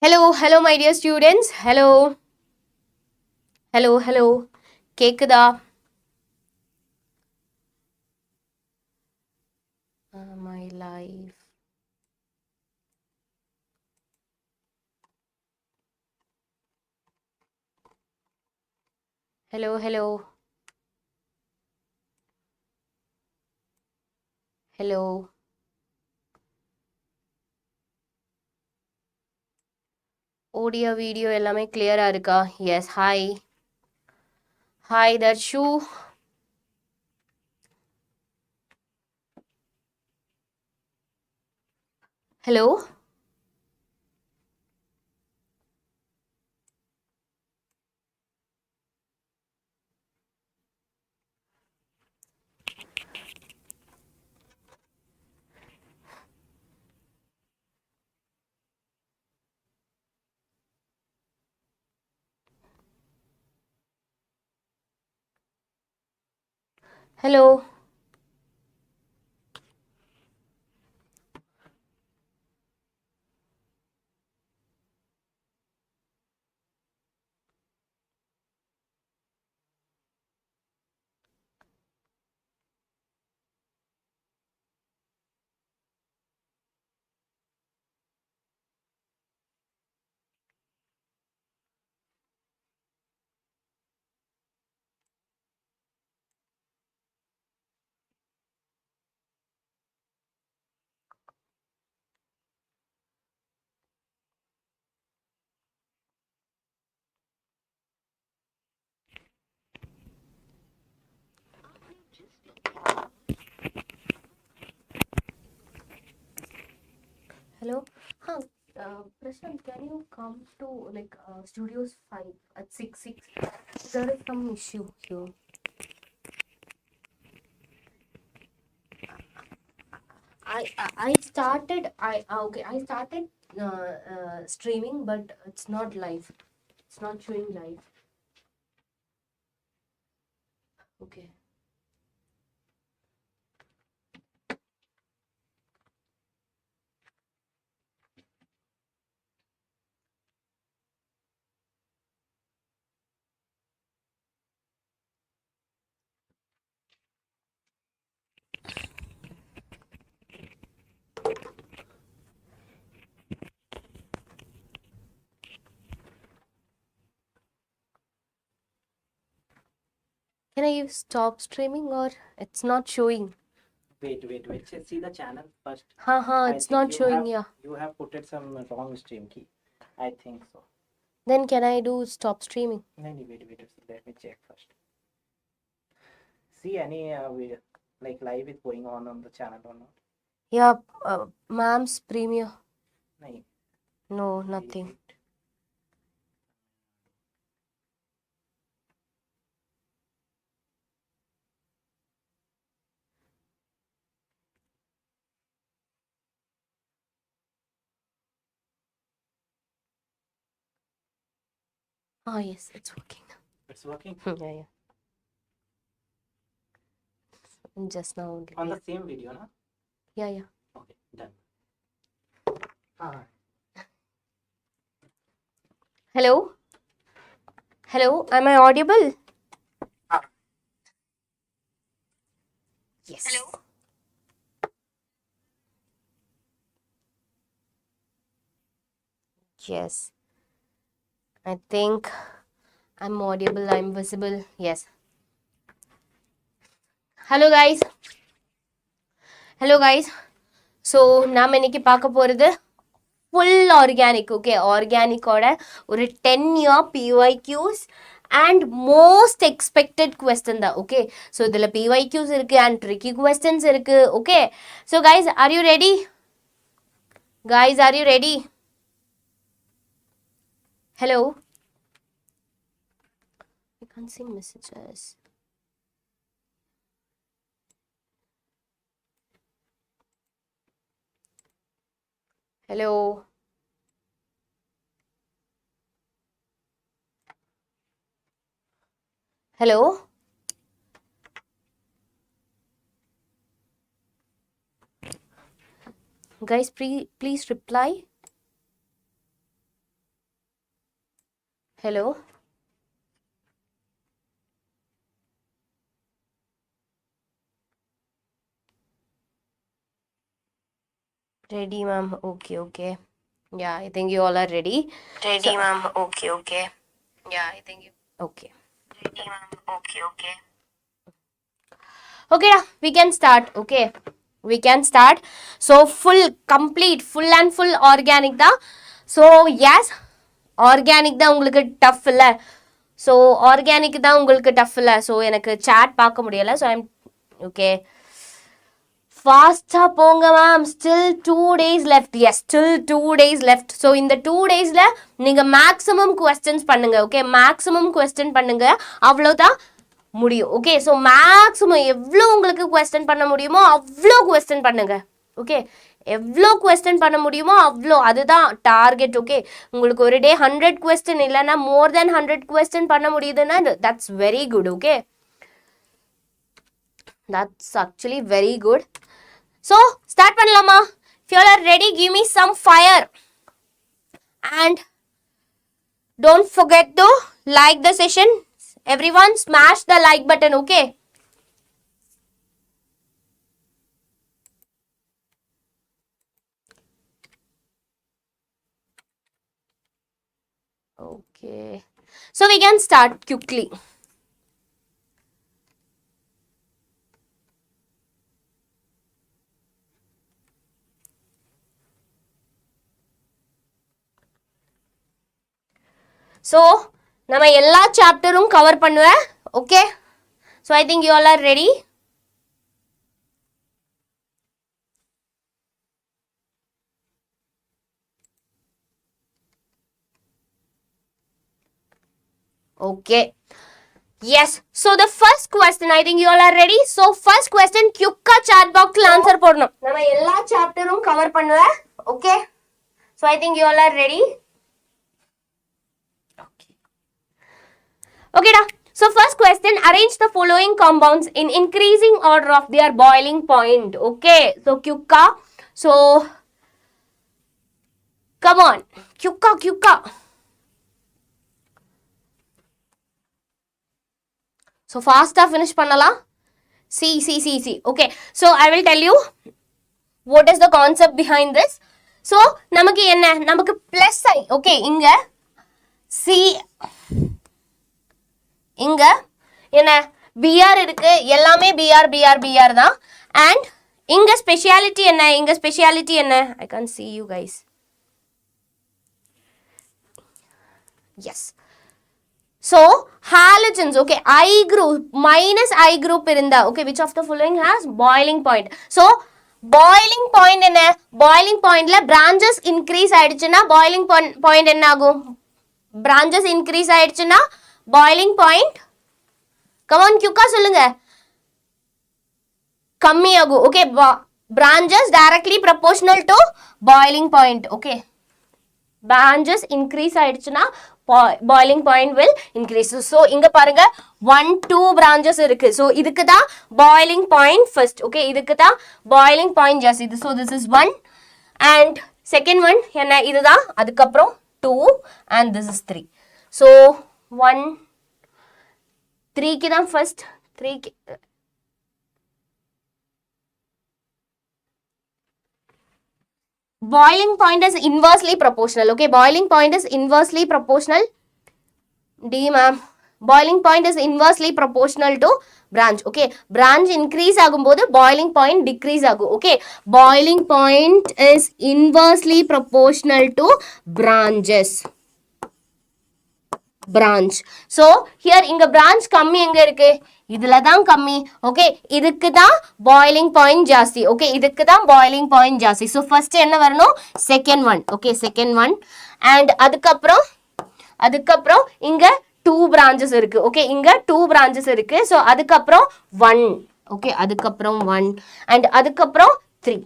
Hello, my dear students. Hello. கேக்குதா? My life. Hello. Audio, video எல்லாமே clear-ஆ இருக்கா? Yes, hi. Hi, Darshu. Hello. Hello. Hello. Prashant, can you come to Studios 5 at 6? There is some issue here. I started streaming, but it's not live. It's not showing live. Okay. Can I stop streaming or it's not showing? Wait. See the channel first. It's not showing, yeah. You have put it some wrong stream key. I think so. Then can I do stop streaming? No, wait. Let me check first. See any live is going on the channel or not? Yeah, Mam's premiere. No, nothing. Yes, it's working. It's working? Yeah. Just now only. On the same video, no? Yeah. Okay, done. Hello, am I audible? Yes. Hello. Yes. I think I'm audible, I'm visible. Yes. Hello guys. So, நாம் இன்னைக்கு பார்க்க போறது full organic, okay? Organic ஓட ஒரு 10-year PYQs and most expected question தான், okay? So, இதில் PYQs இருக்கு and tricky questions இருக்கு, okay? So, guys, are you ready? Hello? I can't see messages. Hello? Guys, please reply. Hello. Ready, ma'am. Okay. Yeah, I think you all are ready. Ready, ma'am. Okay. Yeah, I think you. Okay. Ready, ma'am. Okay. Okay, we can start. Okay, we can start. So complete, full and full organic da. So yes, organic da உங்களுக்கு tough இல்ல. So organic da உங்களுக்கு tough இல்ல. So எனக்கு chat பார்க்க முடியல. So I'm okay. Faster போங்க ma'am. Still 2 days left. Yes, still 2 days left. So இந்த 2 daysல நீங்க maximum questions பண்ணுங்க. Okay, maximum question பண்ணுங்க. அவ்வளவுதான் முடியும். ஓகே, ஸோ மேக்ஸிமம் எவ்வளோ உங்களுக்கு கொஸ்டின் பண்ண முடியுமோ அவ்வளோ கொஸ்டின் பண்ணுங்க. ஓகே, எவ்வளோ கொஸ்டின் பண்ண முடியுமோ அவ்வளோ, அதுதான் டார்கெட். ஓகே, உங்களுக்கு ஒரு டே 100 கொஸ்டின் இல்லைன்னா மோர் தென் 100 கொஸ்டின் பண்ண முடியுதுன்னா that's very good. Okay, that's actually very good. So start பண்ணலாமா? If you are ready, give me some fire and don't forget to like the session. Everyone smash the like button, okay? Okay. So we can start quickly. So நம்ம எல்லா சாப்டரும் cover பண்ணுவேன். Okay, so I think you all are ready. Okay, yes, so the first question, I think you all are ready. So first question, quick-ஆ chat box-ல answer போடணும். நம்ம எல்லா சாப்டரும் cover பண்ணுவேன். Okay, so I think you all are ready. Okay, da. So first question, arrange the following compounds in increasing order of their boiling point. Okay, so quick-ஆ, so come on, quick-ஆ. So fast-ஆ finish பண்ணலாம். See. Okay, so I will tell you what is the concept behind this. So நமக்கு என்ன, நமக்கு plus sign. Okay, இங்க C, இங்க என்ன PR இருக்கு, எல்லாமே PR தான். அண்ட் இங்க ஸ்பெஷாலிட்டி என்ன, ஐ Khan see you guys. Yes, so halogens. Okay, I group minus I group இருந்தா, okay, which of the following has boiling point? So boiling point என்ன, boiling pointல branches increase ஆயிடுச்சுன்னா boiling point என்ன ஆகும்? branches increase ஆயிடுச்சுன்னா boiling point, come on quick-ஆ சொல்லுங்க, கம்மி ஆகும். Okay, branches directly proportional to boiling point. Okay, branches increase ஆயிடுச்சுன்னா boiling point will increase. So இங்க பாருங்க 1-2 branches இருக்கு. So இதுக்கு தான் boiling point first. ஓகே, இதுக்கு தான் boiling point ஜாஸ்தி. So this is 1 and second one என்ன, இதுதான், அதுக்கப்புறம் 2 and this is 3. So 1 3க்கு தான் first, 3க்கு boiling point is inversely proportional. Okay, boiling point is inversely proportional. D ma'am, boiling point is inversely proportional to branch. Okay, branch increase ஆகும்போது boiling point decrease ஆகும். Okay, boiling point is inversely proportional to branch. So here இங்க branch கம்மி எங்க இருக்கு, இதுல தான் கம்மி. Okay, இதுக்கு தான் boiling point ஜாஸ்தி. ஓகே, இதுக்கு தான் boiling point ஜாஸ்தி. So first என்ன வரணும், second one. Okay, second one and அதுக்கப்புறம் இங்க 2 branches இருக்கு. ஓகே, இங்க 2 branches இருக்கு. So அதுக்கப்புறம் 1. ஓகே, அதுக்கப்புறம் 1 and அதுக்கப்புறம் 3.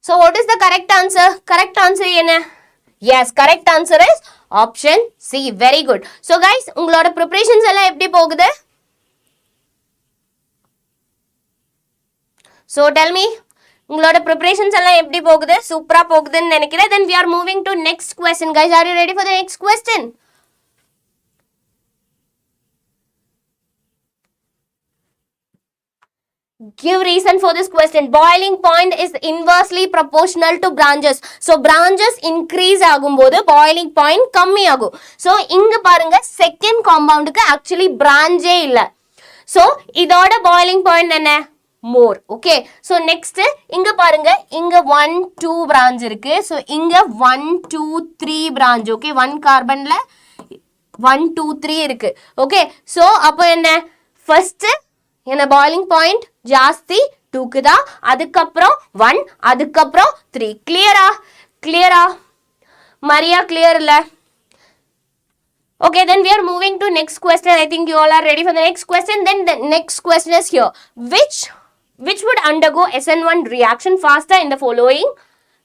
So what is the correct answer? Correct answer என்ன? Yes, correct answer is option C. Very good. So guys, உங்களோட preparations எல்லாம் எப்படி போகுது? So tell me, உங்களோட preparations எல்லாம் எப்படி போகுது? சூப்பரா போகுதுன்னு நினைக்கிறேன். Then we are moving to next question. Guys, are you ready for the next question? Give reason for this question. Boiling point is inversely proportional to branches. So branches increase ஆகும்போது boiling point கம்மி ஆகும். So இங்க பாருங்க second compoundக்கு actually branch இல்ல. So இதோட boiling point என்ன? More. Okay. So next இங்க பாருங்க இங்க 1 2 branch இருக்கு. So இங்க 1 2 3 branch. Okay. 1 carbonல 1 2 3 இருக்கு. Okay. So அப்போ என்ன? First என்ன boiling point ஜாஸ்தி 2க்கு தான், அதுக்கப்புறம் 1, அதுக்கப்புறம் 3. கிளியரா மரியா கிளியர் இல்ல? Okay, then we are moving to next question. I think you all are ready for the next question. Then the next question is here. Which would undergo SN1 reaction faster in the following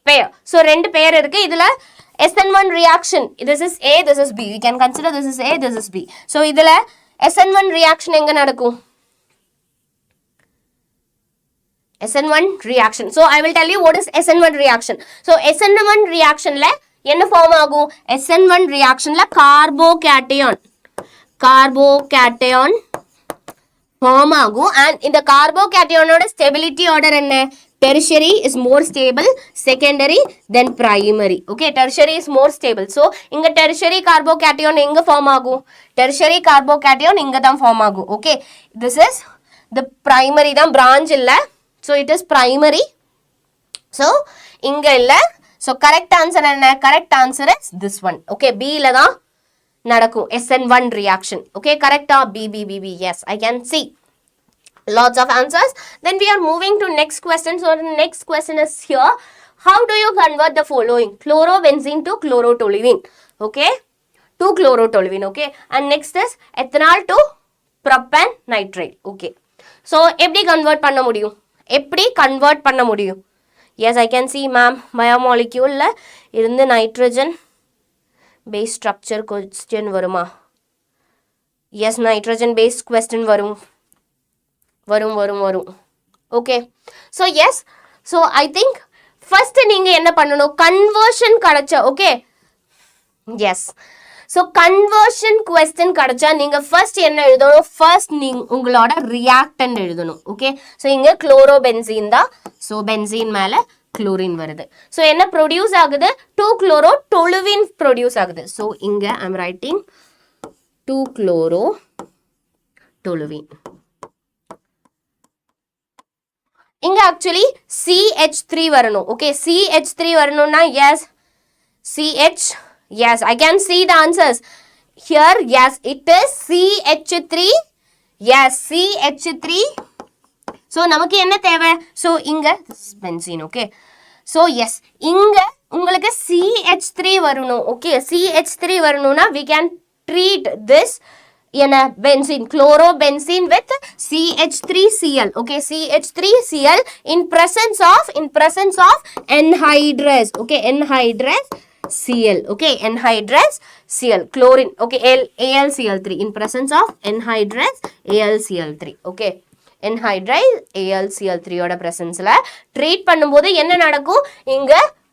pair? So ரெண்டு pair இருக்கு. இதுல SN1 reaction, this is A, this is B. We can consider this is A, this is B. So இதுல SN1 reaction எங்க நடக்கும்? SN1 reaction. So I will tell you what is SN1 reaction. So SN1 reaction ல என்ன form ஆகும்? SN1 reaction ல carbocation form ஆகும். and இந்த carbocation ஓட stability order என்ன? tertiary is more stable, secondary, then primary. Okay, tertiary is more stable. So இங்க tertiary carbocation எங்க ஃபார்ம் ஆகும்? tertiary carbocation இங்க தான் ஃபார்ம் ஆகும். Okay, this is the primary தான், branch இல்ல. So it is primary. So இங்க இல்ல. So correct answer என்ன? correct answer is this one. Okay, B ல தான் நடக்கும் SN1 reaction. Okay, correct ah? B. Yes, I can see lots of answers. Then we are moving to next question. So the next question is here. How do you convert the following? Chlorobenzene to chlorotoluene. Okay, to chlorotoluene. Okay, and next is ethanol to propanitrile. Okay, so எப்படி convert பண்ண முடியும்? Yes, I can see ma'am. Biomolecule இருந்து nitrogen base structure question வருமா? Yes, nitrogen base question வரும். Okay, so yes, so I think first நீங்க என்ன பண்ணணும்? conversion கிடைச்சா. Okay, yes, so conversion question கிடைச்சா நீங்க first என்ன எழுதணும்? first நீங்க உங்களோட reactant எழுதணும். Okay, so இங்க chlorobenzene தான். so benzene மேல chlorine வருது. so என்ன produce ஆகுது? 2-chlorotoluene produce ஆகுது. so இங்க I'm writing 2-chlorotoluene. இங்க actually CH3 வரணும். Okay, CH3 வரணும்னா yes, CH. Yes, I can see the answers here. Yes, it is CH3. Yes, CH3. So நமக்கு என்ன தேவை? so இங்க benzene. Okay, so yes, இங்க உங்களுக்கு CH3 வரணும். Okay, CH3 வரணும்னா we can treat this in a benzene, chlorobenzene with CH3Cl. Okay, CH3Cl in presence of anhydrous. Okay, anhydrous Cl. Okay, anhydrous Cl, chlorine. Okay, AlCl3 in presence of anhydrous AlCl3. Okay, anhydrous AlCl3 ஓட presenceல treat பண்ணும்போது என்ன நடக்கும்? இங்க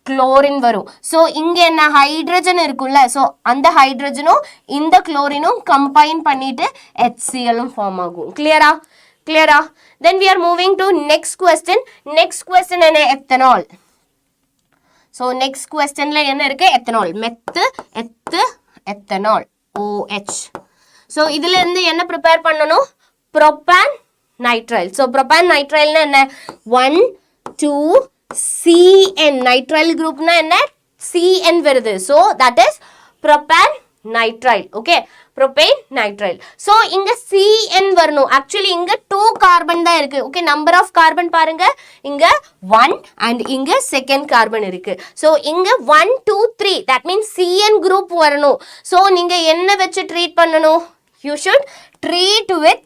chlorine வரும். so இங்க என்ன hydrogen இருக்குல்ல, so அந்த hydrogenம் இந்த chlorineம் combine பண்ணிட்டு HCl form ஆகும். clear-ஆ? then we are moving to next question. என்ன? ethanol. so next questionல என்ன இருக்கு? ethanol. ethanol OH. so இதுல இருந்து என்ன prepare பண்ணணும்? propanitrile. so propanitrile என்ன? 1 2 CN. nitrile group na enna? CN வருது. so that is propanitrile. Okay, propanitrile. so இங்க CN வரணும். actually இங்க 2 carbon தான் இருக்கு. okay, number of carbon பாருங்க. இங்க 1 and இங்க second carbon இருக்கு. so இங்க 1 2 3, that means CN group வரணும். so நீங்க என்ன வச்சு treat பண்ணணும்? you should treat with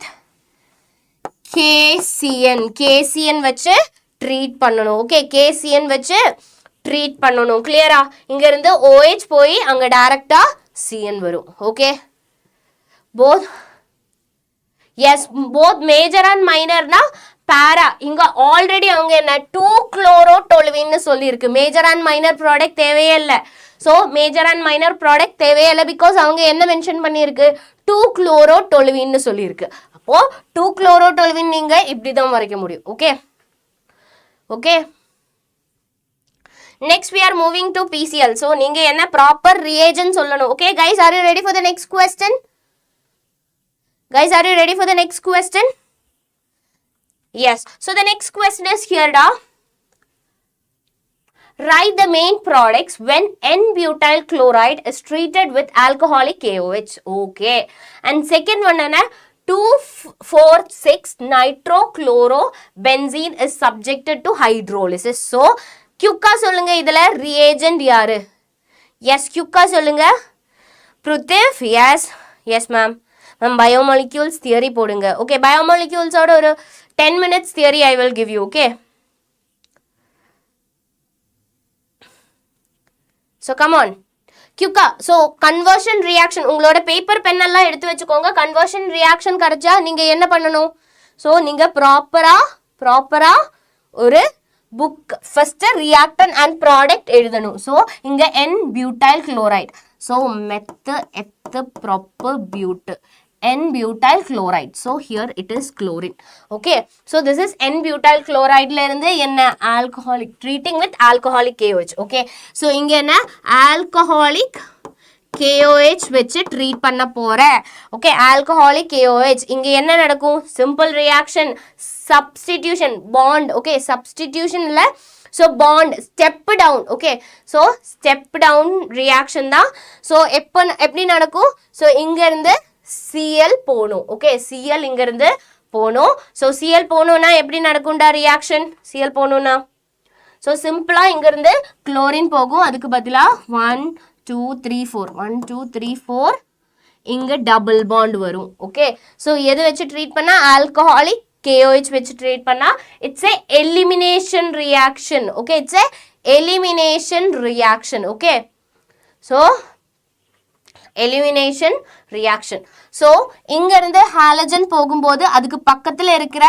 KCN வச்சு treat பண்ணணும். okay, KCN வச்சு treat பண்ணணும். clear-ஆ? இங்க இருந்து OH போய் அங்க டைரக்டா CN வரும். okay, both yes, both major and minor na para இங்க ஆல்ரெடி அவங்க என்ன 2-chlorotoluene சொல்லியிருக்கு. மேஜர் அண்ட் மைனர் ப்ராடக்ட் தேவையே இல்லை. So major and minor product தேவையே இல்லை பிகாஸ் அவங்க என்ன மென்ஷன் பண்ணியிருக்கு 2-chlorotoluene சொல்லியிருக்கு. அப்போ 2-chlorotoluene நீங்க இப்படி தான் வரைக்க முடியும். Okay okay next we are moving to PCl. so நீங்க என்ன proper reagent சொல்லணும். okay guys, are you ready for the next question? guys, are you ready for the next question? yes, so the next question is here da. write the main products when N-butyl chloride is treated with alcoholic KOH. okay, and second one என்ன 2,4,6 nitrochlorobenzene is subjected to hydrolysis. so क्युक्का சொல்லுங்க இதுல reagent யாரு? yes क्युक्का சொல்லுங்க. pruthif yes yes ma'am. ma'am biomolecules theory போடுங்க. okay biomolecules ஓட ஒரு 10 minutes theory I will give you. okay so come on क्युक्का. so conversion reaction உங்களோட paper pen எல்லாம் எடுத்து வச்சுக்கோங்க. conversion reaction கிடைச்சா நீங்க என்ன பண்ணணும்? so நீங்க ப்ராப்பரா ஒரு book first reactant and product எழுதணும். so இங்க N-butyl chloride. so meth eth proper but N-butyl chloride. so here it is chlorine. okay so this is N-butyl chloride ல இருந்து என்ன alcoholic treating with alcoholic KOH. okay so இங்க என்ன alcoholic KOH வச்சு treat பண்ண போறேன். Okay alcoholic KOH இங்க என்ன நடக்கும்? Simple reaction substitution bond. Okay சப்ஸ்டிடியூஷன்ல so bond step down. Okay so step down reaction தான். ஸோ எப்படி நடக்கும்? ஸோ இங்கேருந்து சிஎல் போகணும். ஓகே சிஎல் இங்கேருந்து போகணும். ஸோ சிஎல் போகணுன்னா எப்படி நடக்கும்டா ரியாக்ஷன்? சிஎல் போகணுன்னா ஸோ சிம்பிளாக இங்கேருந்து குளோரின் போகும். அதுக்கு பதிலாக 1 2 3 4 1 2 3 4 இங்க டபுள் பாண்ட் வரும். ஓகே ஸோ எது வச்சு ட்ரீட் பண்ணா ஆல்கஹாலிக் KOH வச்சு ட்ரீட் பண்ணா it's a elimination reaction. Okay it's a elimination reaction. Okay so elimination reaction. So இங்க இருந்து ஹாலஜன் போகும்போது அதுக்கு பக்கத்துல இருக்கிற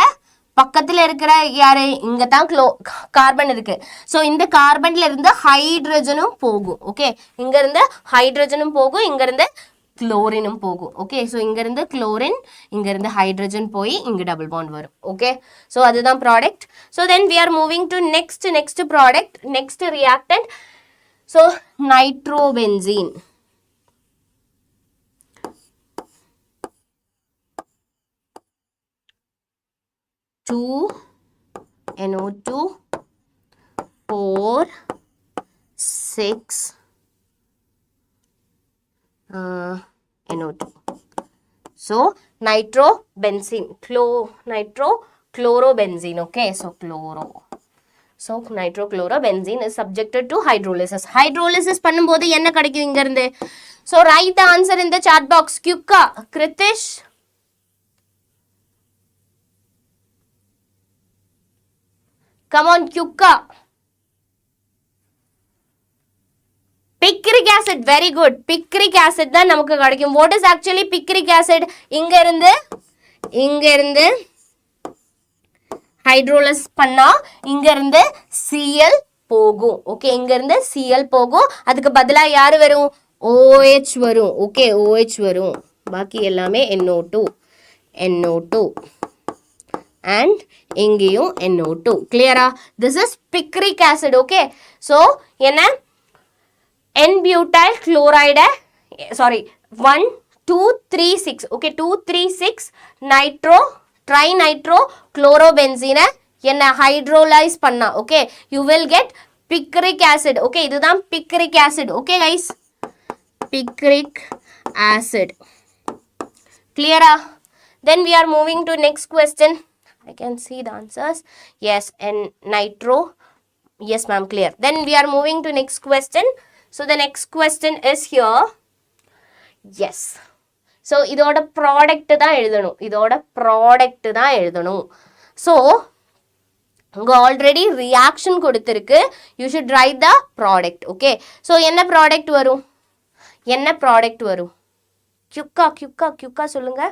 யாரு? இங்க தான் கார்பன் இருக்கு. ஸோ இந்த கார்பன்ல இருந்து ஹைட்ரஜனும் போகும். ஓகே இங்க இருந்து ஹைட்ரஜனும் போகும், இங்க இருந்து குளோரினும் போகும். ஓகே ஸோ இங்க இருந்து குளோரின், இங்க இருந்து ஹைட்ரஜன் போய் இங்க டபுள் பாண்ட் வரும். ஓகே ஸோ அதுதான் product. So then we are moving to next product, next reactant. So nitrobenzene. Two NO2 4 6 NO2. so nitrobenzene nitrochlorobenzene. okay so nitrochlorobenzene is subjected to hydrolysis பண்ணும்போது என்ன கிடைக்கும் இங்க இருந்து? so write the answer in the chat box. क्युक्का, kritish, come on क्युक्का. picric acid, very good. picric acid தான் நமக்கு கிடைக்கும். what is actually picric acid? இங்க இருந்து ஹைட்ரோலிஸ் பண்ணா இங்க இருந்து Cl போகும். ஓகே இங்க இருந்து Cl போகும், அதுக்கு பதிலா யாரு வரும்? OH வரும். ஓகே OH வரும், பாக்கி எல்லாமே NO2 and இங்கேயும் NO2. clear-ஆ? this is picric acid. okay so என்ன N-butyl chloride, sorry 1 2 3 6. okay 2 3 6 trinitro-chlorobenzene என்ன ஹைட்ரோலைஸ் பண்ணா okay you will get picric acid. okay இதுதான் picric acid. okay guys, picric acid. clear-ஆ? then we are moving to next question. I can see the answers. yes and nitro. yes ma'am, clear. then we are moving to next question. so the next question is here. yes so இதோட product தான் எழுதணும். so உங்க already reaction கொடுத்திருக்கு, you should write the product. okay so என்ன product வரும்? क्युक्का சொல்லுங்க.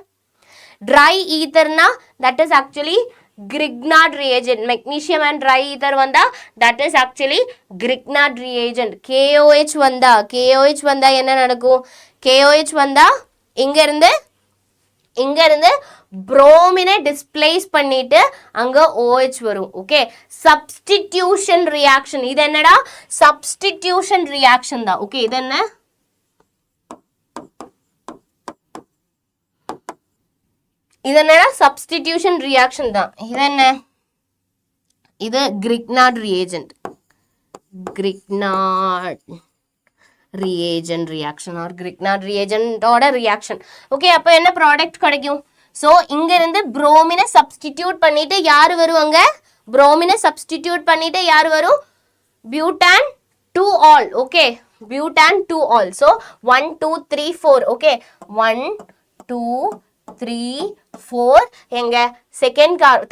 dry ether na that is actually Grignard reagent. Magnesium and dry ether vanda, that is actually Grignard reagent. KOH vanda enna nadakum? KOH vanda inga irundhu bromine displace பண்ணிட்டு அங்க OH வரும். Okay, substitution reaction. இது என்னடா? Substitution reaction தான். Okay, இது என்ன? இது என்னடா? சப்ஸ்டிடியூஷன் ரியாக்ஷன் தான். இது என்ன? இது Grignard reagent. Grignard reagent reaction or Grignard reagent ஓட reaction. ஓகே, அப்போ என்ன ப்ராடக்ட் கிடைக்கும்? ஸோ இங்க இருந்து புரோமினை சப்ஸ்டிடியூட் பண்ணிட்டு யார் வருவாங்க? புரோமினை சப்ஸ்டிடியூட் பண்ணிட்டு யார் வரும்? Butan 2 ol. Okay, butan 2 ol. So 1 2 3 4. Okay, 1 2 3 4 எங்க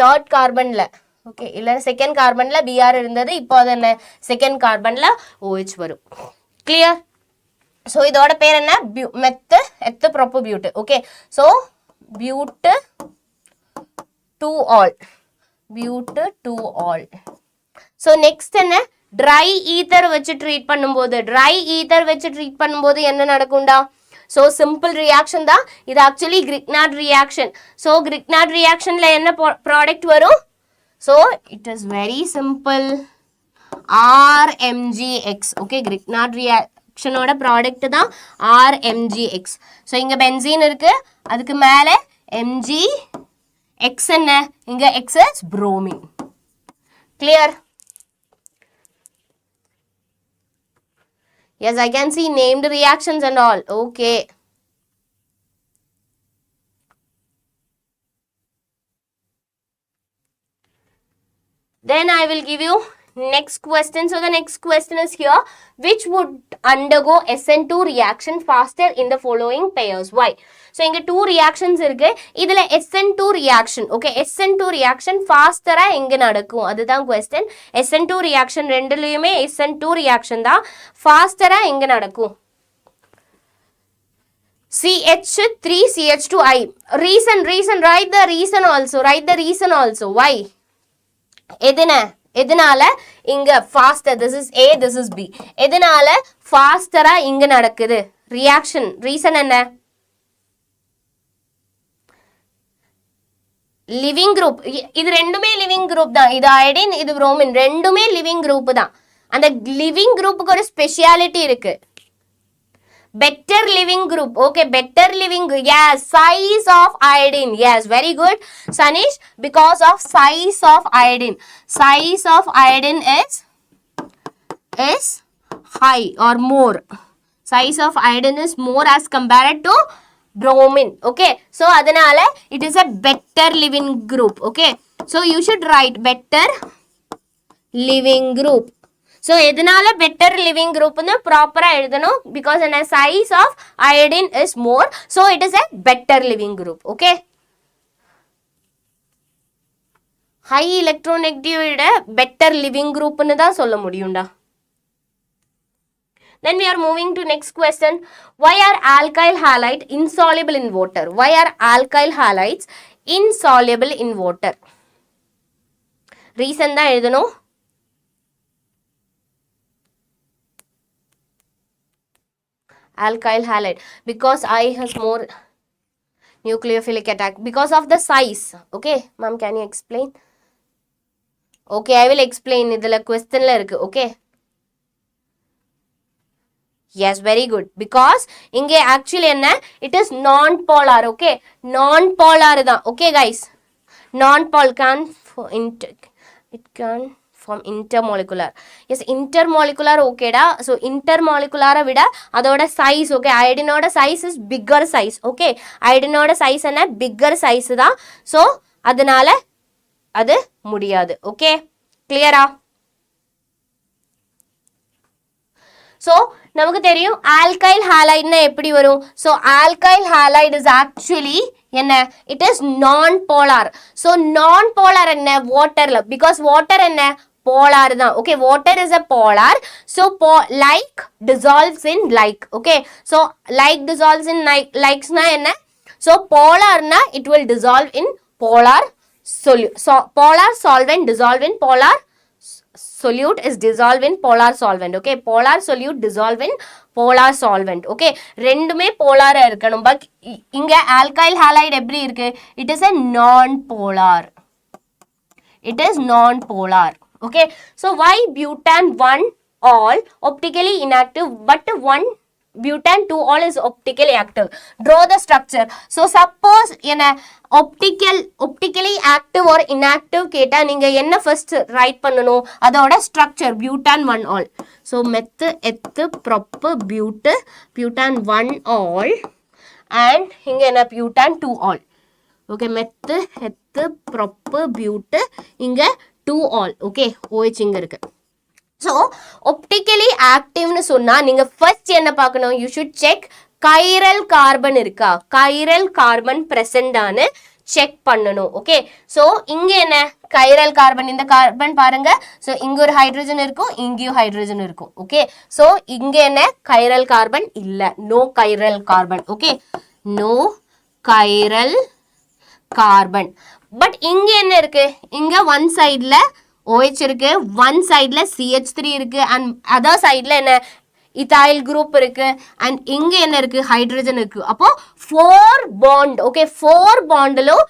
தேர்ட் கார்பன்ல. ஓகே, இல்லை செகண்ட் கார்பன்ல பிஆர் இருந்தது, இப்போ அது என்ன? செகண்ட் கார்பன்ல OH வரும். கிளியர்? ஸோ இதோட பேர் என்ன? Meth eth prop but. Okay, so but 2 ol. But 2 ol. So next என்ன? ட்ரை ஈத்தர் வச்சு ட்ரீட் பண்ணும்போது என்ன நடக்கும்டா? ஸோ சிம்பிள் ரியாக்ஷன் தான் இது. Actually Grignard reaction. So Grignard ரியாக்ஷன்ல என்ன ப்ராடக்ட் வரும்? So it is very simple, RMgX. Okay, Grignard ரியாக்ஷனோட ப்ராடக்ட் தான் RMgX. ஸோ இங்க பென்சீன் இருக்கு, அதுக்கு மேல MgX என்ன? இங்க X is bromine. Clear? Yes, I can see named reactions and all. Okay. Then I will give you next question. So the next question is here. Which would undergo SN2 reaction faster in the following pairs? Why? So இங்க 2 reactions இருக்கு. இதுல SN2 reaction. Okay, SN2 reaction faster எங்க நடக்கும்? அதுதான் question. SN2 reaction ரெண்டுலயுமே SN2 reaction தான். faster எங்க நடக்கும்? CH3CH2I. Reason. Write the reason also. Why? எதனால இங்க faster? This is A, this is B. எதனால faster இங்க நடக்குது reaction? Reason என்ன? Living group. இது ரெண்டுமே லிவிங் குரூப் தான். இது அயோடின், இது புரோமின், ரெண்டுமே லிவிங் குரூப் தான். அந்த லிவிங் குரூப்புக்கு ஒரு ஸ்பெஷாலிட்டி இருக்கு. better living group. Okay, better living group. Yes, size of iodine. Yes, very good Sanish, because of size of iodine. Size of iodine is high or more. Size of iodine is more as compared to bromine. Okay, so adanale it is a better living group. Okay, so you should write better living group. So எதனால better living group னு ப்ராப்பரா எழுதணும், because the size of iodine is more, so it is a better living group. Okay, high electronegativity better living group னு தான் சொல்ல முடியும்டா. Then we are moving to next question. Why are alkyl halides insoluble in water? Why are alkyl halides insoluble in water? Reason தான் எழுதணும். Alkyl halide, because I has more nucleophilic attack, because of the size. Okay, ma'am, can you explain? Okay, I will explain. idhula question la irukku. Okay, yes, very good, because inge actually enna, it is non polar. Okay, non polar da. Okay guys, non polar can it can form intermolecular. Yes, intermolecular. Okay da. So intermolecular vida adoda size. Okay, iodine oda size is bigger size. Okay, iodine oda size enna bigger size da. So adanala adu mudiyadu. Okay, clear ah? So நமக்கு தெரியும் alkyl halide னா எப்படி வரும். So alkyl halide is actually என்ன, it is non polar. So non polar என்ன, waterல, because water என்ன, polar தான். Okay, water is a polar, so like dissolves in like. Okay, so like dissolves in likes na enna, so polar na it will dissolve in polar polar solvent dissolve in polar solute is dissolve in polar solvent. Okay, polar solute dissolve in polar solvent. Okay, ரெண்டுமே polar இருக்கணும். But இங்க alkyl halide எப்படி இருக்கு? It is a non-polar. It is non-polar. Okay, so why butane 1 all optically inactive but 1 butane 2 all is optically active? Draw the structure. So suppose in a optically active or inactive கேட்டா நீங்க என்ன first write பண்ணணும்? அதோட structure butane 1 all. So meth eth prop butane 1 all and இங்க என்ன butane 2 all. Okay, meth eth prop but இங்க 2 all. Okay, OH இங்க இருக்கு. So optically active னு சொன்னா நீங்க first என்ன பார்க்கணும்? You should check chiral carbon இருக்கா? chiral carbon present ஆனு check பண்ணணும். Okay, so இங்க என்ன chiral carbon, இந்த carbon பாருங்க. So இங்க ஒரு hydrogen இருக்கும், இங்கேயும் hydrogen இருக்கும். Okay, so இங்க என்ன chiral carbon இல்ல, no chiral carbon. Okay, no chiral carbon. But இங்க என்ன இருக்கு? இங்க one sideல OH இருக்கு, one sideல CH3 இருக்கு and other sideல என்ன ethyl group இருக்கு and இங்க என்ன இருக்கு? hydrogen இருக்கு. அப்போ 4 bond. Okay, 4 bondலும்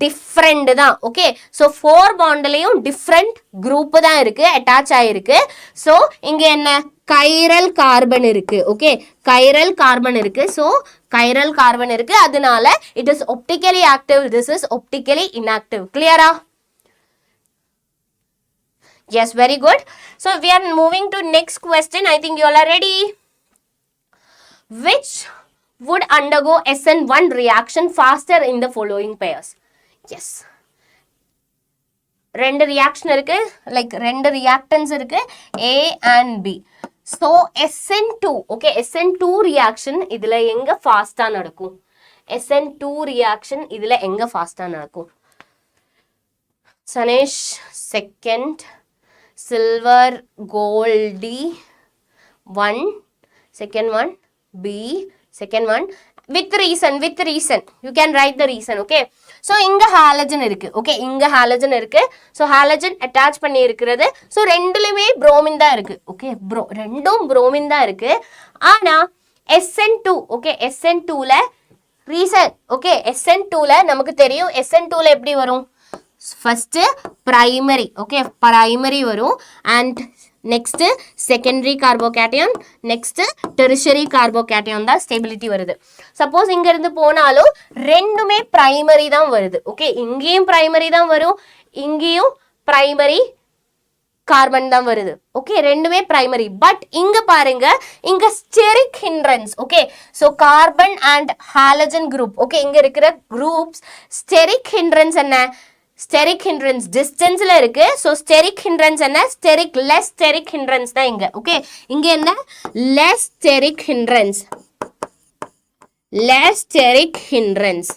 different தான். Okay, so 4 bondலையும் different group தான் இருக்கு, attach ஆயிருக்கு. So இங்க என்ன chiral carbon இருக்கு. Okay, chiral carbon இருக்கு. So chiral carbon இருக்கு, அதனால it is optically active, this is optically inactive. Clear ah? Yes, very good. So we are moving to next question. I think you all are ready. Which would undergo SN1 reaction faster in the following pairs? Yes. ரெண்டு reaction இருக்கு, like ரெண்டு reactants இருக்கு, A and B. So SN2, okay, SN2 reaction இதுல எங்க ஃபாஸ்டா நடக்கும்? SN2 reaction இதுல எங்க ஃபாஸ்டா நடக்கும்? Sanesh, second. Silver, gold, D1, second one, B, second one, with reason, you can write the reason. Okay, so இங்க halogen இருக்கு. Okay, இங்க halogen இருக்கு. So halogen attach பண்ணி இருக்கிறது. So ரெண்டுலயுமே bromine தான் இருக்கு. Okay, ரெண்டும் bromine தான் இருக்கு. ஆனா SN2, okay, SN2ல reason, okay, SN2ல நமக்கு தெரியும், SN2ல எப்படி வரும்? First primary, okay, primary வரும் and next secondary carbocation, next tertiary carbocation தான் stability வருது. Suppose இங்க இருந்து போனாலும் ரெண்டுமே primary தான் வருது. Okay, இங்கேயும் primary தான் வரும், இங்கேயும் primary carbon தான் வருது. Okay, ரெண்டுமே primary. But இங்க பாருங்க, இங்க steric hindrance. Okay, so carbon and halogen group. Okay, இங்க இருக்கிற groups steric hindrance என்ன? Steric hindrance distance ல இருக்கு. So steric hindrance என்ன? Steric less steric hindrance தான் இங்க. Okay, இங்க என்ன? Less steric hindrance. Less steric hindrance.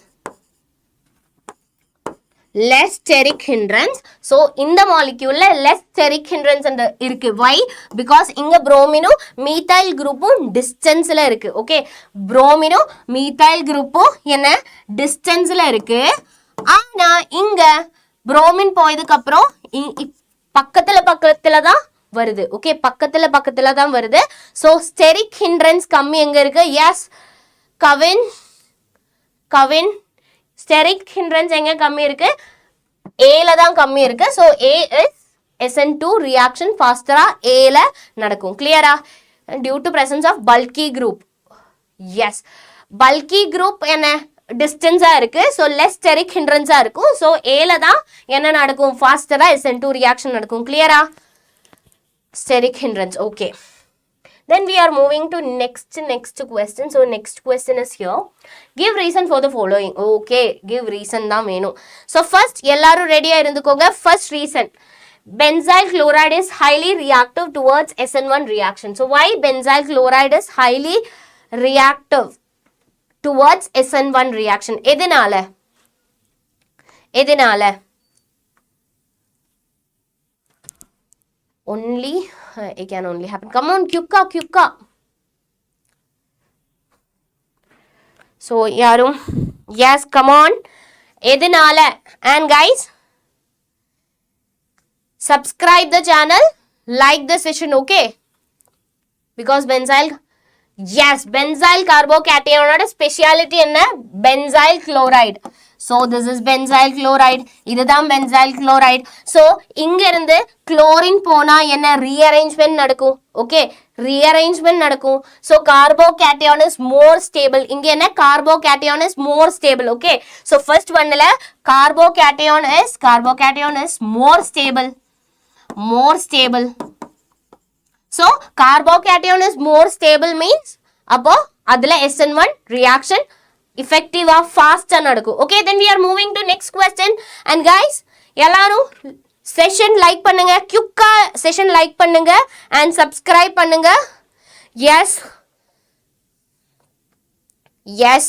Less steric hindrance. So இந்த molecule less steric hindrance and இருக்கு. Why? Because இங்க bromino methyl group distance ல இருக்கு. Okay, bromino methyl group என்ன? Distance ல இருக்கு. ஆனா இங்க bromine போயதுக்கு அப்புறம் பக்கத்துல தான் வருது. ஓகே, பக்கத்துல தான் வருது. சோ ஸ்டெரிக் ஹிண்ட்ரன்ஸ் கம்மி எங்க இருக்கு? எஸ் கவின் ஸ்டெரிக் ஹிண்ட்ரன்ஸ் எங்க கம்மி இருக்கு? ஏல தான் கம்மி இருக்கு. So A is SN2 reaction faster ஏல நடக்கும். கிளியரா? Due to presence of bulky group. Yes, bulky group என்ன டிஸ்டன்ஸா இருக்கு. ஸோ லெஸ் ஸ்டெரிக் ஹிண்ட்ரன்ஸா இருக்கும். ஸோ ஏல தான் என்ன நடக்கும்? ஃபாஸ்டரா SN2 ரியாக்ஷன் நடக்கும். கிளியரா? Steric hindrance. Okay, then we are moving to next question. So next question is here. Give reason for the following. Okay, give reason தான் வேணும். So first எல்லாரும் ரெடியா இருந்துக்கோங்க. First reason, benzyl chloride is highly reactive towards SN1 reaction. So why benzyl chloride is highly reactive towards SN1 reaction? எதனால? Only it can only happen. Come on, 𝐒𝐞𝐬𝐬𝐢𝐨. So யாரும் yes, come on. எதனால? And guys, subscribe the channel, like the session, okay? Because benzyl, yes, benzyl carbocation speciality என்ன benzyl chloride. So this is benzyl chloride. இதுதான் benzyl chloride. So இங்க இருந்து chlorine போனா என்ன rearrangement நடக்கும். Okay, rearrangement நடக்கும். So carbocation is more stable. இங்க என்ன carbocation is more stable. Okay, so first oneல carbocation is more stable. More stable. So carbocation is more stable means அப்போ அதுல SN1 reaction effective fast நடக்கும். Okay, then we are moving to next question. And guys, எல்லாரும் session like பண்ணுங்க, quick session like பண்ணுங்க and subscribe பண்ணுங்க. Yes, yes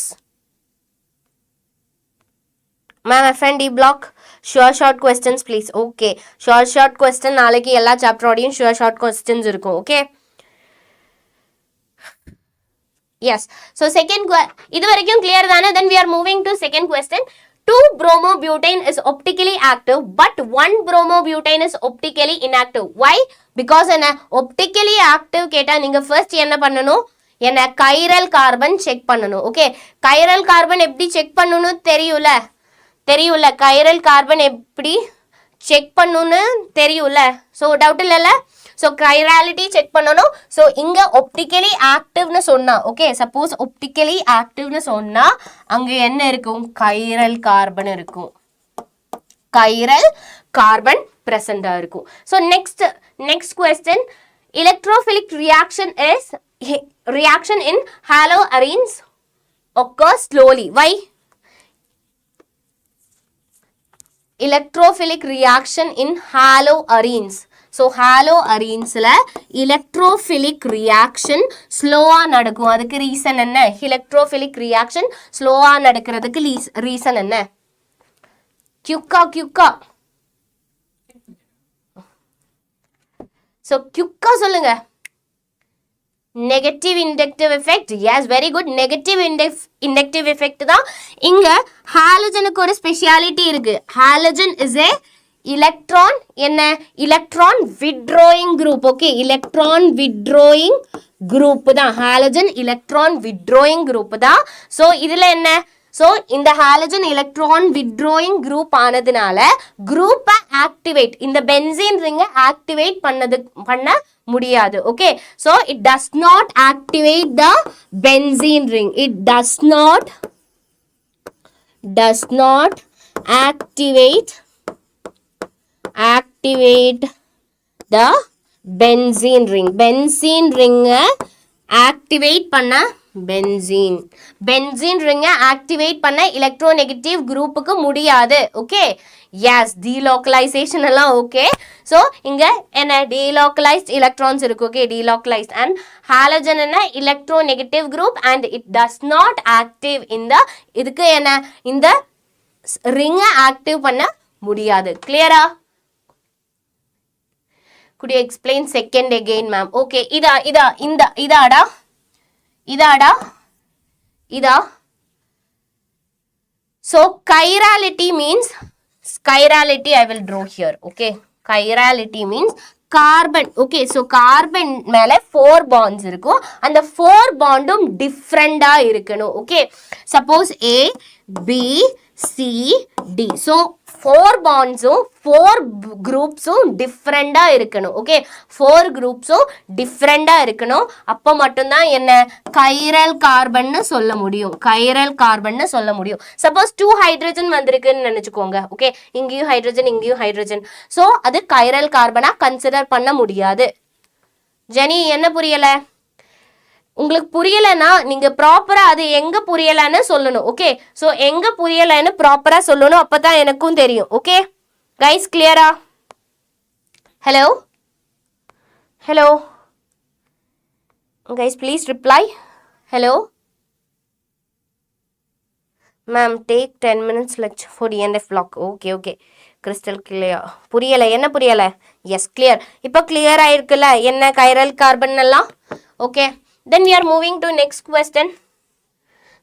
ma'am, FND block short questions please. Okay, short question நாளைக்கு எல்லா chapter ஓடையும் short questions இருக்கும். Okay, yes, so second இது வரைக்கும் clear தானே? Then we are moving to second question. 2-bromobutane is optically active but 1-bromobutane is optically inactive. Why? Because என்ன optically active கேட்டா நீங்க first என்ன பண்ணணும்? என்ன chiral carbon check பண்ணணும். Okay, chiral carbon எப்படி check பண்ணணும் தெரியும்ல? chiral carbon எப்படி check பண்ணணும்னு தெரியும்ல? So doubt இல்லல? So chirality check பண்ணணும். So இங்க optically active னு சொன்னா, okay, suppose optically active னு சொன்னா அங்க என்ன இருக்கும்? chiral carbon இருக்கும். chiral carbon present இருக்கும். So next question, electrophilic reaction in haloarenes occurs slowly. Why? Electrophilic reaction in haloarenes. So haloarenes la electrophilic reaction slow நடக்கும். அதுக்கு reason என்ன? electrophilic reaction slow நடக்கிறதுக்கு reason என்ன? quick. So quick சொல்லுங்க. negative inductive effect. Yes, very good. negative inductive effect தான். இங்க ஹாலஜனுக்கு ஒரு speciality இருக்கு. Halogen is a electron withdrawing group. Okay, electron withdrawing group தான் halogen electron withdrawing group தான். So இதுல என்ன? So இந்த halogen electron withdrawing group ஆனதுனால group activate இந்த benzene ring activate பண்ண முடியாது. Okay, so it does not activate the benzene ring. It does not activate the benzene ring. Benzene ring activate பண்ண benzene ring activate பண்ண electronegative group க்கு முடியாது. Okay, yes, delocalization எல்லாம் okay. So இங்க என்ன delocalized electrons இருக்கு. Okay, delocalized and halogen என்ன electronegative group and it does not active in the இதுக்கு என்ன இந்த ring active பண்ண முடியாது. Clear-ஆ? Could you explain second again, ma'am? Okay, இதாடா. So chirality means, chirality I will draw here. Okay, chirality means carbon. Okay, so carbon மேல 4 bonds இருக்கும். அந்த 4 bondum different இருக்கணும். Okay, suppose A, B, C, D. So 4 bonds 4 groups different இருக்கணும். Okay, 4 groups different இருக்கணும். அப்ப மட்டும் தான் என்ன chiral carbon னு சொல்ல முடியும். chiral carbon னு சொல்ல முடியும். Suppose 2 hydrogen வந்திருக்குன்னு நினைச்சுக்கோங்க. Okay, இங்கேயும் hydrogen. So அது chiral carbon கன்சிடர் பண்ண முடியாது. ஜெனி என்ன புரியல? உங்களுக்கு புரியலனா நீங்க ப்ராப்பரா அது எங்க புரியலன்னு சொல்லணும். ஓகே, சோ எங்க புரியலன்னு ப்ராப்பரா சொல்லணும். அப்பதான் எனக்கும் தெரியும். ஓகே கைஸ், கிளியரா? Hello guys, please reply. Hello ma'am, take 10 minutes lecture for ENF block. Okay crystal clear. புரியல? என்ன புரியல? Yes, clear. இப்போ கிளியர் ஆயிருக்குல்ல என்ன கைரல் கார்பன் எல்லாம்? Okay, then we are moving to next question.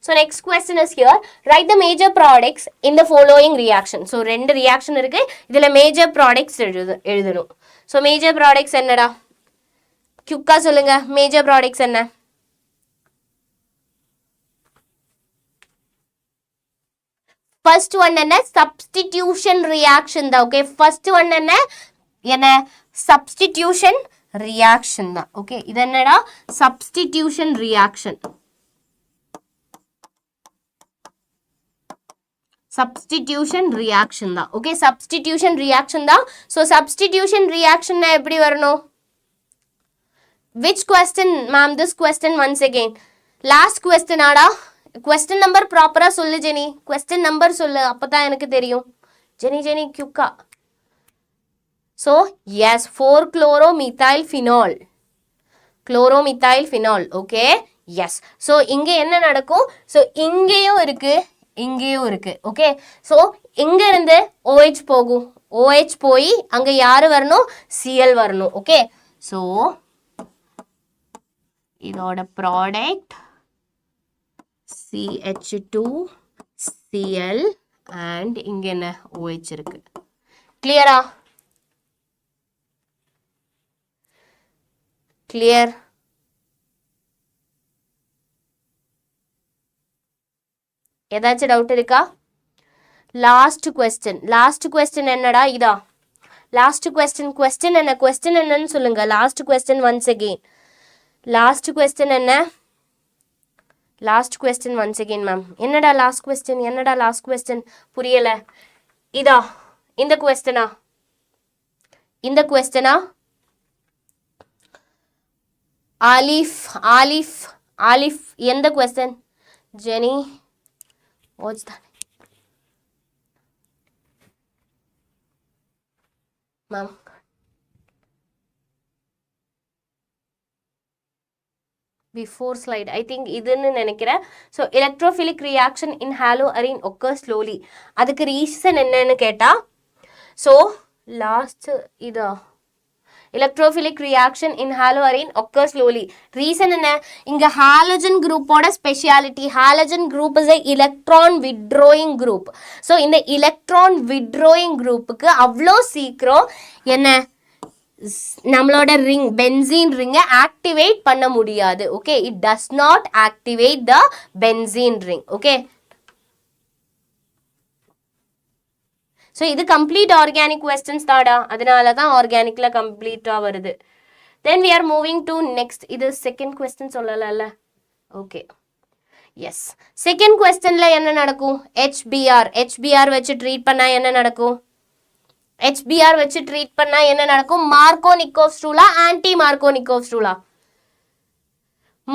So next question is here. Write the major products in the following reaction. So ரெண்டு reaction இருக்கு. இதுல major products எழுதணும். So major products என்னடா? குயிக்கா சொல்லுங்க. Major products என்ன? First one என்ன? Substitution reaction தான். Okay. First one என்ன? Substitution reaction தான். Okay. இது என்னடா? Substitution reaction. Substitution reaction தான். Okay, substitution reaction தான். So substitution reaction எப்படி வரணும்? Which question, ma'am? This question once again. Last question ஆடா. Question number proper சொல்லு ஜெனி. Question number சொல்லு. அப்பதான் எனக்கு தெரியும். ஜெனி குயிக்கா. So yes, 4-chloromethyl phenol. Chloromethyl phenol. Okay. Yes. So இங்க என்ன நடக்கும்? So இங்கேயும் இருக்கு. இங்கேயும் இருக்கு. ஓகே, ஸோ இங்க இருந்து OH போகும். OH போய் அங்க யாரு வரணும்? Cl வரணும். ஓகே, ஸோ இதோட ப்ராடக்ட் CH2Cl அண்ட் இங்க என்ன OH இருக்கு. கிளியரா? கிளியர்? ஏதாச்சும் டவுட் இருக்கா? லாஸ்ட் கொஸ்டின் என்னடா? இதா லாஸ்ட் கொஸ்டின் என்னன்னு சொல்லுங்க. Last question once again. Last question என்ன? Last question once again ma'am. என்னடா லாஸ்ட் கொஸ்டின்? புரியல. இதா இந்த கொஸ்டினா? ஆலிஃப் எந்த கொஸ்டின்? ஜெனி watch that ma'am. Before slide I think இதுன்னு நினைக்கிறேன். So electrophilic reaction in haloarine occurs slowly. அதுக்கு ரீசன் என்னன்னு கேட்டா, so last இதா electrophilic reaction in haloarine occurs slowly. Reason என்ன? இங்க halogen group ஓட speciality. Halogen group is a electron withdrawing group. So இந்த electron withdrawing groupக்கு அவ்வளோ சீக்கிரம் என்ன நம்மளோட ring benzene ring activate பண்ண முடியாது. Okay, it does not activate the benzene ring. Okay, so இது complete organic questions தாடா, அதனால தான் organicல கம்ப்ளீட்டா வருது. Then we are moving to next. இது second question சொல்லலல்ல. Okay, yes, second questionல என்ன நடக்கும்? HBr வச்சு ட்ரீட் பண்ணா என்ன நடக்கும்? HBr வச்சு ட்ரீட் பண்ணா என்ன நடக்கும்? மார்கோனிக்கோவ்ஸ் ரூலா, ஆன்டி மார்கோனிக்கோவ்ஸ் ரூலா?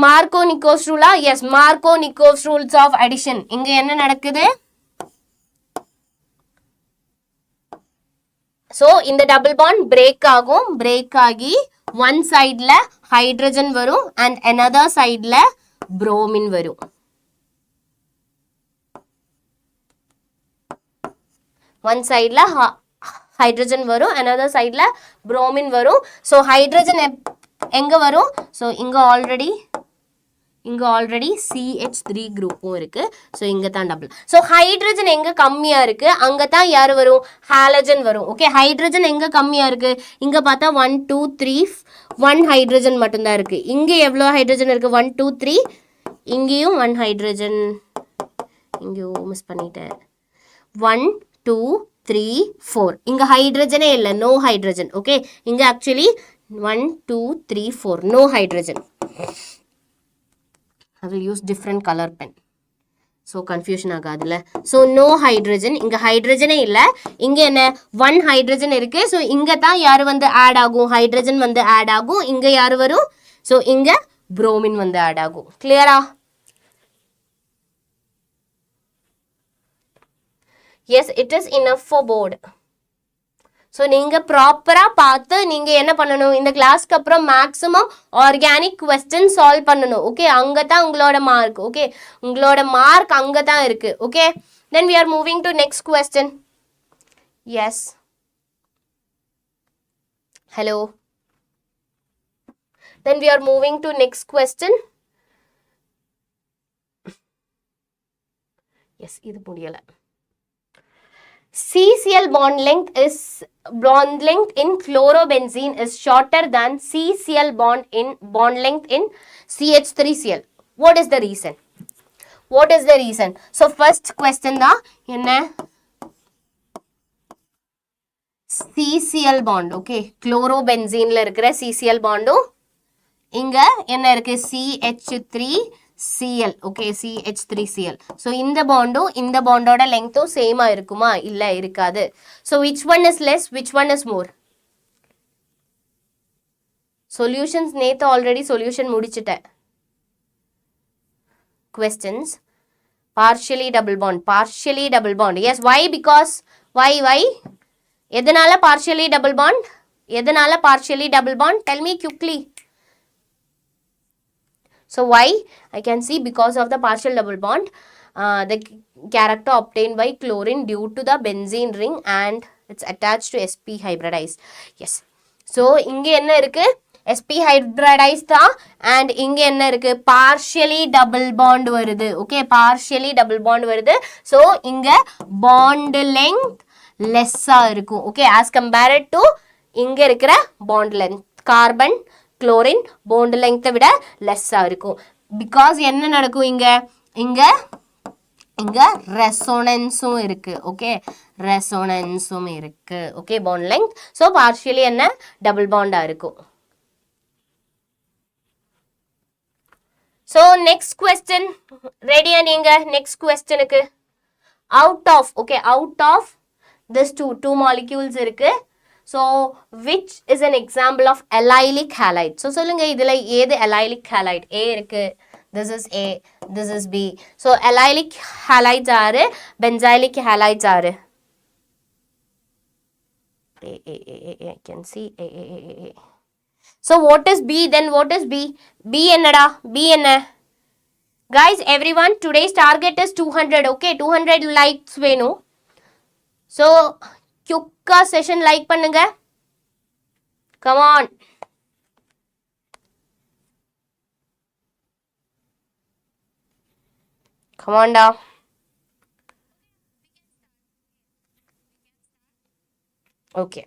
மார்கோனிக்கோவ்ஸ் ரூலா? Yes, Markovnikov's rules of addition. இங்க என்ன நடக்குது? ஸோ இந்த டபுள் பாண்ட் பிரேக் ஆகி ஒன் சைடில் ஹைட்ரஜன் வரும் அண்ட் another சைடில் புரோமின் வரும். ஒன் சைடில் ஹைட்ரஜன் வரும், another சைடில் புரோமின் வரும். ஸோ ஹைட்ரஜன் எங்கே வரும்? ஸோ இங்கே ஆல்ரெடி CH3 குரூப்பும் இருக்கு. ஸோ இங்கே தான் டபுள். ஸோ ஹைட்ரஜன் எங்கே கம்மியாக இருக்கு அங்கே தான் யார் வரும்? ஹாலஜன் வரும். ஓகே, ஹைட்ரஜன் எங்கே கம்மியாக இருக்கு? இங்கே பார்த்தா 1 2 3 1 ஹைட்ரஜன் மட்டும்தான் இருக்கு. இங்கே எவ்வளோ ஹைட்ரஜன் இருக்கு? 1 2 3. இங்கேயும் 1 ஹைட்ரஜன், இங்கேயோ மிஸ் பண்ணிட்டேன். 1 2 3 4. இங்கே ஹைட்ரஜனே இல்லை, நோ ஹைட்ரஜன். ஓகே, இங்கே actually 1 2 3 4 no hydrogen. I will use different color pen. So confusion ஆகாதுல. So no hydrogen. இங்க ஹைட்ரஜனே இல்லை, இங்க என்ன 1 ஹைட்ரஜன் இருக்கு. ஸோ இங்க தான் யார் வந்து ஆட் ஆகும்? ஹைட்ரஜன் வந்து ஆட் ஆகும். இங்க யார் வரும்? ஸோ இங்க புரோமின் வந்து ஆட் ஆகும். கிளியரா? Yes, it is enough for board. So நீங்கள் ப்ராப்பராக பார்த்து நீங்கள் என்ன பண்ணணும்? இந்த கிளாஸ்க்கு அப்புறம் மேக்ஸிமம் ஆர்கானிக் கொஸ்டின் சால்வ் பண்ணணும். ஓகே, அங்கே தான் உங்களோட மார்க். ஓகே, உங்களோட மார்க் அங்கே தான் இருக்குது. Okay, then we are moving to next question. Yes, hello. Then we are moving to next question. Yes இது முடியலை. CCl bond length in chlorobenzene is shorter than CCl bond length in CH3Cl. What is the reason? What is the reason? So first question da enna CCl bond. Okay, chlorobenzene la irukra CCl bond inga enna irukku CH3Cl. Okay, CH3Cl. So இந்த பாண்டும் இந்த பாண்டோட லெங்த்தும் சேமா இருக்குமா? இல்ல இருக்காது. So which one is less, which one is more? Solutions நேத்து already solution முடிச்சிட்டேன். Questions. Partially double bond. Yes, why? Because why? எதனால partially double bond? Tell me quickly. So why? I can see because of the partial double bond, the character obtained by chlorine due to the benzene ring and it's attached to sp hybridized. Yes. So இங்க என்ன இருக்கு? sp hybridized தான் and இங்க என்ன இருக்கு? Partially double bond வருது. Okay, partially double bond வருது. So இங்க bond length less-ஆ இருக்கும். Okay, as compared to இங்க இருக்கிற bond length. Carbon chlorine bond length விட லெஸ்ஸா இருக்கும். பிகாஸ் என்ன நடக்கும் இங்க ரெசோனன்ஸும் இருக்கு. ஓகே, ரெசோனன்ஸும் இருக்கு. Okay, bond length. So partially என்ன டபுள் பாண்டா இருக்கும். ஸோ நெக்ஸ்ட் கொஸ்டின் ரெடியா நீங்க? நெக்ஸ்ட் கொஸ்டினுக்கு out of this two molecules இருக்கு. So, which is an example of allylic halide? So, சொல்லுங்க இதுல ஏது allylic halide? A இருக்கு, this is A, this is B. So, allylic halides ஆறு, benzylic halides ஆறு. I can see A. So, what is B? Then what is B? B என்னடா? B என்ன? Guys, everyone, today's target is 200. Okay, 200 likes வேணும். So, क्युक्का session like பண்ணுங்க. Come on. Come on da. Okay.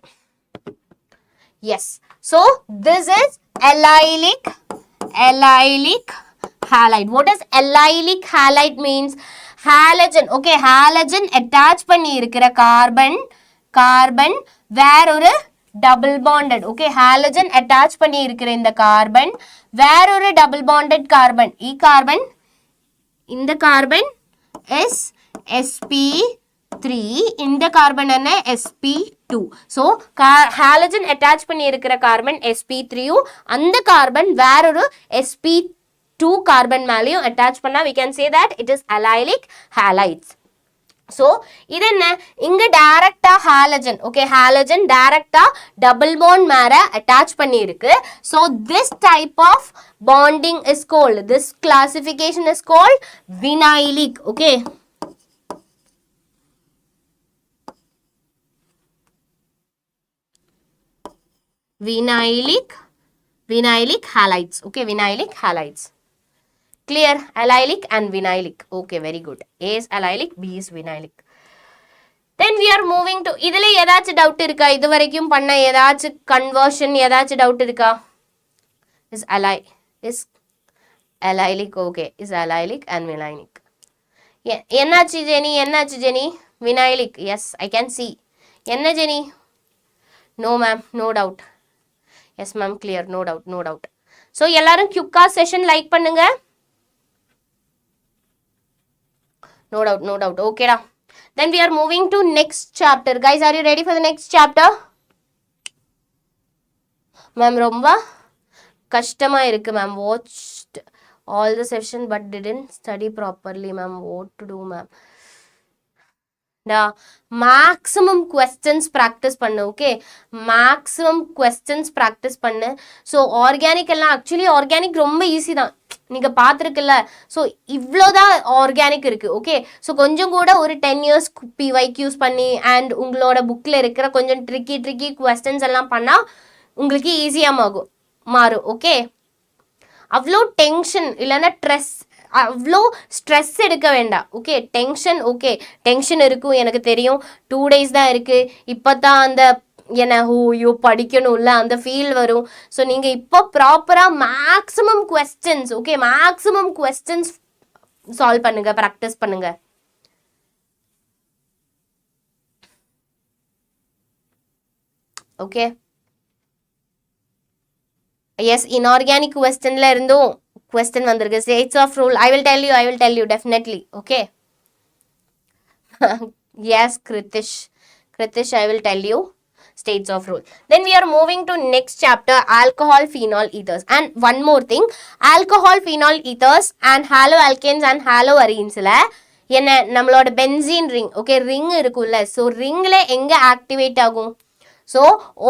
Yes. So this is allylic halide. What does allylic halide means? Halogen. Okay, halogen attach பண்ணி இருக்கிற carbon வேற ஒரு double bonded. Okay, halogen attach பண்ணி இருக்கிற இந்த carbon வேற ஒரு டபுள் பாண்டட் கார்பன். இந்த கார்பன் is sp3, இந்த கார்பன் என்ன sp2. ஸோ ஹாலஜன் அட்டாச் பண்ணி இருக்கிற கார்பன் sp3யும் அந்த கார்பன் வேற ஒரு sp2 கார்பன் மேலேயும் அட்டாச் பண்ணா we can say that it is allylic halides. So, இது என்ன? இங்க டைரக்டா ஹாலஜன். ஓகே, ஹாலஜன் டைரக்டா டபுள் பாண்ட் மேல அட்டாச் பண்ணி இருக்கு. So, this type of bonding is called, this classification is called vinylic. Okay. Vinylic halides. Okay, vinylic halides. Clear? Allylic and vinylic. Okay, very good. A is allylic, B is vinylic. Then we are moving to, இதிலே ஏதாச்சும் doubt இருக்கா? இது வரைக்கும் பண்ண ஏதாச்சும் conversion ஏதாச்சும் doubt இருக்கா? Is allylic. Okay, is allylic and vinylic. என்னாச்சு Jenny? Vinylic. Yes, I can see. என்ன Jenny? No ma'am, no doubt. Yes ma'am, clear. No doubt. So எல்லாரும் QCA session like பண்ணுங்க. No doubt. Okay da. Then we are moving to next chapter. Guys, are you ready for the next chapter? Ma'am, ரொம்ப கஷ்டமா இருக்கு ma'am. Watched all the session but didn't study properly ma'am. What to do ma'am? Maximum questions practice பண்ணு. Okay, maximum questions practice பண்ணு. So organic எல்லாம் actually organic ரொம்ப easy தான், நீங்கள் பார்த்துருக்குல்ல. So இவ்வளோதான் ஆர்கானிக் இருக்குது. ஓகே, ஸோ கொஞ்சம் கூட ஒரு 10 years PYQs பண்ணி அண்ட் உங்களோட புக்கில் இருக்கிற கொஞ்சம் ட்ரிக்கி கொஸ்டின்ஸ் எல்லாம் பண்ணால் உங்களுக்கு ஈஸியாக மாறும். ஓகே, அவ்வளோ டென்ஷன் இல்லைன்னா அவ்வளோ ஸ்ட்ரெஸ் எடுக்க வேண்டாம். ஓகே, டென்ஷன் இருக்கும், எனக்கு தெரியும். 2 days தான் இருக்குது, இப்போ தான் அந்த என்ன ஐயோ படிக்கணும்ல அந்த ஃபீல் வரும். ஸோ நீங்கள் இப்போ ப்ராப்பராக maximum questions, okay, maximum questions solve பண்ணுங்க, ப்ராக்டிஸ் பண்ணுங்க. ஓகே, எஸ், இன்ஆர்கானிக் கொஸ்டின்ல இருந்தும் question வந்திருக்கு. States of rule, I will tell you definitely. Okay. Yes, Kritish, I will tell you states of rule. Then we are moving to next chapter, alcohol phenol ethers. And one more thing, alcohol phenol ethers and haloalkanes and haloarenes la என்ன நம்மளோட benzene ring, okay, ring இருக்குல்ல, so ரிங்கில் எங்கே activate ஆகும்? So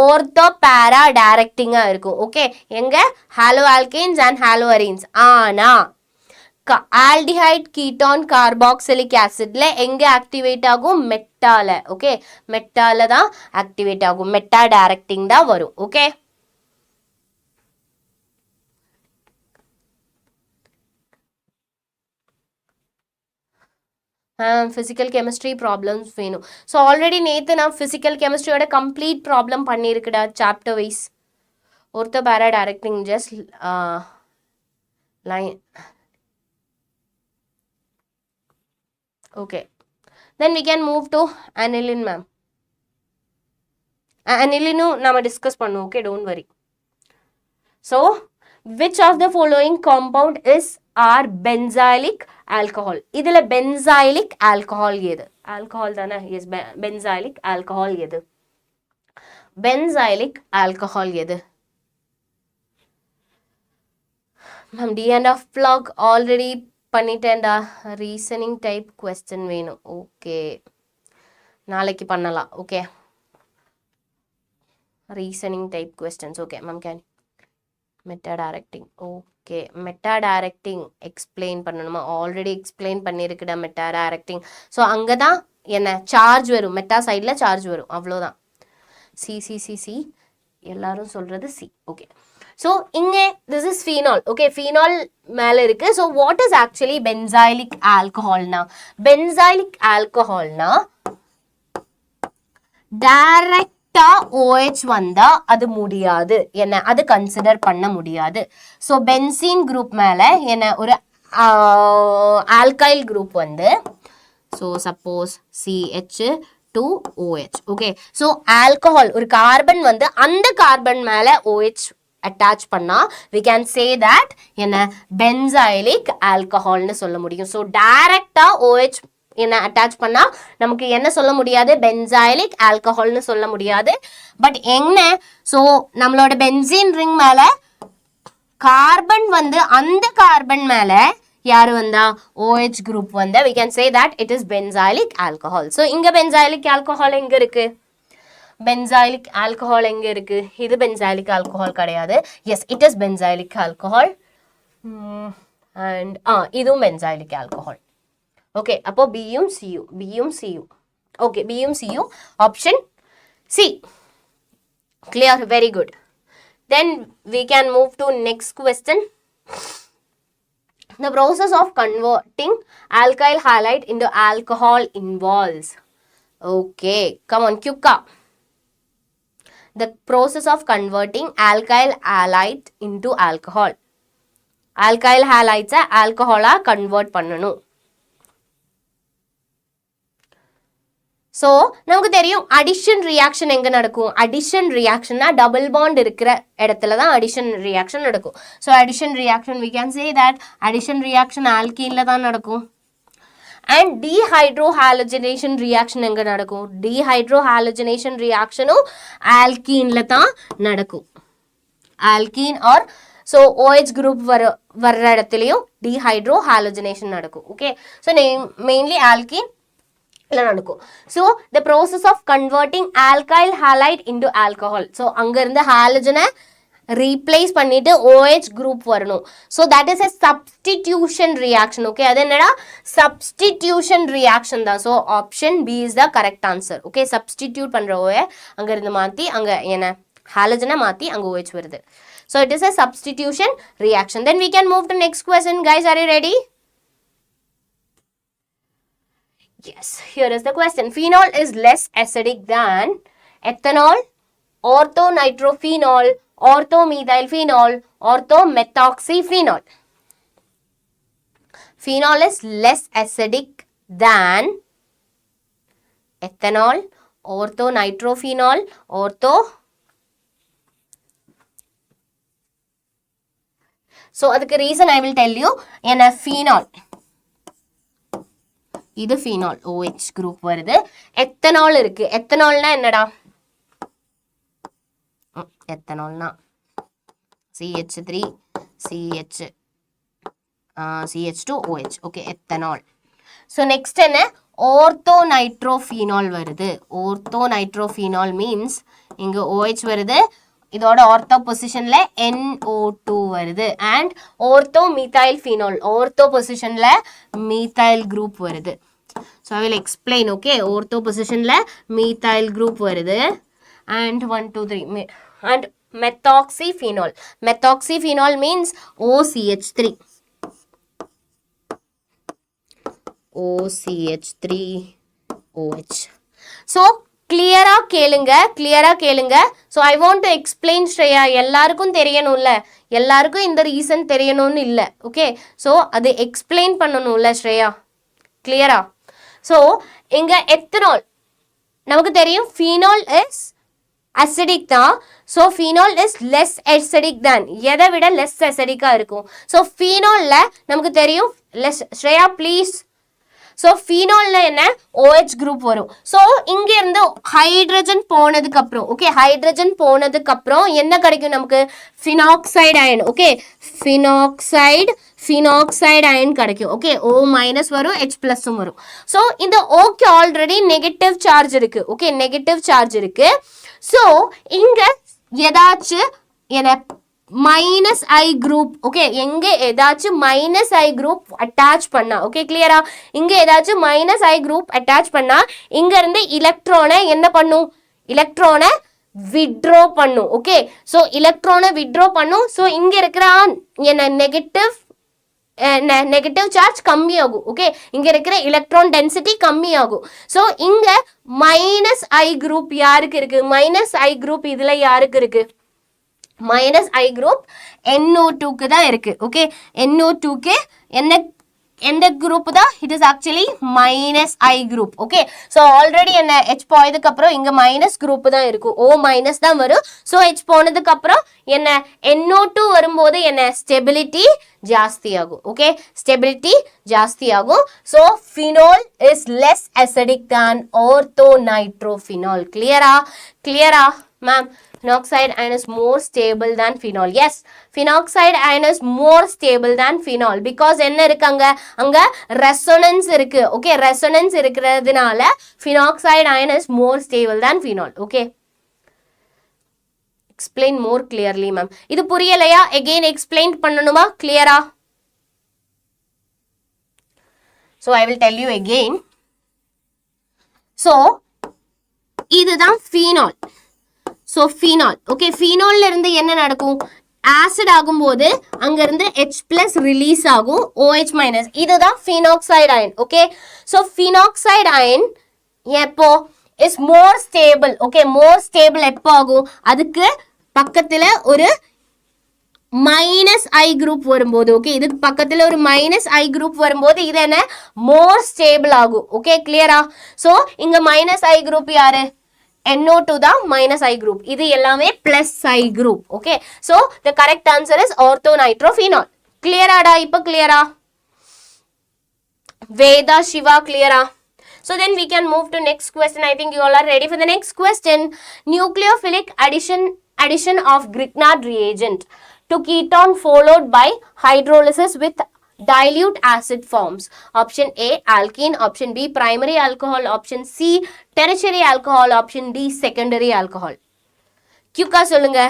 ஓர்த்தோ பேரா டைரக்டிங்காக இருக்கும். Okay, எங்கே halo alkanes and halo arenes. ஆனால் aldehyde ketone carboxylic ஆசிட்ல எங்கே ஆக்டிவேட் ஆகும்? மெட்டால. ஓகே, மெட்டால தான் ஆக்டிவேட் ஆகும், மெட்டா டைரக்டிங் தான் வரும். ஓகே, physical chemistry problems வேணும். ஸோ ஆல்ரெடி நேற்று நான் physical chemistryயோட கம்ப்ளீட் ப்ராப்ளம் பண்ணியிருக்குடா சாப்டர் வைஸ். ஒருத்த பேரா directing just line. Okay, then we can move to aniline ma'am. அனிலினும் நம்ம டிஸ்கஸ் பண்ணுவோம். Okay, don't worry. So which of the following compound is our benzylic alcohol? இதுல benzylic alcohol எது? alcohol தானே? yes, benzylic alcohol எது? benzylic alcohol எது? Ma'am D and F block already பண்ணிட்டேன்டா. Reasoning type question வேணும். Okay, நாளைக்கு பண்ணலாம். Okay, reasoning type questions. Okay ma'am, can meta directing. Okay, meta directing explain பண்ணணுமா? Already explain பண்ணியிருக்குடா meta directing. So அங்கே தான் என்ன சார்ஜ் வரும், மெட்டா சைடில் சார்ஜ் வரும், அவ்வளோதான். சி எல்லாரும் சொல்கிறது சி. ஓகே, ஸோ இங்கே this is phenol. Okay, phenol மேலே இருக்குது. So what is actually benzylic ஆல்கஹால்னா? பென்சைலிக் ஆல்கஹால்னா டைரக்ட் OH வந்தா அது முடியாது, என்ன அது கன்சிடர் பண்ண முடியாது. ஸோ பென்சீன் குரூப் மேலே என்ன ஒரு ஆல்கைல் குரூப் வந்து, so suppose CH2OH. Okay, so alcohol ஒரு கார்பன் வந்து அந்த கார்பன் மேலே OH அட்டாச் பண்ணா we can say that என்ன பென்சைலிக் ஆல்கஹால்னு சொல்ல முடியும். ஸோ டைரக்டா OH என்ன அட்டாச் பண்ணா நமக்கு என்ன சொல்ல முடியாது? பென்சைலிக் ஆல்கஹால்னு சொல்ல முடியாது. பட் என்ன, ஸோ நம்மளோட பென்சீன் ரிங் மேல கார்பன் வந்து அந்த கார்பன் மேல யாரு வந்தா OH குரூப் வந்தா we can say that it is benzylic alcohol. So இங்க பென்சைலிக் ஆல்கஹால் எங்க இருக்கு? பென்சைலிக் ஆல்கஹால் எங்க இருக்கு? இது பென்சைலிக் ஆல்கஹால் கிடையாது. Yes, it is benzylic alcohol. And இதுவும் பென்சைலிக் ஆல்கஹால். ஓகே, அப்போ பியும் சியும். ஓகே, பியும் சியும் option C. Clear, very good. Then we can move to next question. The process of converting alkyl halide into alcohol involves. Okay, come on, Kyuka. The process of converting alkyl halide into alcohol. Alkyl halides alcohol convert பண்ணனும். So நமக்கு தெரியும் addition reaction எங்கே நடக்கும்? Addition ரியாக்ஷன்னா double bond இருக்கிற இடத்துல தான் addition reaction நடக்கும். So addition reaction we can say that addition reaction ஆல்கீனில் தான் நடக்கும். அண்ட் டீஹைட்ரோஹாலஜனேஷன் ரியாக்ஷன் எங்கே நடக்கும்? டீஹைட்ரோஹாலஜனேஷன் ரியாக்ஷனும் ஆல்கீனில் தான் நடக்கும். Alkene or so OH group வர்ற இடத்துலையும் டீஹைட்ரோஹாலஜனேஷன் நடக்கும். ஓகே, ஸோ மெயின்லி ஆல்கீன் நடக்கும். So the process of converting alkyl halide into alcohol. So அங்கேருந்து ஹாலஜனை ரீப்ளேஸ் பண்ணிட்டு OH குரூப் வரணும். So that is a substitution reaction. Okay, அது என்னடா சப்ஸ்டிடியூஷன் ரியாக்ஷன் தான். So option B is the correct answer. Okay, substitute பண்ணுற OH அங்கேருந்து மாற்றி அங்கே என்ன ஹாலஜனை மாற்றி அங்கே OH வருது. So it is a substitution reaction. Then we can move to next question. Guys, are you ready? Yes, here is the question. Phenol is less acidic than ethanol, orthonitrophenol, orthomethylphenol, orthomethoxyphenol. Phenol is less acidic than ethanol, orthonitrophenol, So அதுக்கு reason I will tell you. என்ன phenol. இது phenol OH group வருது. ethanol இருக்கு. ethanolனா என்னடா? ethanolனா CH3 CH2OH. Okay, ethanol. So next என்ன? orthonitrophenol வருது. orthonitrophenol means இங்க OH வருது. இதோட ortho positionல NO2 வருது and orthomethylphenol ortho positionல methyl group வருது. So I will explain. Okay, ortho positionல methyl group வருது and 1 2 3 and methoxyphenol. methoxyphenol means OCH3. OCH3OH. So கிளியரா கேளுங்க. So I want to explain Shreya. எல்லாருக்கும் தெரியணும்ல, எல்லாருக்கும் இந்த ரீசன் தெரியணும்னு இல்லை. ஓகே, ஸோ அது எக்ஸ்பிளைன் பண்ணணும்ல ஸ்ரேயா. கிளியரா? ஸோ இங்க எத்தனால் நமக்கு தெரியும் ஃபீனால் இஸ் அசிடிக் தான். So phenol is less acidic தான். எதை விட லெஸ் அசிடிக்காக இருக்கும். ஸோ ஃபீனாலில் நமக்கு தெரியும் லெஸ். ஸ்ரேயா ப்ளீஸ். ஸோ ஃபீனால்ல என்ன OH குரூப் வரும். ஸோ இங்கே இருந்து ஹைட்ரஜன் போனதுக்கு அப்புறம் ஓகே ஹைட்ரஜன் போனதுக்கு அப்புறம் என்ன கிடைக்கும் நமக்கு? ஃபினாக்சைடு அயன். ஓகே, ஃபினாக்சைடு அயன் கிடைக்கும். ஓகே, O மைனஸ் வரும், H பிளஸும் வரும். ஸோ இந்த ஓகே ஆல்ரெடி நெகட்டிவ் சார்ஜ் இருக்கு. ஓகே, நெகட்டிவ் சார்ஜ் இருக்கு. ஸோ இங்க ஏதாச்சும் என்ன மைனஸ் ஐ குரூப். ஓகே, எங்க ஏதாச்சும் மைனஸ் ஐ குரூப் அட்டாச் பண்ணா ஓகே கிளியரா? இங்க ஏதாச்சும் மைனஸ் ஐ குரூப் அட்டாச் பண்ணா இங்க இருந்து எலக்ட்ரானை என்ன பண்ணும்? எலக்ட்ரானை விட்ரோ பண்ணும். ஓகே, ஸோ எலக்ட்ரானை விட்ரோ பண்ணும். ஸோ இங்க இருக்கிற என்ன நெகட்டிவ் சார்ஜ் கம்மியாகும். ஓகே, இங்க இருக்கிற எலக்ட்ரான் டென்சிட்டி கம்மியாகும். ஸோ இங்க மைனஸ் ஐ குரூப் யாருக்கு இருக்கு? மைனஸ் ஐ குரூப் இதுல யாருக்கு இருக்கு? மைனஸ் ஐ குரூப் NO2க்கு தான் இருக்கு. ஓகே, NO2க்கு எந்த குரூப் தான்? It is actually minus I group. Okay, so already என்ன H போயதுக்கு அப்புறம் இங்க மைனஸ் குரூப் தான் இருக்கும். O மைனஸ் தான் வரும். ஸோ H போனதுக்கு அப்புறம் என்ன NO2 வரும்போது என்ன ஸ்டெபிலிட்டி ஜாஸ்தி ஆகும். ஓகே, ஸ்டெபிலிட்டி ஜாஸ்தி ஆகும். So phenol is less acidic than orthonitrophenol. கிளியரா ma'am? Phenoxide ion is more stable than phenol. Yes, phenoxide ion is more stable than phenol because என்ன இருக்காங்க? அங்க resonance இருக்கு. Okay, resonance இருக்கிறதுனால phenoxide ion is more stable than phenol. Okay, explain more clearly ma'am. இது புரியலையா? again explain பண்ணணுமா? clear-ஆ? So I will tell you again. So இதுதான் phenol. So phenol. Okay, ஃபீனால்ல இருந்து என்ன நடக்கும்? ஆசிட் ஆகும்போது அங்கிருந்து H பிளஸ் ரிலீஸ் ஆகும், OH மைனஸ். இதுதான் ஃபினாக்சைடு அயன். ஓகே, ஸோ ஃபினாக்சைடு அயன் எப்போ is more stable. Okay, more stable எப்போ ஆகும்? அதுக்கு பக்கத்தில் ஒரு மைனஸ் ஐ குரூப் வரும்போது. ஓகே, இதுக்கு பக்கத்தில் ஒரு மைனஸ் ஐ குரூப் வரும்போது இது என்ன மோர் ஸ்டேபிள் ஆகும். ஓகே, கிளியரா? ஸோ இங்கே மைனஸ் ஐ குரூப் யாரு? NO2 தான் மைனஸ் ஐ குரூப். இது எல்லாமே plus I group. Okay, so the correct answer is orthonitrophenol. கிளியராடா? இப்போ கிளியரா? வேதா, சிவா, கிளியரா? So then we can move to next question. I think you all are ready for the next question. Nucleophilic addition of Grignard reagent to ketone followed by hydrolysis with dilute acid forms. Option A alkene, option B primary alcohol, option C tertiary alcohol, option D secondary alcohol. क्यों சொல்லுங்க?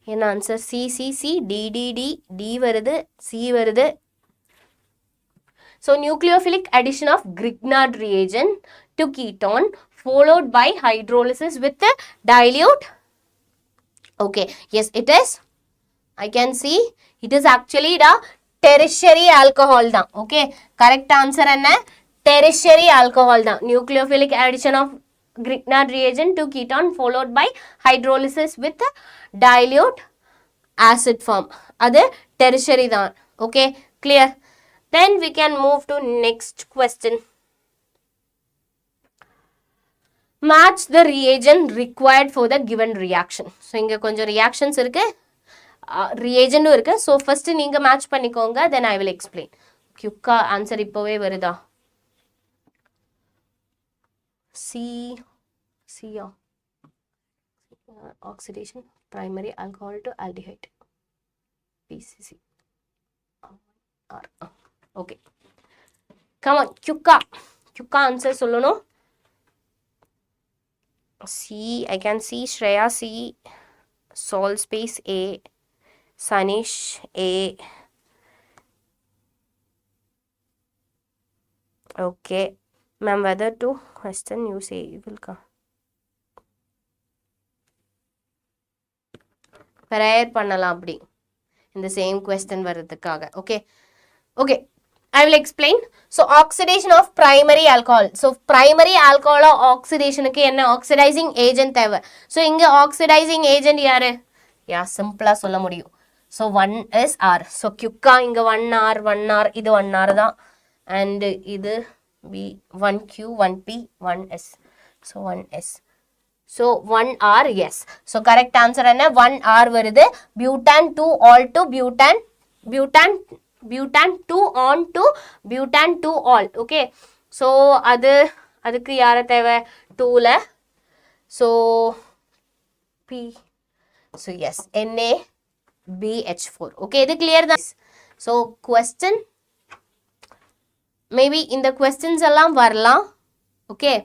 என்ன answer? C D வருது, C வருது. So nucleophilic addition of Grignard reagent to ketone followed by hydrolysis with the dilute Okay, yes, it is. I can see it is actually the tertiary alcohol. Okay, correct answer is tertiary alcohol. Nucleophilic addition of Grignard reagent to ketone followed by hydrolysis with dilute acid form. That tertiary. Okay, clear. Then we can move to next question. Match the reagent required for the given reaction. So, inga konjam reactions irukku, reagent irukku. So, first neenga match pannikonga, then I will explain. Q answer ippove varudha. C oxidation primary alcohol to aldehyde. PCC. R. Okay. Come on, Q answer solano. C, I can see Shreya C, Sol space A, Sanish A. Okay. Ma'am, whether to question you say you will come. Prayer பண்ணலாம் அப்படி இந்த same question வரதுக்காக. Okay. Okay. I will explain. So, oxidation of primary alcohol. So, primary alcohol oxidation க்கு என்ன oxidizing agent தேவை. So, இங்க oxidizing agent யாரு? Yeah, simple சொல்ல முடியும். So, 1 is R. So, Q இங்க 1R, இது 1R தான். And இது B, 1Q, 1P, 1S. So, 1S. So, 1R, yes. So, correct answer என்ன? 1R வருது. Butane 2 all to butane 2 on to butane 2 all. Okay. So, அதுக்கு யார தேவை? 2ல. So, P. So, yes. NaBH4. Okay. இது clear தான். So, question. Maybe இந்த questions எல்லாம் வரலாம். Okay.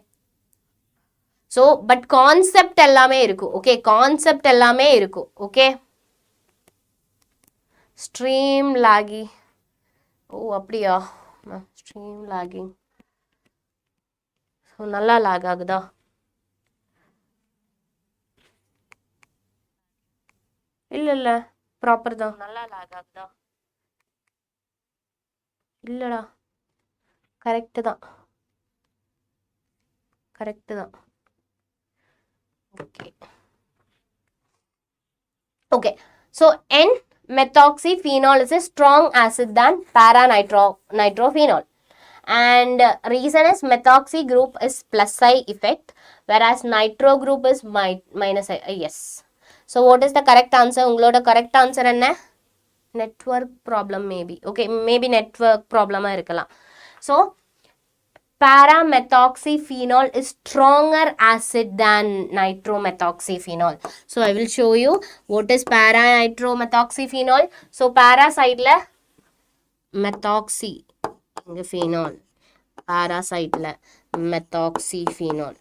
So, but concept எல்லாமே இருக்கும். Okay. Concept எல்லாமே இருக்கும். Okay. Stream lagging. Oh, அப்படியா? Stream lagging. So, நல்லா lag ஆகுதா? இல்ல ப்ராப்பர் தான். நல்லா lag ஆகுதா? இல்லடா. கரெக்ட் தான். Okay. Okay. So, N-methoxyphenol is a strong acid than para-nitrophenol. And reason is methoxy group is plus I effect, whereas nitro group is minus I. Yes. So, what is the correct answer? Ungaloda correct answer enna? Network problem maybe. Okay, maybe network problem irukkalam. So, para-methoxyphenol is stronger acid than nitromethoxyphenol. So, I will show you what is para-nitromethoxyphenol. So, para side la methoxyphenol. Para side la methoxyphenol.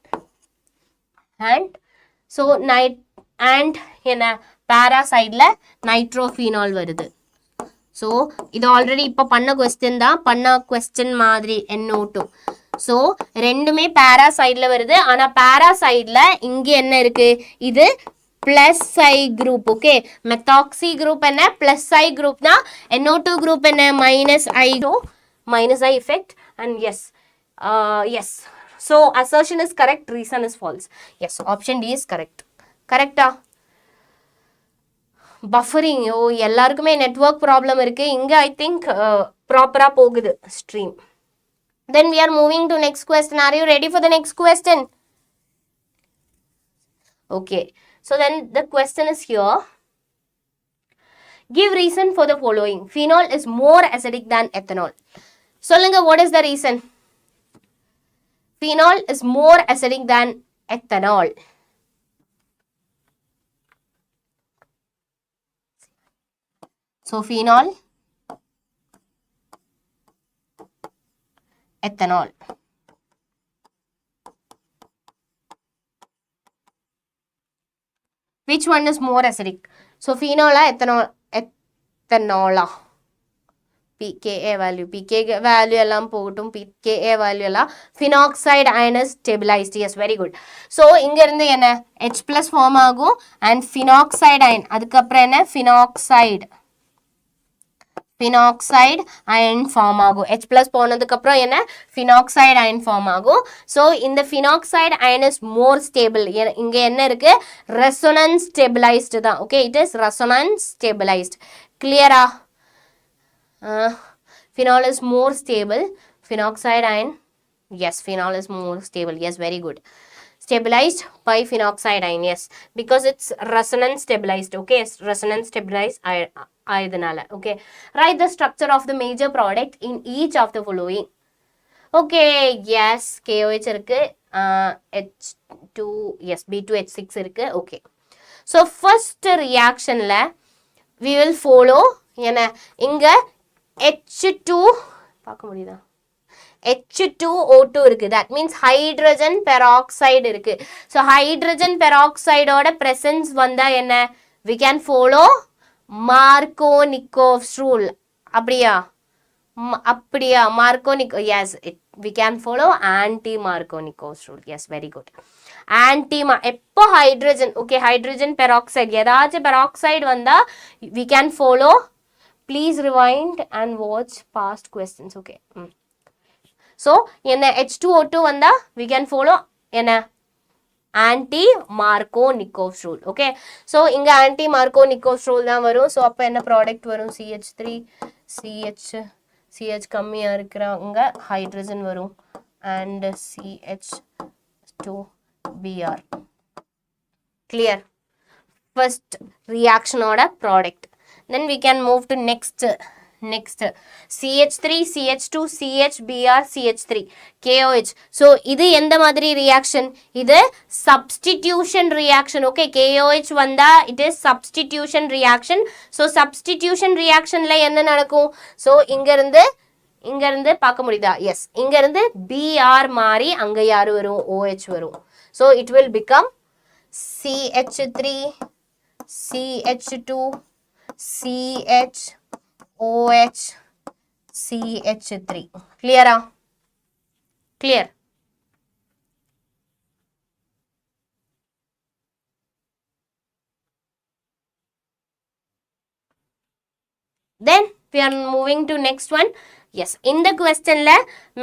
And so, para side la nitrophenol வருது. So, இது already இப்போ பண்ண question தான். பண்ண question மாதிரி NO2. So, ரெண்டுமே para sideல வருது. ஆனா para sideல இங்க என்ன இருக்கு? இது plus I group. Okay. Methoxy group என்ன? Plus I group na. NO2 group என்ன? Minus I. So, minus I effect. And yes. Yes. So, assertion is correct. Reason is false. Yes. Option D is correct. Correct? Buffering. Oh, எல்லாருக்குமே network problem இருக்கு. இங்க I think proper போகுது stream. Then we are moving to next question. Are you ready for the next question? Okay. So then the question is here. Give reason for the following. Phenol is more acidic than ethanol. சொல்லுங்க, what is the reason? Phenol is more acidic than ethanol. So, phenol, ethanol. Which one is more acidic? So, phenol or ethanol? pKa value. pKa value எல்லாம் போகட்டும். pKa value எல்லாம் phenoxide ion is stabilized. Yes, very good. So இங்க இருந்து என்ன H plus form ஆகும் and phenoxide ion. அதுக்கப்புறம் என்ன phenoxide ion form ஆகும். H plus போனதுக்கு அப்புறம் என்ன phenoxide ion form ஆகும். So இந்த phenoxide ion is more stable. இங்க என்ன இருக்கு resonance stabilized தான். Okay, it is resonance stabilized. Clear ah? Phenol is more stable. Phenoxide ion, yes, phenol is more stable. Yes, very good. Stabilized by phenoxide ion, yes, because it's resonance stabilized. Okay, resonance stabilized ஆயதுனால. Okay, write the structure of the major product in each of the following. Okay, yes, KOH இருக்கு, H2, yes, B2H6 இருக்கு. Okay, so first reactionல we will follow என்ன இங்க H2 பார்க்க முடியுதா H2O2 இருக்கு. that means hydrogen peroxide இருக்கு. so hydrogen peroxide ஓட presence வந்தா என்ன we can follow Markovnikov's rule. அப்படியா Markovnikov, yes, we can follow anti-Markovnikov's rule. Yes, very good. எப்போ hydrogen, okay, hydrogen peroxide ஏதாச்சும் peroxide வந்தா we can follow. Please rewind and watch past questions. Okay. So என்ன H2O2 வந்தா we can follow என்ன anti-Markovnikov's rule. Okay, so இங்க anti-Markovnikov's rule தான் வரும். so அப்ப என்ன ப்ராடக்ட் வரும் CH3 CH கம்மியா இருக்கிறவங்க ஹைட்ரஜன் வரும் and CH2Br. clear? first reaction ஓட product. then we can move to next CH3 CH2 CHBr CH3 KOH. so இது எந்த மாதிரி reaction? இது substitution reaction. okay, KOH வந்தா it is substitution reaction. so substitution reactionல என்ன நடக்கும்? so இங்க இருந்து பார்க்க முடியுதா? yes, இங்க இருந்து Br மாறி அங்க யாரு வரும்? OH வரும். so it will become CH3 CH2 CHOH CH3. clear ah? clear? then we are moving to next one. yes, இந்த questionல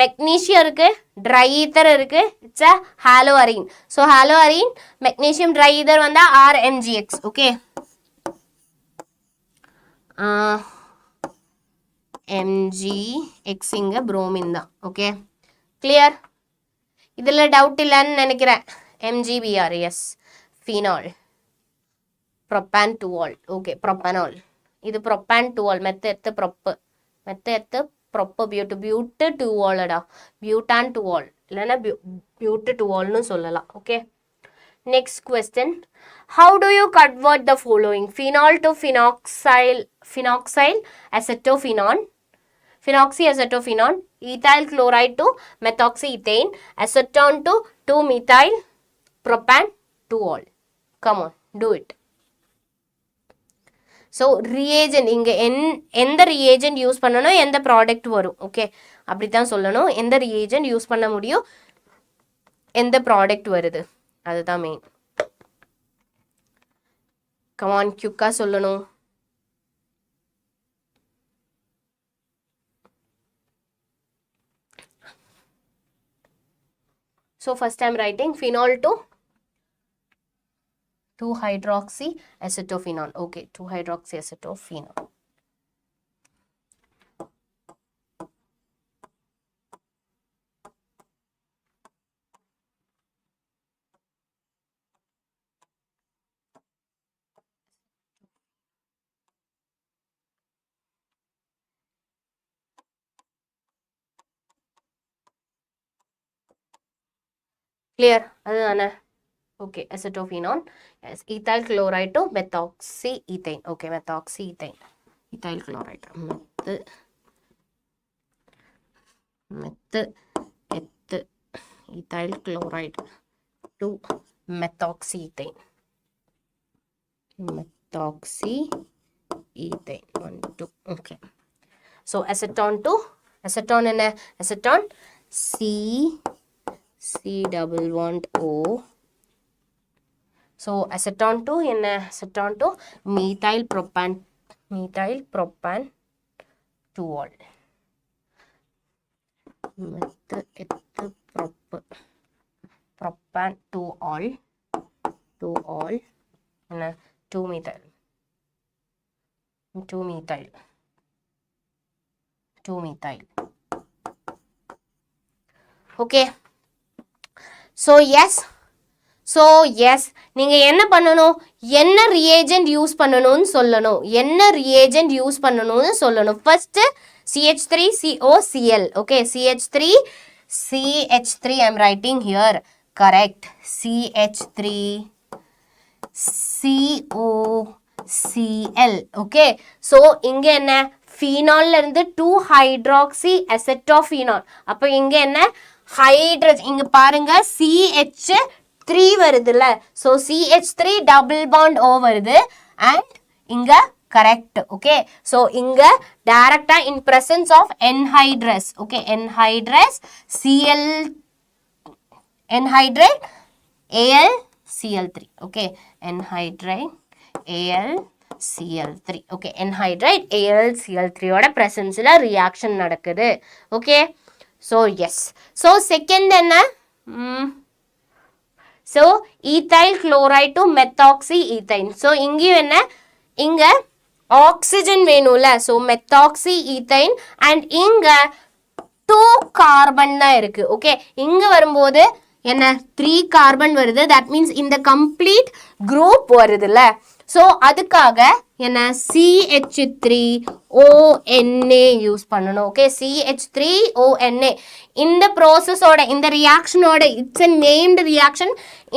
magnesium இருக்கு, dry ether இருக்கு, it's a haloarine. so haloarine magnesium dry ether வந்தா RMgX. okay, MgX இங்க bromine தான். okay, clear? இதுல doubt இல்லன்னு நினைக்கிறேன். MgBr, yes, phenol, propan-2-ol. okay, propanol. இது propan-2-ol, மெத்த ப்ரொப்ப buta-2-ol டா, butan-2-ol இல்லனா buta-2-ol னு சொல்லலாம். okay, next question. how do you convert the following? phenol to phenoxyl acetophenone, phenoxyacetophenone, ethyl chloride to methoxyethane, acetone to 2-methyl propan-2-ol. come on, do it. so reagent இங்க எந்த reagent use பண்ணனும், எந்த product வரும். Okay, அப்படிதான் சொல்லணும். எந்த reagent use பண்ண முடியும், எந்த ப்ராடக்ட் வருது, அதுதான் மெயின். come on, குயிக்கா சொல்லணும். so first I am writing phenol to 2-hydroxyacetophenone. okay, 2-hydroxyacetophenone. clear? அதுதானே? okay, acetophenone, yes, ethyl chloride to methoxyethane. okay, methoxyethane, ethyl chloride, ethyl chloride to methoxyethane, 1 2. okay, so அசட்டான் to அசட்டான் என்ன அசட்டான் C double bond O. So acetone to என்ன acetone to methyl propan 2ol. propan 2ol என்ன 2 methyl okay. So yes நீங்க என்ன பண்ணணும் என்ன reagent use பண்ணனும்னு சொல்லணும் first CH3COCl okay CH3 I'm writing here correct CH3COCl okay so இங்க என்ன phenol ல இருந்து 2 hydroxy acetophenol அப்ப இங்க என்ன hydrogen இங்க பாருங்க CH3 வருதுல so CH3 double bond O வருது and இங்க correct okay so inga direct in presence of anhydrous okay anhydrous AlCl3 okay anhydride AlCl3 okay anhydride AlCl3 oda presence la reaction nadakudhu okay so yes so second enna so ethyl chloride to methoxyethane so ingi enna inga oxygen venula so methoxyethane and inga 2 carbon da irukku okay inga varumbodhu enna 3 carbon varudhu that means in the complete group varudhula so adukkaga enna CH3ONA use பண்ணனும் okay CH3ONA in the process oda in the reaction oda it's a named reaction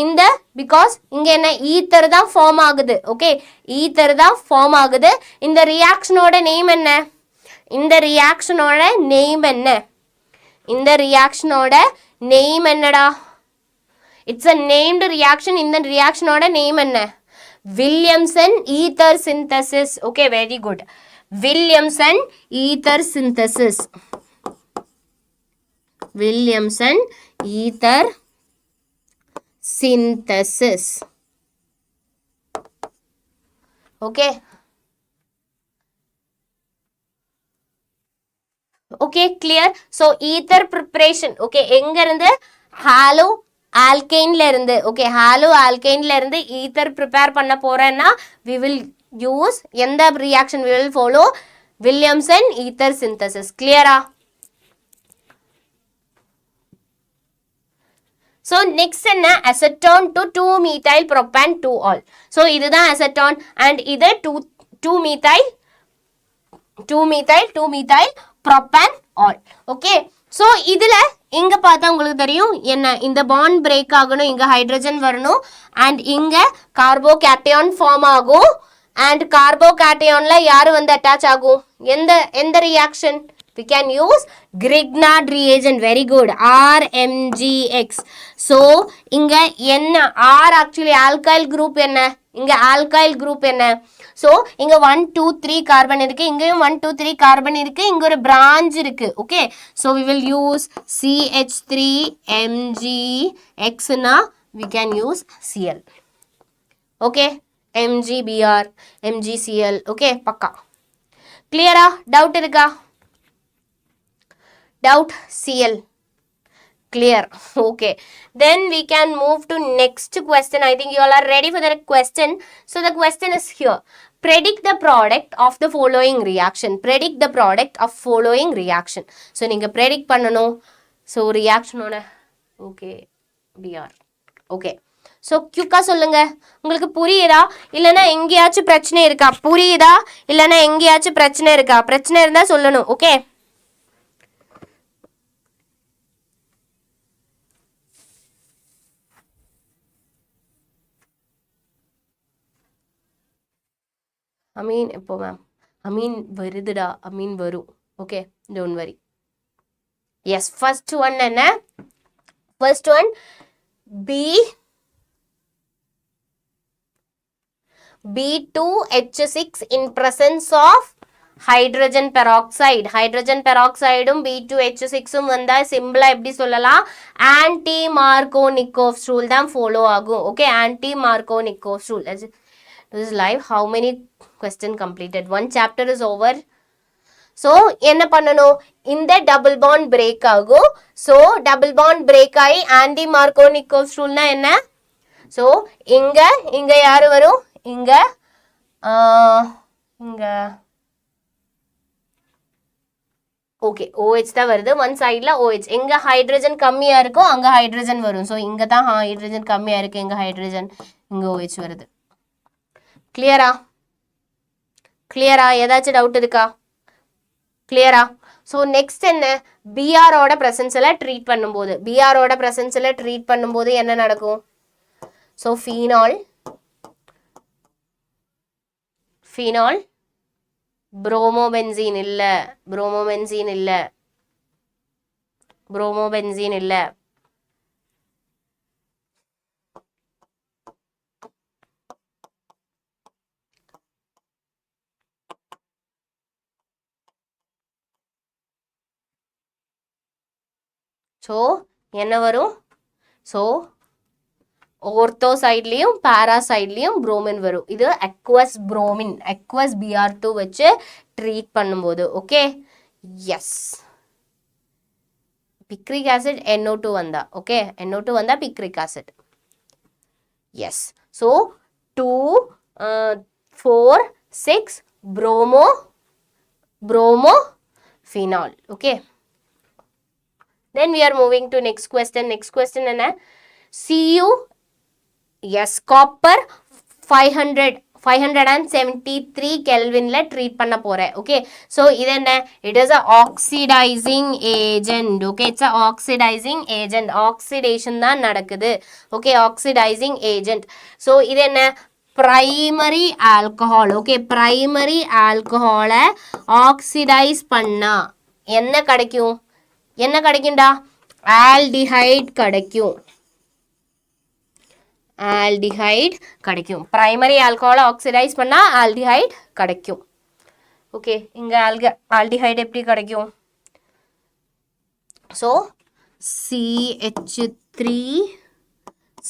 in the because inga enna ether da form agudhu okay ether da form agudhu in the reaction oda name enna in the reaction oda name enna in the reaction oda name enna da it's a named reaction in the reaction oda name enna Williamson ether synthesis okay very good Williamson ether synthesis okay okay clear so ether preparation okay enga irundhu haloalkane la irundhu okay haloalkane la irundhu ether prepare panna porena we will use endha reaction we will follow Williamson ether synthesis clear ah so next enna acetone to 2 methyl propan 2ol so idhu da acetone and idu 2 methyl propan ol okay so idhula inga paatha ungalku theriyum enna inda bond break aganum inga hydrogen varanum and inga carbocation form agum and carbocation la yaru vandu attach agum endha reaction we can use Grignard reagent very good RMGX so inga enna R actually alkyl group enna inga alkyl group enna so inga 1 2 3 carbon irukku ingayum 1 2 3 carbon irukku inga oru branch irukku okay so we will use CH3MgX na we can use Cl okay MgBr MgCl okay pakka clear ah doubt iruka doubt Cl clear okay then we can move to next question I think you all are ready for the question so the question is here predict the product of the following reaction so நீங்க predict பண்ணனும் so reaction ஓட okay Br okay so quick சொல்லுங்க உங்களுக்கு புரியுதா இல்லனா எங்கயாச்சும் பிரச்சனை இருக்கா புரியுதா இல்லனா எங்கயாச்சும் பிரச்சனை இருக்கா பிரச்சனை இருந்தா சொல்லணும் okay Amin எப்போ மேம் Amin வருதுடா Amin வரும் okay don't worry yes first one என்ன first one B2H6 in presence of hydrogen peroxide, hydrogen பெராக்சைடும் B2H6 வந்தா சிம்பிளா எப்படி சொல்லலாம், ஆன்டி மார்கோனிக்கோவ்ஸ் ரூல் தான் ஃபாலோ ஆகும். Okay, anti Markovnikov's rule. This is live. How many question completed? One chapter is over. So என்ன பண்ணணும், இந்த டபுள் பாண்ட் பிரேக் ஆகும். ஸோ டபுள் பாண்ட் பிரேக் ஆகி ஆன்டி மார்கோனிக்கோவ்ஸ் ரூல்னா என்ன, ஸோ இங்க யாரு வரும், இங்க ஓகே OH தான் வருது, ஒன் சைடில் OH. எங்கே ஹைட்ரஜன் கம்மியாக இருக்கோ அங்கே ஹைட்ரஜன் வரும். ஸோ இங்கே தான் ஹைட்ரஜன் கம்மியாக இருக்குது, எங்கே ஹைட்ரஜன், இங்கே OH வருது. கிளியரா? கிளியரா? ஏதாச்சும் டவுட் இருக்கா? கிளியரா? ஸோ நெக்ஸ்ட் என்ன, பிஆரோட ப்ரெசன்ஸில் ட்ரீட் பண்ணும்போது, பிஆரோட ப்ரெசன்ஸில் ட்ரீட் பண்ணும்போது என்ன நடக்கும், ஸோ ஃபீனால் புரோமோபென்சீன் இல்லை, ஸோ என்ன வரும், ஸோ ஓர்த்தோ சைட்லேயும் பேரா சைட்லேயும் புரோமின் வரும். இது அக்வஸ் புரோமின், அக்வஸ் Br2 வச்சு ட்ரீட் பண்ணும்போது. Okay, S, picric acid NO2 வந்தா, ஓகே, NO2 வந்தா picric acid. Yes, so 2 4 6 bromo phenol. Okay, then we are moving to next question. Next question என்ன, Cu, yes, copper 573 கெல்வின்ல treat பண்ண போறேன். Okay, so இது என்ன, it is a oxidising agent. Okay, it's a oxidising agent, oxidation தான் நடக்குது. Okay, oxidising agent. So இது என்ன, பிரைமரி ஆல்கஹால். ஓகே, பிரைமரி ஆல்கஹாலை ஆக்சிடைஸ் பண்ணா என்ன கிடைக்கும், என்ன கிடைக்கும்டா, ஆல்டிஹைட் கிடைக்கும், ஆல்டிஹைட் கிடைக்கும். பிரைமரி ஆல்கஹாலை ஆக்சிடைஸ் பண்ணா ஆல்டிஹைட் கிடைக்கும். ஓகே, இங்க ஆல்டிஹைட் எப்படி கிடைக்கும், so CH3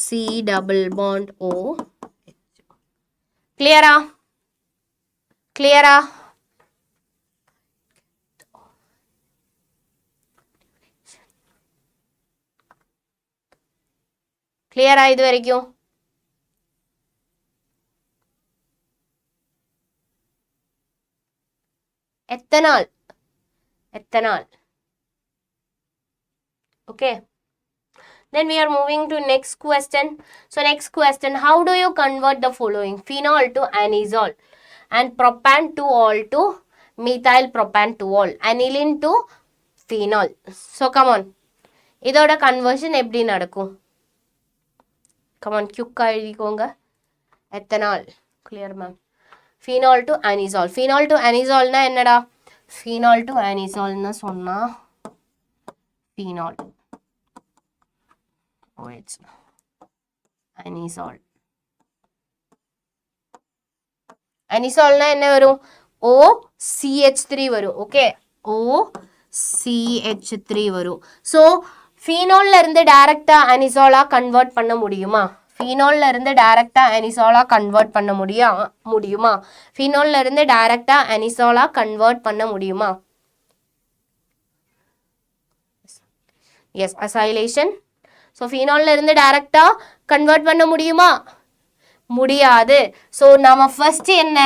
C double bond O. கிளியரா? கிளியரா? கிளியரா இது வரைக்கும்? ethanol. Okay, then we are moving to next question. So next question, how do you convert the following, phenol to anisole and propan 2-ol to methyl propan 2-ol, aniline to phenol. So come on, இதோட conversion எப்படி நடக்கும், come on, quick எழுதிக்கோங்க. ethanol, clear ma'am. phenol to anisole, phenol to anisole னா என்னடா, phenol to anisole னா சொன்னா phenol OH anisole, anisole னா என்ன வரும், OCH3 வரும். ஓகே, OCH3 வரும். ஸோ ஃபீனால்ல இருந்து டைரக்டா அனிசோலா கன்வெர்ட் பண்ண முடியுமா, ஃபீனால்ல இருந்து டைரக்டா அனிசோலா கன்வெர்ட் பண்ண முடியுமா, ஃபீனால்ல இருந்து டைரக்டா அனிசோலா கன்வெர்ட் பண்ண முடியுமா, எஸ், அசைலேஷன். ஸோ ஃபீனால்ல இருந்து டைரக்டா கன்வெர்ட் பண்ண முடியுமா, முடியாது. ஸோ நம்ம ஃபர்ஸ்ட் என்ன,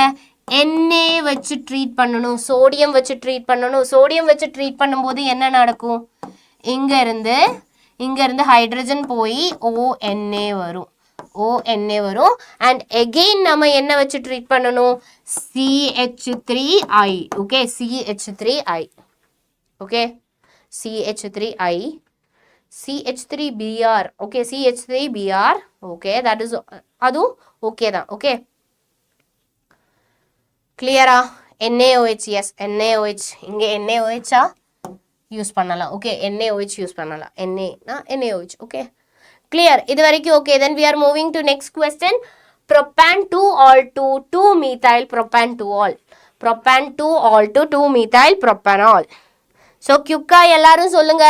NA வச்சு ட்ரீட் பண்ணணும், சோடியம் வச்சு ட்ரீட் பண்ணணும். சோடியம் வச்சு ட்ரீட் பண்ணும்போது என்ன நடக்கும், இங்க இருந்து ஹைட்ரஜன் போய் ONA வரும், அண்ட் எகெயின் நம்ம என்ன வச்சு ட்ரீட் பண்ணணும், CH3I. Okay, CH3I. Okay, CH3I, CH3Br. Okay, CH3Br. Okay, that is அதுவும் ஓகே தான். ஓகே, கிளியரா? NaOH, yes, NaOH. இங்கே NaOH யூஸ் பண்ணலாம். ஓகே, NaOH யூஸ் பண்ணலாம், NaOH. ஓகே, கிளியர் இது வரைக்கும்? Okay, then we are moving to next question. propan 2-ol to 2-methyl propan 2-ol. propan 2 all to 2-methyl propanol. So quick-ஆ எல்லாரும் சொல்லுங்க.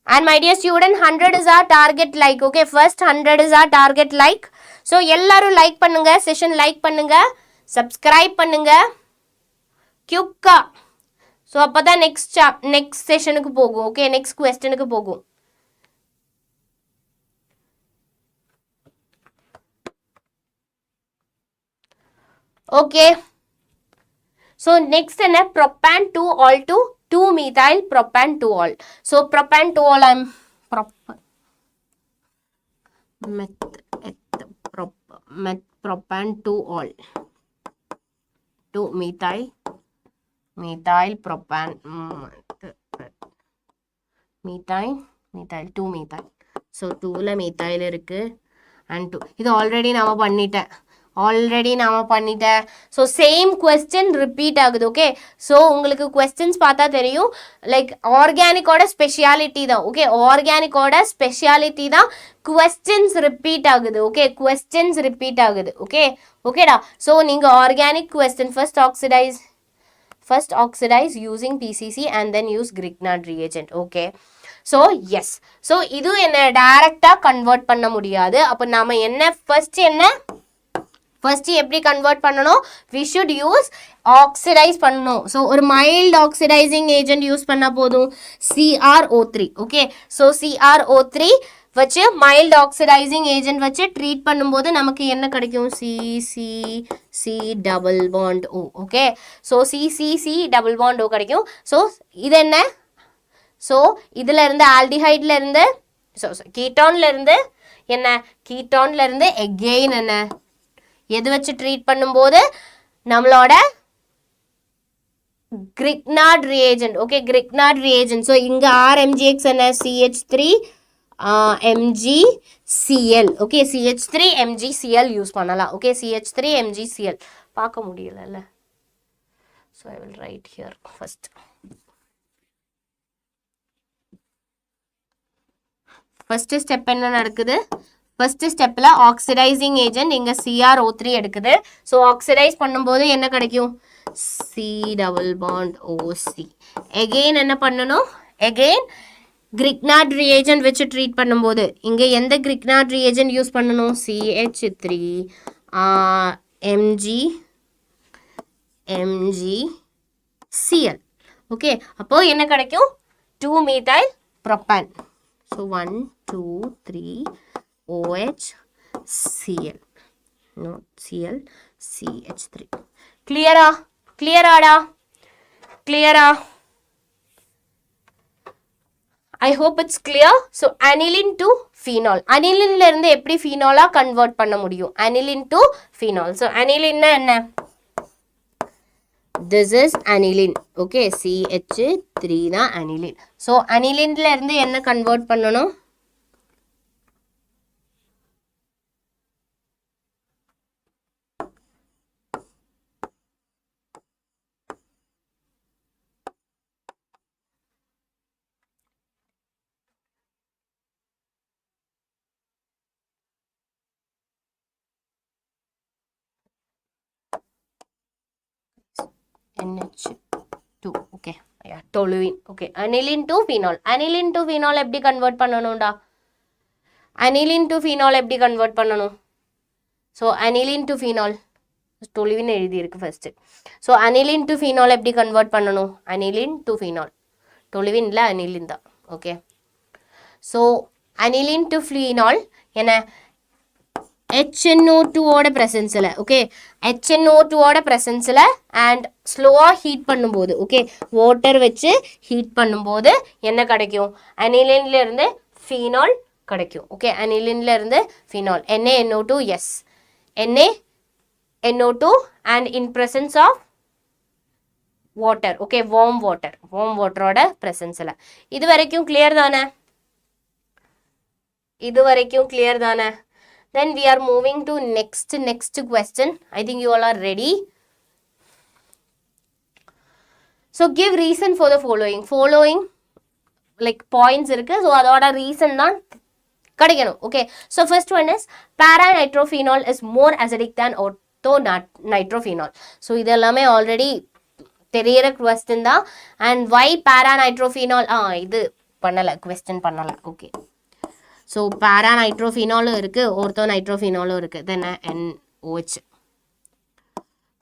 And my dear student, 100 is our target like. Okay, first 100 is our target like. So எல்லாரும் like பண்ணுங்க, session like பண்ணுங்க, subscribe பண்ணுங்க. quick-ஆ. So அப்பதான் next sessionக்கு போகும். Okay, next questionக்கு போகும். Okay. So next என்ன propan 2 all to 2-methyl propan 2 all. So propan 2 all I'm propan 2 all 2-methyl propan methyl 2-methyl. So 2ல methyl இருக்கு and 2 இது ஆல்ரெடி நாம பண்ணிட்டேன். ஸோ சேம் கொஸ்டின் ரிப்பீட் ஆகுது. Okay, so உங்களுக்கு questions பார்த்தா தெரியும், லைக் ஆர்கானிக்கோட ஸ்பெஷாலிட்டி தான். ஓகே, ஆர்கானிக்கோட ஸ்பெஷாலிட்டி தான் கொஸ்டின்ஸ் ரிப்பீட் ஆகுது. ஓகே, கொஸ்டின்ஸ் ரிப்பீட் ஆகுது. ஓகே, ஓகேடா. ஸோ நீங்கள் organic question first oxidise using PCC and then use Grignard reagent. Okay, so yes. So இது என்ன டைரக்டாக கன்வெர்ட் பண்ண முடியாது. அப்போ நாம என்ன ஃபர்ஸ்ட் எப்படி கன்வெர்ட் பண்ணணும்? we should use ஆக்சிடைஸ் பண்ணணும். ஸோ ஒரு மைல்டு ஆக்சிடைசிங் ஏஜென்ட் யூஸ் பண்ணால் போதும், CrO3. ஓகே, ஸோ CrO3 வச்சு மைல்டு ஆக்சிடைசிங் ஏஜென்ட் வச்சு ட்ரீட் பண்ணும்போது நமக்கு என்ன கிடைக்கும்? CCC double bond O. Okay, so CCC double bond O கிடைக்கும். ஸோ இது என்ன? ஸோ இதில் இருந்து ஆல்டிஹைட்ல இருந்து கீட்டான்ல இருந்து என்ன? கீட்டான்ல இருந்து எகெயின் என்ன எது வச்சு ட்ரீட் பண்ணும்போது நம்மளோட Grignard reagent. Okay, Grignard reagent. So இங்கே RMGX என்ன? CH3 MgCl. Okay, CH3 MgCl use பண்ணலாம். ஓகே, CH3 MgCl பார்க்க முடியல. So I will write here first. First step என்ன நடக்குது? ஃபர்ஸ்ட் ஸ்டெப்பில் ஆக்சிடைசிங் ஏஜென்ட் இங்கே CrO3 எடுக்குது. ஸோ ஆக்சிடைஸ் பண்ணும்போது என்ன கிடைக்கும்? C double bond OC. Again என்ன பண்ணணும்? எகெயின் Grignard reagent வச்சு ட்ரீட் பண்ணும்போது இங்கே எந்த Grignard reagent யூஸ் பண்ணணும்? CH3 MgCl. ஓகே, அப்போது என்ன கிடைக்கும்? 2-methyl propan. So 1 2 3 OH Cl, not Cl, CH3. clear-ஆடா? I hope it's clear. So aniline to phenol. aniline இருந்து எப்படி phenol-ஆ கன்வெர்ட் பண்ண முடியும்? aniline to phenol. So aniline என்ன? This is aniline. Okay, CH3 தான் aniline. So aniline-ல இருந்து என்ன கன்வெர்ட் பண்ணணும்? NH2. Okay, yeah, toluene. Okay, aniline to phenol. aniline to phenol எப்படி கன்வெர்ட் பண்ணணும்டா? aniline to phenol எப்படி கன்வெர்ட் பண்ணணும்? So aniline to phenol toluene எழுதி இருக்கு first. So aniline to phenol எப்படி கன்வெர்ட் பண்ணணும்? aniline to phenol toluene இல்லை, aniline தான். Okay, so aniline to phenol என்ன? HNO2 ஓட ப்ரெசன்ஸில். ஓகே, HNO2 ஓட ப்ரெசன்ஸில் அண்ட் ஸ்லோவாக ஹீட் பண்ணும்போது, ஓகே, வாட்டர் வச்சு ஹீட் பண்ணும்போது என்ன கிடைக்கும்? அனிலின்ல இருந்து ஃபீனால் கிடைக்கும். ஓகே, அனிலின்ல இருந்து phenol. NaNO2, yes, NaNO2 and in presence of water. Okay, warm வாட்டரோட ப்ரெசன்ஸில். இது வரைக்கும் கிளியர் தானே? Then we are moving to next question. I think you all are ready. So give reason for the following like points irukku. So adoda reason dhaan kadikkanum. Okay, so first one is para-nitrophenol is more acidic than ortho nitrophenol. So இதெல்லாமே already தெரியிற question தான். And why பேரா nitrophenol இது பண்ணலை, question பண்ணலை. Okay, so பேரா நைட்ரோஃபினாலும் இருக்குது, ortho நைட்ரோஃபினாலும் இருக்குது. தென் NOH,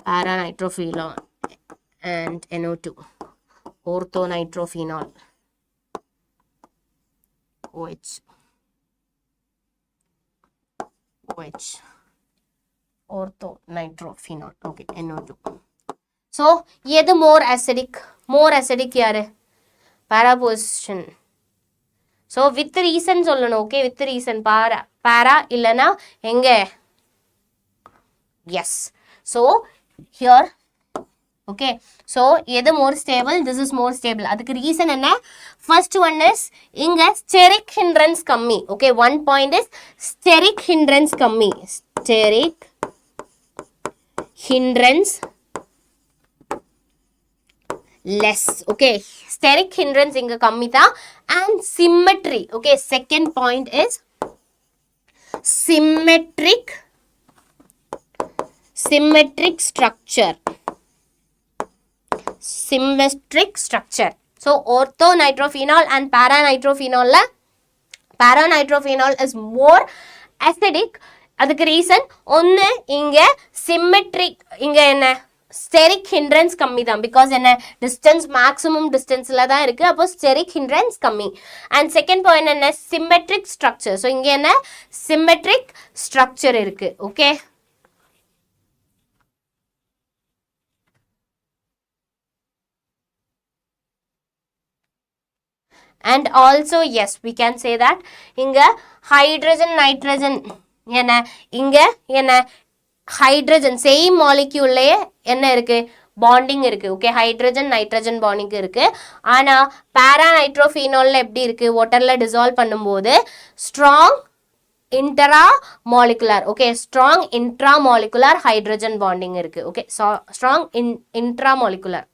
பேரா nitrophenol and NO2, ortho nitrophenol, OH, ortho nitrophenol. Okay, NO2. So எது more acidic? More acidic யாரு? Para position. So with reason சொல்லணும். Okay, with reason. para இல்லனா எங்க? Yes. So here, okay, so எது more stable? This is more stable. அதுக்கு reason என்ன? First one is இங்க steric hindrance கம்மி. Okay, one point is steric hindrance கம்மி. Steric hindrance less. Okay, steric hindrance இங்க கம்மி தான். And symmetry. Okay, second point is symmetric structure. Symmetric structure. So ortho nitrophenol and para nitrophenol is more acidic. அதுக்கு reason ஒன்று இங்க symmetric, இங்க என்ன steric hindrance கம்மி தான். பிகாஸ் என்ன டிஸ்டன்ஸ் மேக்ஸிமம் டிஸ்டன்ஸ்ல தான் இருக்கு, அப்போ steric hindrance கம்மி. அண்ட் செகண்ட் பாயிண்ட் என்ன symmetric structure. ஸோ இங்க என்ன symmetric structure இருக்கு. Okay, and also yes, we can say that இங்க hydrogen nitrogen என்ன இங்க என்ன hydrogen same moleculeலயே என்ன இருக்கு bonding இருக்கு. ஓகே, hydrogen nitrogen bonding இருக்கு. ஆனா para nitrophenolல எப்படி இருக்கு? வாட்டர்ல dissolve பண்ணும்போது strong intramolecular. Okay, strong intramolecular hydrogen bonding இருக்கு. Okay, so strong intramolecular.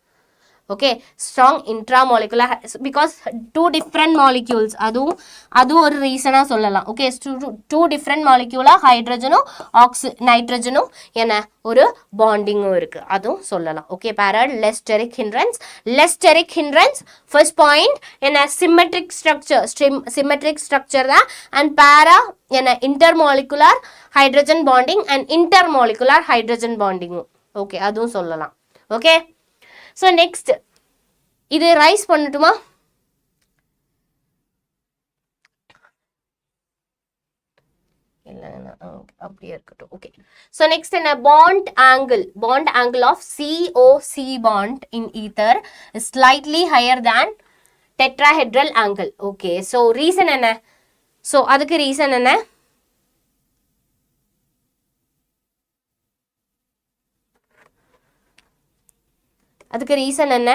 Okay, strong intramolecular because two different molecules. அது ஒரு ரீசனா சொல்லலாம். Okay, two different molecule ஹைட்ரஜனும் நைட்ரஜனும் என்ன ஒரு பாண்டிங்கும் இருக்கு, அதுவும் சொல்லலாம். Okay, parallel less steric hindrance. First point என்ன symmetric structure தான். and para என்ன intermolecular hydrogen bonding and intermolecular hydrogen bonding. Okay, அதுவும் சொல்லலாம். ஓகே, ஸோ நெக்ஸ்ட் இது ரைஸ் பண்ணட்டுமா? அப்படியே இருக்கட்டும். ஓகே, ஸோ நெக்ஸ்ட் என்ன bond angle of COC bond in ether is slightly higher than tetrahedral angle. Okay, so reason என்ன? So அதுக்கு reason என்ன? அதுக்கு ரீசன் என்ன?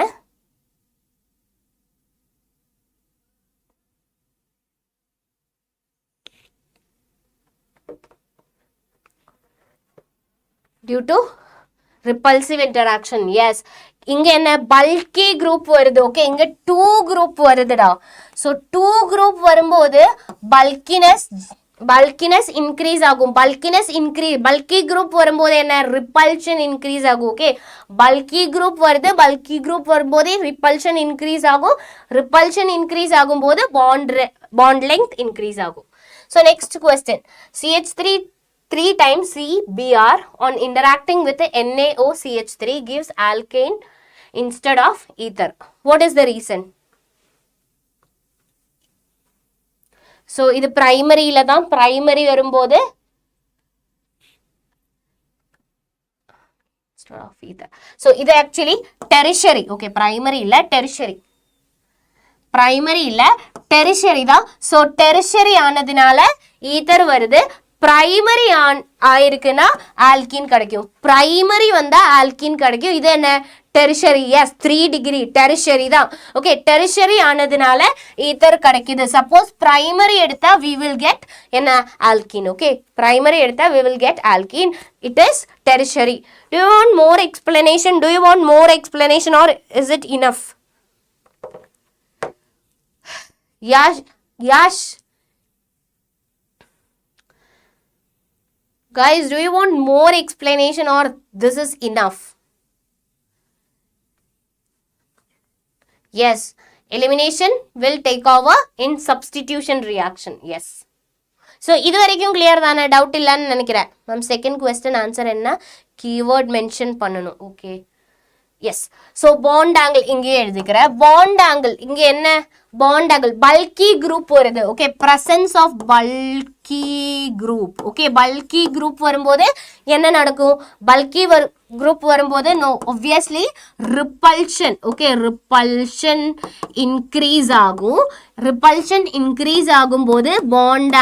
due to repulsive interaction. Yes, இங்க என்ன பல்கி குரூப் வருது. ஓகே, இங்க 2 குரூப் வருதுடா. ஸோ 2 குரூப் வரும்போது பல்கினஸ் இன்க்ரீஸ் ஆகும். பல்கி குரூப் வரும்போது என்ன ரிப்பல்ஷன் இன்க்ரீஸ் ஆகும். ஓகே, பல்கி குரூப் வரும்போது ரிப்பல்ஷன் இன்க்ரீஸ் ஆகும். ரிப்பல்ஷன் இன்க்ரீஸ் ஆகும்போது பாண்ட் லெங்த் இன்க்ரீஸ் ஆகும். So next question, CH3 3 times CBr on interacting with the NaOCH3 gives alkane instead of ether. What is the reason? So இது பிரைமரியில தான். Primary வரும்போது so இது actually tertiary. Okay, primary இல்ல tertiary தான். So tertiary ஆனதுனால ether வருது. Primary ஆயிருக்குன்னா ஆல்கின் கிடைக்கும். பிரைமரி வந்தா ஆல்கின் கிடைக்கும். இது என்ன டெரிஷரி? எஸ், 3 டிகிரி டெரிஷரி தான். ஓகே, டெரிஷரி ஆனதுனால ஈத்தர் கிடைக்குது. சப்போஸ் பிரைமரி எடுத்தா we will get என்ன ஆல்கின். ஓகே, பிரைமரி எடுத்தா we will get ஆல்கின். It is tertiary. Do you want more explanation or is it enough? Yash Guys, do you want more explanation or this is enough? Yes, elimination will take over in substitution reaction. Yes. So இது வரைக்கும் clear தானே, doubt இல்லைன்னு நினைக்கிறேன் ma'am. Second question answer என்ன, keyword mention பண்ணணும். Okay, yes. So bond angle இங்கேயே எழுதிக்கிறேன். Bond angle இங்கே என்ன, பாண்ட் ஆங்கிள் பல்கி குரூப் வருது. Okay, presence of bulky group. Okay, bulky group வரும்போது என்ன நடக்கும், பல்கி குரூப் வரும்போது no obviously repulsion. Okay, repulsion increase ஆகும். ரிப்பல்ஷன் இன்க்ரீஸ் ஆகும்போது பாண்ட்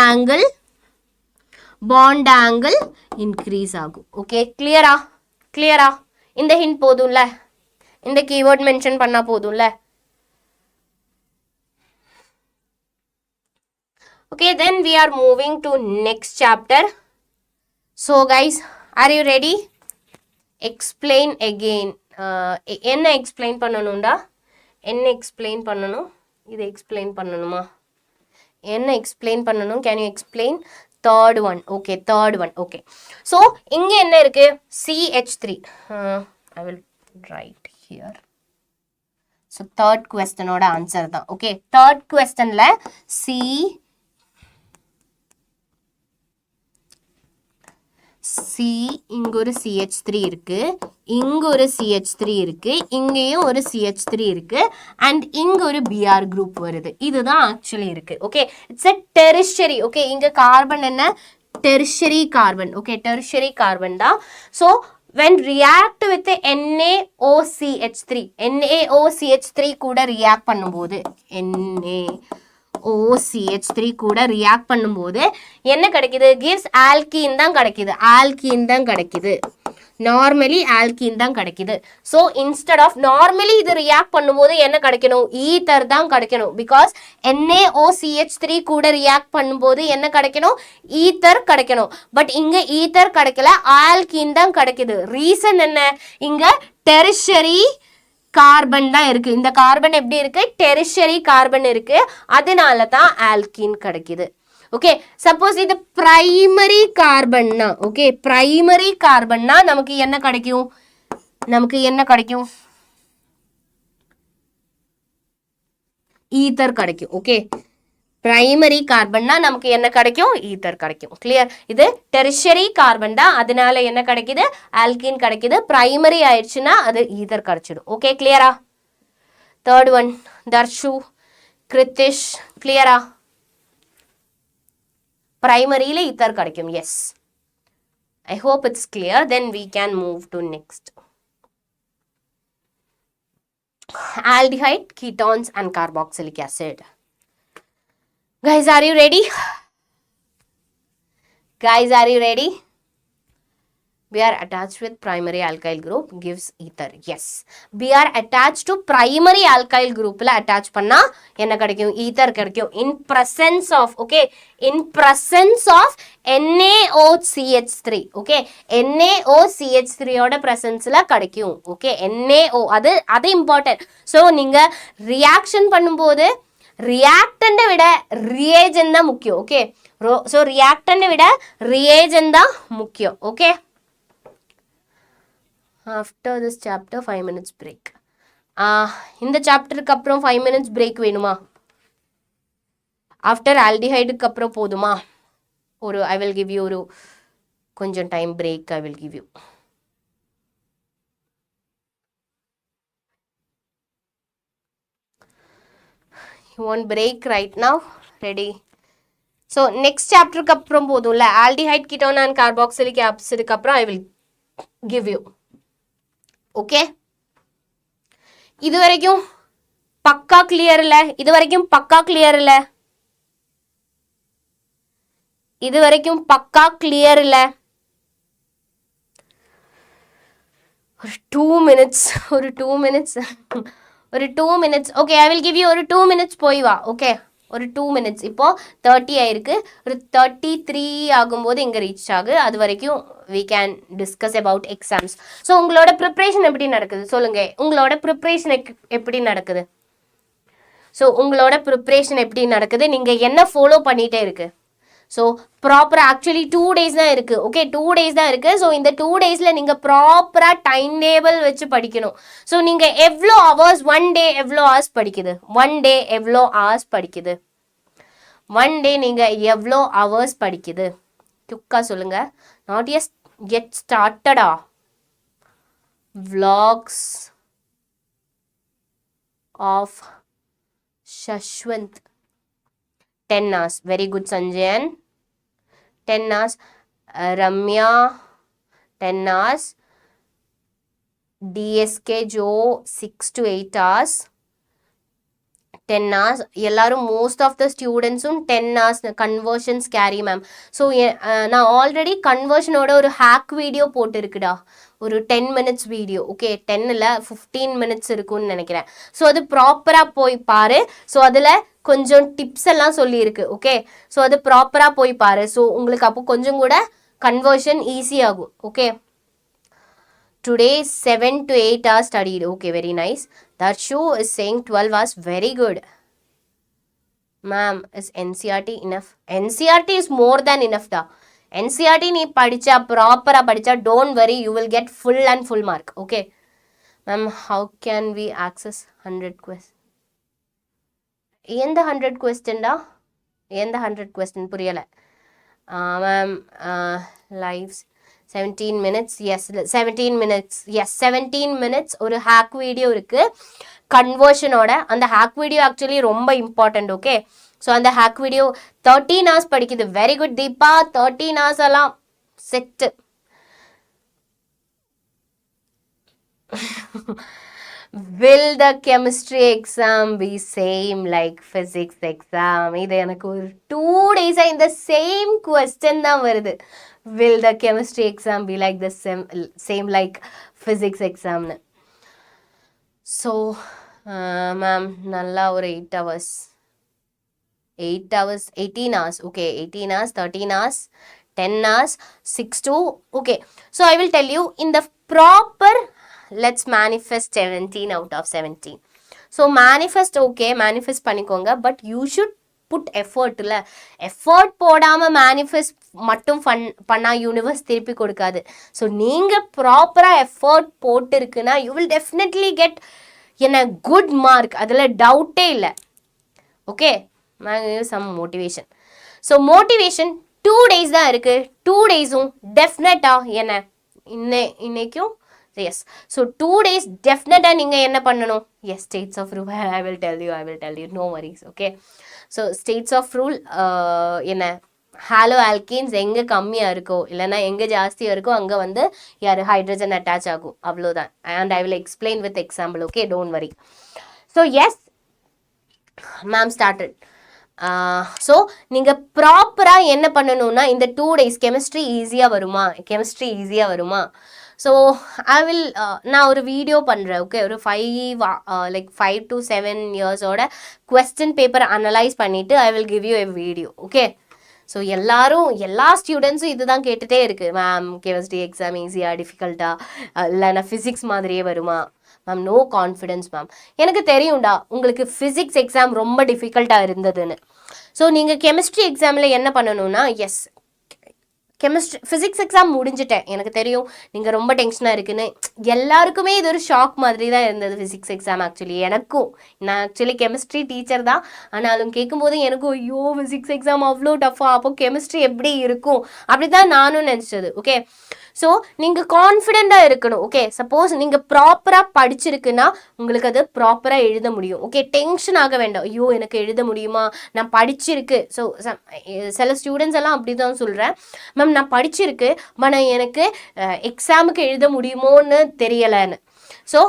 ஆங்கிள் இன்க்ரீஸ் ஆகும். ஓகே, கிளியரா? கிளியரா? இந்த ஹிண்ட் போதும்ல, இந்த கீவேர்ட் மென்ஷன் பண்ணா போதும்ல. Okay, then we are moving to next chapter. So guys, are you ready? Explain again. என்ன explain பண்ணணும்டா, என்ன explain பண்ணணும், இது explain பண்ணணுமா, என்ன explain பண்ணணும், can you explain? Third one. Okay, third one. Okay, so இங்க என்ன இருக்கு, CH3. I will write here. So third question ஓட answer தான். Okay, third questionல இங்க ஒரு CH3 இருக்கு, இங்க ஒரு CH3 இருக்கு, இங்கேயும் ஒரு CH3 இருக்கு, அண்ட் இங்க ஒரு Br குரூப் வருது. இதுதான் ஆக்சுவலி இருக்கு. Okay, it's a tertiary. Okay, இங்க கார்பன் என்ன, tertiary carbon. Okay, tertiary carbon தான். So when react with NaOCH3, NaOCH3 கூட ரியாக்ட் பண்ணும்போது, NaOCH3 கூட ரியாக்ட் பண்ணும்போது என்ன கிடைக்குது, gives alkene தான் கிடைக்குது. alkene தான் கிடைக்குது. நார்மலி ஆல்கீன் தான் கிடைக்குது. ஸோ இன்ஸ்டெட் ஆஃப் நார்மலி இது ரியாக்ட் பண்ணும்போது என்ன கிடைக்கணும், ஈத்தர் தான் கிடைக்கணும். பிகாஸ் NaOCH3 கூட ரியாக்ட் பண்ணும்போது என்ன கிடைக்கணும், ஈத்தர் கிடைக்கணும். பட் இங்க ஈத்தர் கிடைக்கல, ஆல்கீன் தான் கிடைக்குது. ரீசன் என்ன, இங்க டெரிஷரி கார்பன் தான் இருக்கு. இந்த கார்பன் எப்படி இருக்கு, டெரிஷரி கார்பன் இருக்கு, அதனால தான் ஆல்கீன் கிடைக்குது. ஓகே, சப்போஸ் இது பிரைமரி கார்பன்னா, ஓகே, பிரைமரி கார்பன்னா நமக்கு என்ன கிடைக்கும், ஈத்தர் கிடைக்கும். ஓகே, பிரைமரி கார்பன்னா நமக்கு என்ன கிடைக்கும், ஈத்தர் கிடைக்கும். கிளியர்? இது டெரிஷரி கார்பன் தான், அதனால என்ன கிடைக்குது, ஆல்கீன் கிடைக்குது. பிரைமரி ஆயிடுச்சுன்னா அது ஈத்தர் கிடைச்சிடும். ஓகே, கிளியரா? தேர்ட் ஒன், தர்ஷு, கிருத்திஷ், கிளியரா? பிரைமரியில ஈத்தர் கிடைக்கும். Yes, I hope it's clear. Then we can move to next. Aldehyde, ketones and carboxylic acid. Guys, are you ready? Guys, are you ready? We are attached with primary alkyl group gives ether. Yes, we are attached to primary alkyl group la attach panna enna kadikum, ether kadikum in presence of, okay, in presence of NaOCH3. okay, NaOCH3 oda presence la kadikum. okay, NaO அது important. so நீங்க reaction பண்ணும்போது reactant விட reagent தான் முக்கியம். okay, so reactant விட reagent தான் முக்கியம். okay, after this chapter 5 minutes break. இந்த சாப்டருக்கு அப்புறம் 5 minutes break வேணுமா, ஆஃப்டர் ஆல்டிஹைடுக்கு அப்புறம் போதுமா, ஒரு ஐ வில் கிவ் யூ ஒரு கொஞ்சம் time break. I will give you. You want break right now? Ready? So next சாப்டருக்கு அப்புறம் போதும்ல, ஆல்டிஹைட், கீட்டோன் அண்ட் கார்பாக்சிலிக் ஆசிடுக்கு அப்புறம் I will give you. Okay, இது வரைக்கும் பக்கா கிளியர் இல்ல, இது வரைக்கும் பக்கா கிளியர் இல்ல, இது வரைக்கும் பக்கா கிளியர் இல்ல. ஒரு 2 minutes, ஒரு 2 minutes, ஒரு 2 minutes. Okay, I will give you ஒரு 2 minutes போய் வா. ஓகே, ஒரு 2 minutes. இப்போ 30 ஆயிருக்கு, ஒரு 33 ஆகும்போது இங்கே ரீச் ஆகு. அது வரைக்கும் we can discuss about exams. So உங்களோட ப்ரிப்ரேஷன் எப்படி நடக்குது சொல்லுங்க, உங்களோட ப்ரிப்ரேஷன் எப்படி நடக்குது? ஸோ உங்களோட ப்ரிப்ரேஷன் எப்படி நடக்குது, நீங்கள் என்ன ஃபாலோ பண்ணிகிட்டே இருக்கு ஸோ ப்ராப்பராக ஆக்சுவலி 2 days தான் இருக்குது. ஓகே 2 days தான் இருக்குது. ஸோ இந்த 2 daysல நீங்கள் ப்ராப்பராக டைம் டேபிள் வச்சு படிக்கணும். ஸோ நீங்கள் எவ்வளோ ஹவர்ஸ் 1 day எவ்வளோ ஹவர்ஸ் படிக்குது, 1 day எவ்வளோ ஹவர்ஸ் படிக்குது, 1 day நீங்கள் எவ்வளோ ஹவர்ஸ் படிக்குது குயிக்காக சொல்லுங்கள். நாட் கெட் ஸ்டார்டடா. vlogs of Shashwant 10 hours. Very good Sanjayan. 10 hours. Ramya 10 hours. DSK Joe 6 to 8 hours. 10 hours. எல்லாரும் மோஸ்ட் ஆஃப் த ஸ்டூடெண்ட்ஸும் 10 hours conversions carry ma'am. So நான் ஆல்ரெடி கன்வர்ஷனோட ஒரு ஹேக் வீடியோ போட்டுருக்குடா, ஒரு 10 minutes வீடியோ. ஓகே 10 15 minutes இருக்குன்னு நினைக்கிறேன். So அது ப்ராப்பராக போய் பாரு. ஸோ அதில் கொஞ்சம் டிப்ஸ் எல்லாம் சொல்லியிருக்கு. ஓகே ஸோ அது ப்ராப்பராக போய் பாரு. ஸோ உங்களுக்கு அப்போ கொஞ்சம் கூட கன்வர்ஷன் ஈஸி ஆகும். Okay today 7 to 8 hours studied. Okay, very nice. Darshu is saying 12 hours. Very good. Ma'am, is NCRT enough? NCRT is more than enough da. NCRT நீ படிச்சா ப்ராப்பராக படிச்சா don't worry, you will get full and full mark. Okay. Ma'am, how can we access 100 questions? எந்த 100 question டா? எந்த 100 question புரியலை. Ma'am, lives 17 minutes. Yes, 17 minutes. Yes, 17 minutes ஒரு hack video இருக்குது கன்வர்ஷனோட. அந்த ஹேக் வீடியோ ஆக்சுவலி ரொம்ப இம்பார்ட்டண்ட். ஓகே ஸோ அந்த hack video 13 hours படிக்குது. Very good Deepa. 13 hours எல்லாம் set. Will the chemistry exam be same like physics exam? இது எனக்கு ஒரு 2 days இந்த சேம் கொஸ்டின் தான் வருது. Will the chemistry exam be like the same like physics exam? So ma'am நல்லா ஒரு 8 hours 18 hours. Okay 18 hours 13 hours 10 hours 6 to. Okay so I will tell you in the proper, let's manifest 17 out of 17. So manifest, okay manifest பண்ணிக்கோங்க, but you should put effort. இல்லை effort போடாமல் manifest மட்டும் பண்ணால் universe திருப்பி கொடுக்காது. ஸோ நீங்கள் ப்ராப்பராக எஃபர்ட் போட்டிருக்குன்னா யூ வில் டெஃபினெட்லி கெட் என்ன குட் மார்க், அதில் டவுட்டே இல்லை. Okay some motivation. So motivation 2 days தான் இருக்குது. 2 daysம் டெஃபினட்டாக என்ன இன்னைக்கும் எஸ். ஸோ 2 days டெஃபினட்டாக நீங்கள் என்ன பண்ணணும்? Yes Saytzeff rule I will tell you no worries. Okay so Saytzeff rule என்ன ஹாலோ ஆல்கீன்ஸ் எங்கே கம்மியாக இருக்கோ இல்லைனா எங்கே ஜாஸ்தியாக இருக்கோ அங்கே வந்து யார் ஹைட்ரஜன் அட்டாச் ஆகும், அவ்வளோதான். And I will explain with example. Okay don't worry. So yes ma'am started. So நீங்கள் ப்ராப்பராக என்ன பண்ணணும்னா இந்த 2 days கெமிஸ்ட்ரி ஈஸியாக வருமா? ஸோ ஐ வில் நான் ஒரு வீடியோ பண்ணுறேன். ஓகே ஒரு 5 to 7 yearsோட கொஸ்டின் பேப்பர் அனலைஸ் பண்ணிவிட்டு I will give you a video. Okay so எல்லா ஸ்டூடெண்ட்ஸும் இது தான் கேட்டுகிட்டே இருக்குது. மேம் கெமிஸ்ட்ரி எக்ஸாம் ஈஸியாக டிஃபிகல்ட்டாக இல்லைனா ஃபிசிக்ஸ் மாதிரியே வருமா? Ma'am no confidence ma'am. எனக்கு தெரியும்டா உங்களுக்கு ஃபிசிக்ஸ் எக்ஸாம் ரொம்ப டிஃபிகல்ட்டாக இருந்ததுன்னு. ஸோ நீங்கள் கெமிஸ்ட்ரி எக்ஸாமில் என்ன பண்ணணும்னா எஸ் ஃபிசிக்ஸ் எக்ஸாம் முடிஞ்சிட்டேன், எனக்கு தெரியும் நீங்கள் ரொம்ப டென்ஷனாக இருக்குன்னு. எல்லாருக்குமே இது ஒரு ஷாக் மாதிரி தான் இருந்தது ஃபிசிக்ஸ் எக்ஸாம். ஆக்சுவலி எனக்கும், நான் ஆக்சுவலி கெமிஸ்ட்ரி டீச்சர் தான், ஆனாலும் கேட்கும்போது எனக்கும் ஐயோ ஃபிசிக்ஸ் எக்ஸாம் அவ்வளோ டஃப்பாக, அப்போ கெமிஸ்ட்ரி எப்படி இருக்கும் அப்படி தான் நானும் நினச்சது. ஓகே ஸோ நீங்கள் கான்ஃபிடெண்ட்டாக இருக்கணும். ஓகே சப்போஸ் நீங்கள் ப்ராப்பராக படிச்சிருக்குன்னா உங்களுக்கு அது ப்ராப்பராக எழுத முடியும். ஓகே டென்ஷன் ஆக வேண்டாம், ஐயோ எனக்கு எழுத முடியுமா, நான் படிச்சிருக்கு. ஸோ சில ஸ்டூடெண்ட்ஸ் எல்லாம் அப்படி தான் சொல்கிறேன், மேம் நான் படிச்சிருக்கு ஆனால் எனக்கு எக்ஸாமுக்கு எழுத முடியுமோன்னு தெரியலைன்னு. So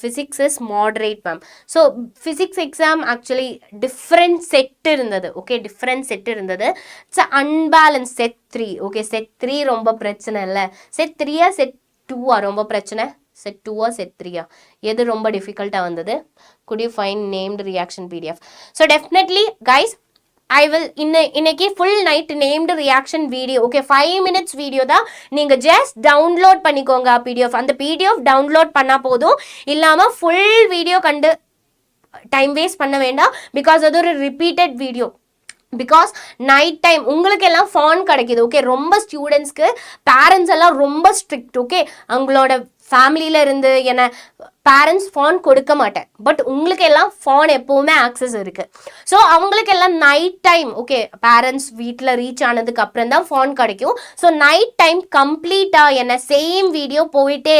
physics is moderate ma'am. So physics exam actually different set இருந்தது. ஓகே டிஃப்ரெண்ட் செட் இருந்தது. It's unbalance set 3. Okay set 3 ரொம்ப பிரச்சனை இல்லை. செட் 3 செட் 2 ரொம்ப பிரச்சனை? செட் 2 செட் 3 எது ரொம்ப டிஃபிகல்ட்டாக வந்தது? could you find named reaction PDF? So definitely guys I will இன்னைக்கு full night named reaction video. Okay 5 minutes video தான், நீங்கள் ஜஸ்ட் டவுன்லோட் பண்ணிக்கோங்க PDF. அந்த PDF டவுன்லோட் பண்ணால் போதும், இல்லாமல் ஃபுல் வீடியோ கண்டு டைம் வேஸ்ட் பண்ண வேண்டாம். பிகாஸ் அது ஒரு repeated video. Because night time உங்களுக்கு எல்லாம் ஃபான் கிடைக்குது ஓகே. ரொம்ப ஸ்டூடெண்ட்ஸ்க்கு பேரண்ட்ஸ் எல்லாம் ரொம்ப ஸ்ட்ரிக்ட் ஓகே. அவங்களோட ஃபேமிலியில இருந்து என்ன பேரண்ட்ஸ் ஃபான் கொடுக்க மாட்டேன், பட் உங்களுக்கு எல்லாம் ஃபான் எப்போவுமே ஆக்சஸ் இருக்கு. ஸோ அவங்களுக்கு எல்லாம் நைட் டைம் ஓகே, பேரண்ட்ஸ் வீட்டில் ரீச் ஆனதுக்கு அப்புறம் தான் ஃபான் கிடைக்கும். ஸோ நைட் டைம் கம்ப்ளீட்டாக என்ன சேம் வீடியோ போயிட்டே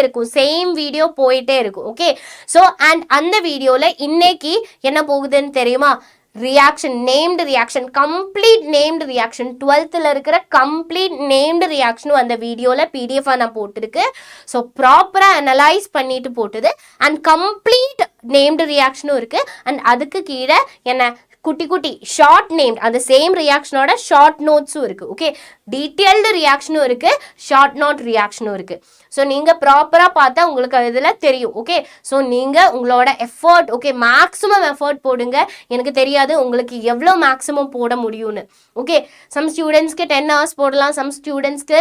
இருக்கும் ஓகே. ஸோ அண்ட் அந்த வீடியோவில் இன்னைக்கு என்ன போகுதுன்னு தெரியுமா? Reaction, named reaction, complete named reaction, 12th இருக்கிற கம்ப்ளீட் நேம்டு ரியாக்ஷனும் அந்த வீடியோவில் பிடிஎஃபாக நான் போட்டிருக்கு. ஸோ ப்ராப்பராக அனலைஸ் பண்ணிட்டு போட்டுது. அண்ட் கம்ப்ளீட் நேம்டு ரியாக்ஷனும் இருக்குது. அண்ட் அதுக்கு கீழே என்ன குட்டி குட்டி ஷார்ட் நேம் அந்த சேம் ரியாக்ஷனோட ஷார்ட் நோட்ஸும் இருக்குது ஓகே. டீட்டெயில்டு ரியாக்ஷனும் இருக்குது, ஷார்ட் நோட் ரியாக்ஷனும் இருக்குது. ஸோ நீங்கள் ப்ராப்பராக பார்த்தா உங்களுக்கு இதில் தெரியும் ஓகே. ஸோ நீங்கள் உங்களோட எஃபர்ட் ஓகே, மேக்ஸிமம் எஃபர்ட் போடுங்க. எனக்கு தெரியாது உங்களுக்கு எவ்வளோ மேக்ஸிமம் போட முடியும்னு ஓகே. சம் ஸ்டூடெண்ட்ஸ்க்கு 10 hours போடலாம், சம் ஸ்டூடெண்ட்ஸ்க்கு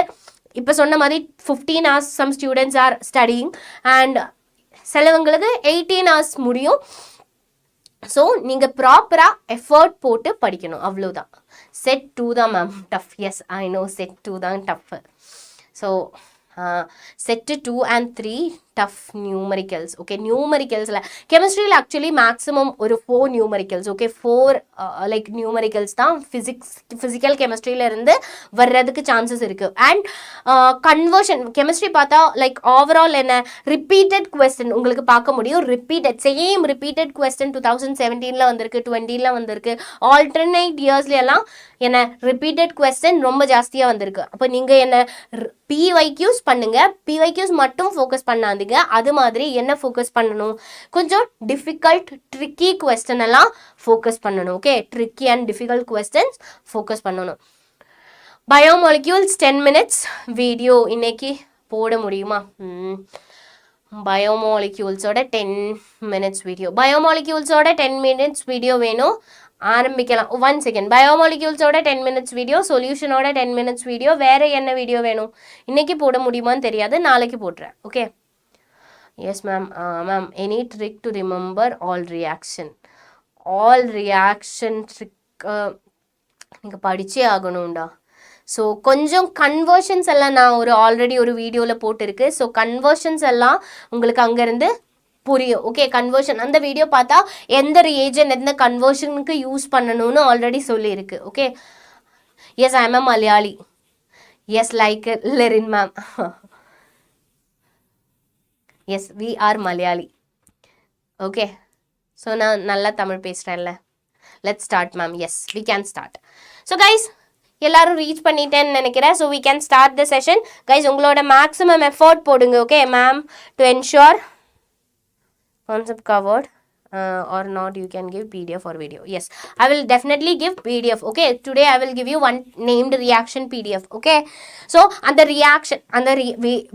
இப்போ சொன்ன மாதிரி 15 hours some students are studying, and சிலவங்களுக்கு 18 hours முடியும். ஸோ நீங்கள் ப்ராப்பராக எஃபர்ட் போட்டு படிக்கணும், அவ்வளோதான். செட் 2 தான் ma'am tough. Yes I know set 2 தான் tough. So set 2 and 3 tough numericals okay. நியூமரிக்கல்ஸில் கெமிஸ்ட்ரியில் ஆக்சுவலி மேக்ஸிமம் ஒரு 4 நியூமரிக்கல்ஸ் ஓகே. 4 லைக் நியூமரிக்கல்ஸ் தான் ஃபிசிக்கல் கெமிஸ்ட்ரியிலேருந்து வர்றதுக்கு சான்சஸ் இருக்குது. அண்ட் கன்வர்ஷன் கெமிஸ்ட்ரி பார்த்தா லைக் ஓவரால் என்ன ரிப்பீட்டட் கொஸ்டின் உங்களுக்கு பார்க்க முடியும். சேம் ரிப்பீட்டட் கொஸ்டின் 2017 வந்திருக்கு, 20 வந்திருக்கு, ஆல்டர்னேட் இயர்ஸ்லாம் என்ன ரிப்பீட்டட் கொஸ்டின் ரொம்ப ஜாஸ்தியாக வந்திருக்கு. அப்போ நீங்கள் என்ன பிஒய்க்யூஸ் பண்ணுங்க, பிஒய்க்யூஸ் மட்டும் ஃபோக்கஸ் பண்ணாதீங்க. அது மாதிரி என்ன ஃபோக்கஸ் பண்ணணும், கொஞ்சம் டிஃபிகல்ட் ட்ரிக்கி கொஸ்டின் எல்லாம் ஃபோக்கஸ் பண்ணணும் okay. Tricky and difficult questions focus பண்ணணும். பயோமாலிக்யூல்ஸ் 10 minutes வீடியோ இன்னைக்கு போட முடியுமா? பயோமாலிக்யூல்ஸோட 10 minutes வீடியோ, பயோமாலிக்யூல்ஸோட 10 minutes வீடியோ வேணும், ஆரம்பிக்கலாம். 1 second. பயோமாலிக்யூல்ஸோட 10 minutes வீடியோ, சொல்யூஷனோட 10 minutes வீடியோ, வேற என்ன வீடியோ வேணும்? இன்னைக்கு போட முடியுமான்னு தெரியாது, நாளைக்கு போடுறேன் okay. Yes ma'am. Ma'am any trick to remember all reaction trick நீங்கள் படிச்சே ஆகணும்டா. ஸோ கொஞ்சம் கன்வர்ஷன்ஸ் எல்லாம் நான் ஆல்ரெடி ஒரு வீடியோவில் போட்டிருக்கு. ஸோ கன்வர்ஷன்ஸ் எல்லாம் உங்களுக்கு அங்கேருந்து புரியும் ஓகே. கன்வர்ஷன் அந்த வீடியோ பார்த்தா எந்த ரியேஜன் எந்த கன்வர்ஷனுக்கு யூஸ் பண்ணணும்னு ஆல்ரெடி சொல்லியிருக்கு okay. Yes I am a Malayali. Yes like லெரின் ma'am. Yes we are Malayali okay. So நான் நல்லா தமிழ் பேசுகிறேன்ல. Let's start ma'am. Yes we can start. So guys எல்லாரும் ரீச் பண்ணிட்டேன்னு நினைக்கிறேன். So we can start the session. Guys உங்களோட மேக்ஸிமம் எஃபோர்ட் போடுங்க okay ma'am, to ensure concept covered or not. You can give PDF or video. Yes, I will definitely give PDF okay. Today I will give you one named reaction PDF okay. So அந்த reaction அந்த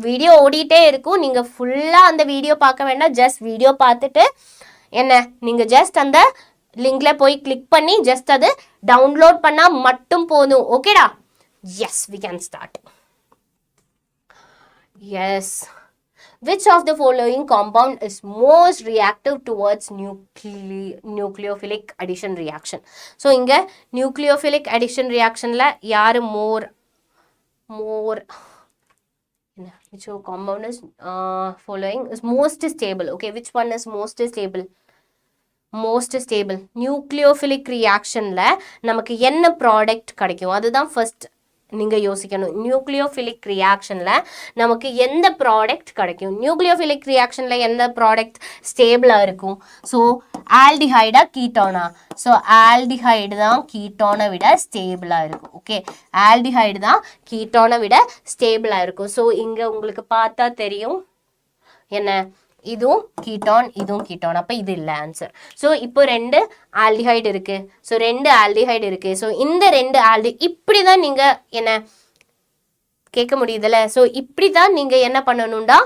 video ஓடிட்டே இருக்கும். நீங்கள் ஃபுல்லாக அந்த video பார்க்க வேண்டாம், just video பார்த்துட்டு என்ன நீங்கள் ஜஸ்ட் அந்த லிங்கில் போய் கிளிக் பண்ணி ஜஸ்ட் அது டவுன்லோட் பண்ணால் மட்டும் போதும் ஓகேடா. Yes we can start. Yes which of the following compound is most reactive towards nucleophilic addition reaction? So inga nucleophilic addition reaction la yaar more which compound is following is most stable okay. Which one is most stable? nucleophilic reaction la namakku enna product kadaikum adha first நீங்கள் யோசிக்கணும். Nucleophilic ரியாக்ஷனில் நமக்கு எந்த product கிடைக்கும், nucleophilic ரியாக்ஷனில் எந்த product ஸ்டேபிளாக இருக்கும்? So ஆல்டிஹைடா கீட்டோனா? So aldehyde தான் கீட்டோனை விட ஸ்டேபிளாக இருக்கும் ஓகே. ஆல்டிஹைடு தான் கீட்டோனை விட ஸ்டேபிளாக இருக்கும். ஸோ இங்கே உங்களுக்கு பார்த்தா தெரியும் என்ன, இதுவும் கீட்டான் இதுவும் கீட்டான், அப்போ இது இல்லை ஆன்சர். ஸோ இப்போ 2 ஆல்டிஹைடு இருக்குது. ஸோ 2 ஆல்டிஹைடு இருக்குது. ஸோ இந்த 2 இப்படி தான் நீங்கள் என்ன கேட்க முடியுதுல்ல. ஸோ இப்படி தான் நீங்கள் என்ன பண்ணணும்டா,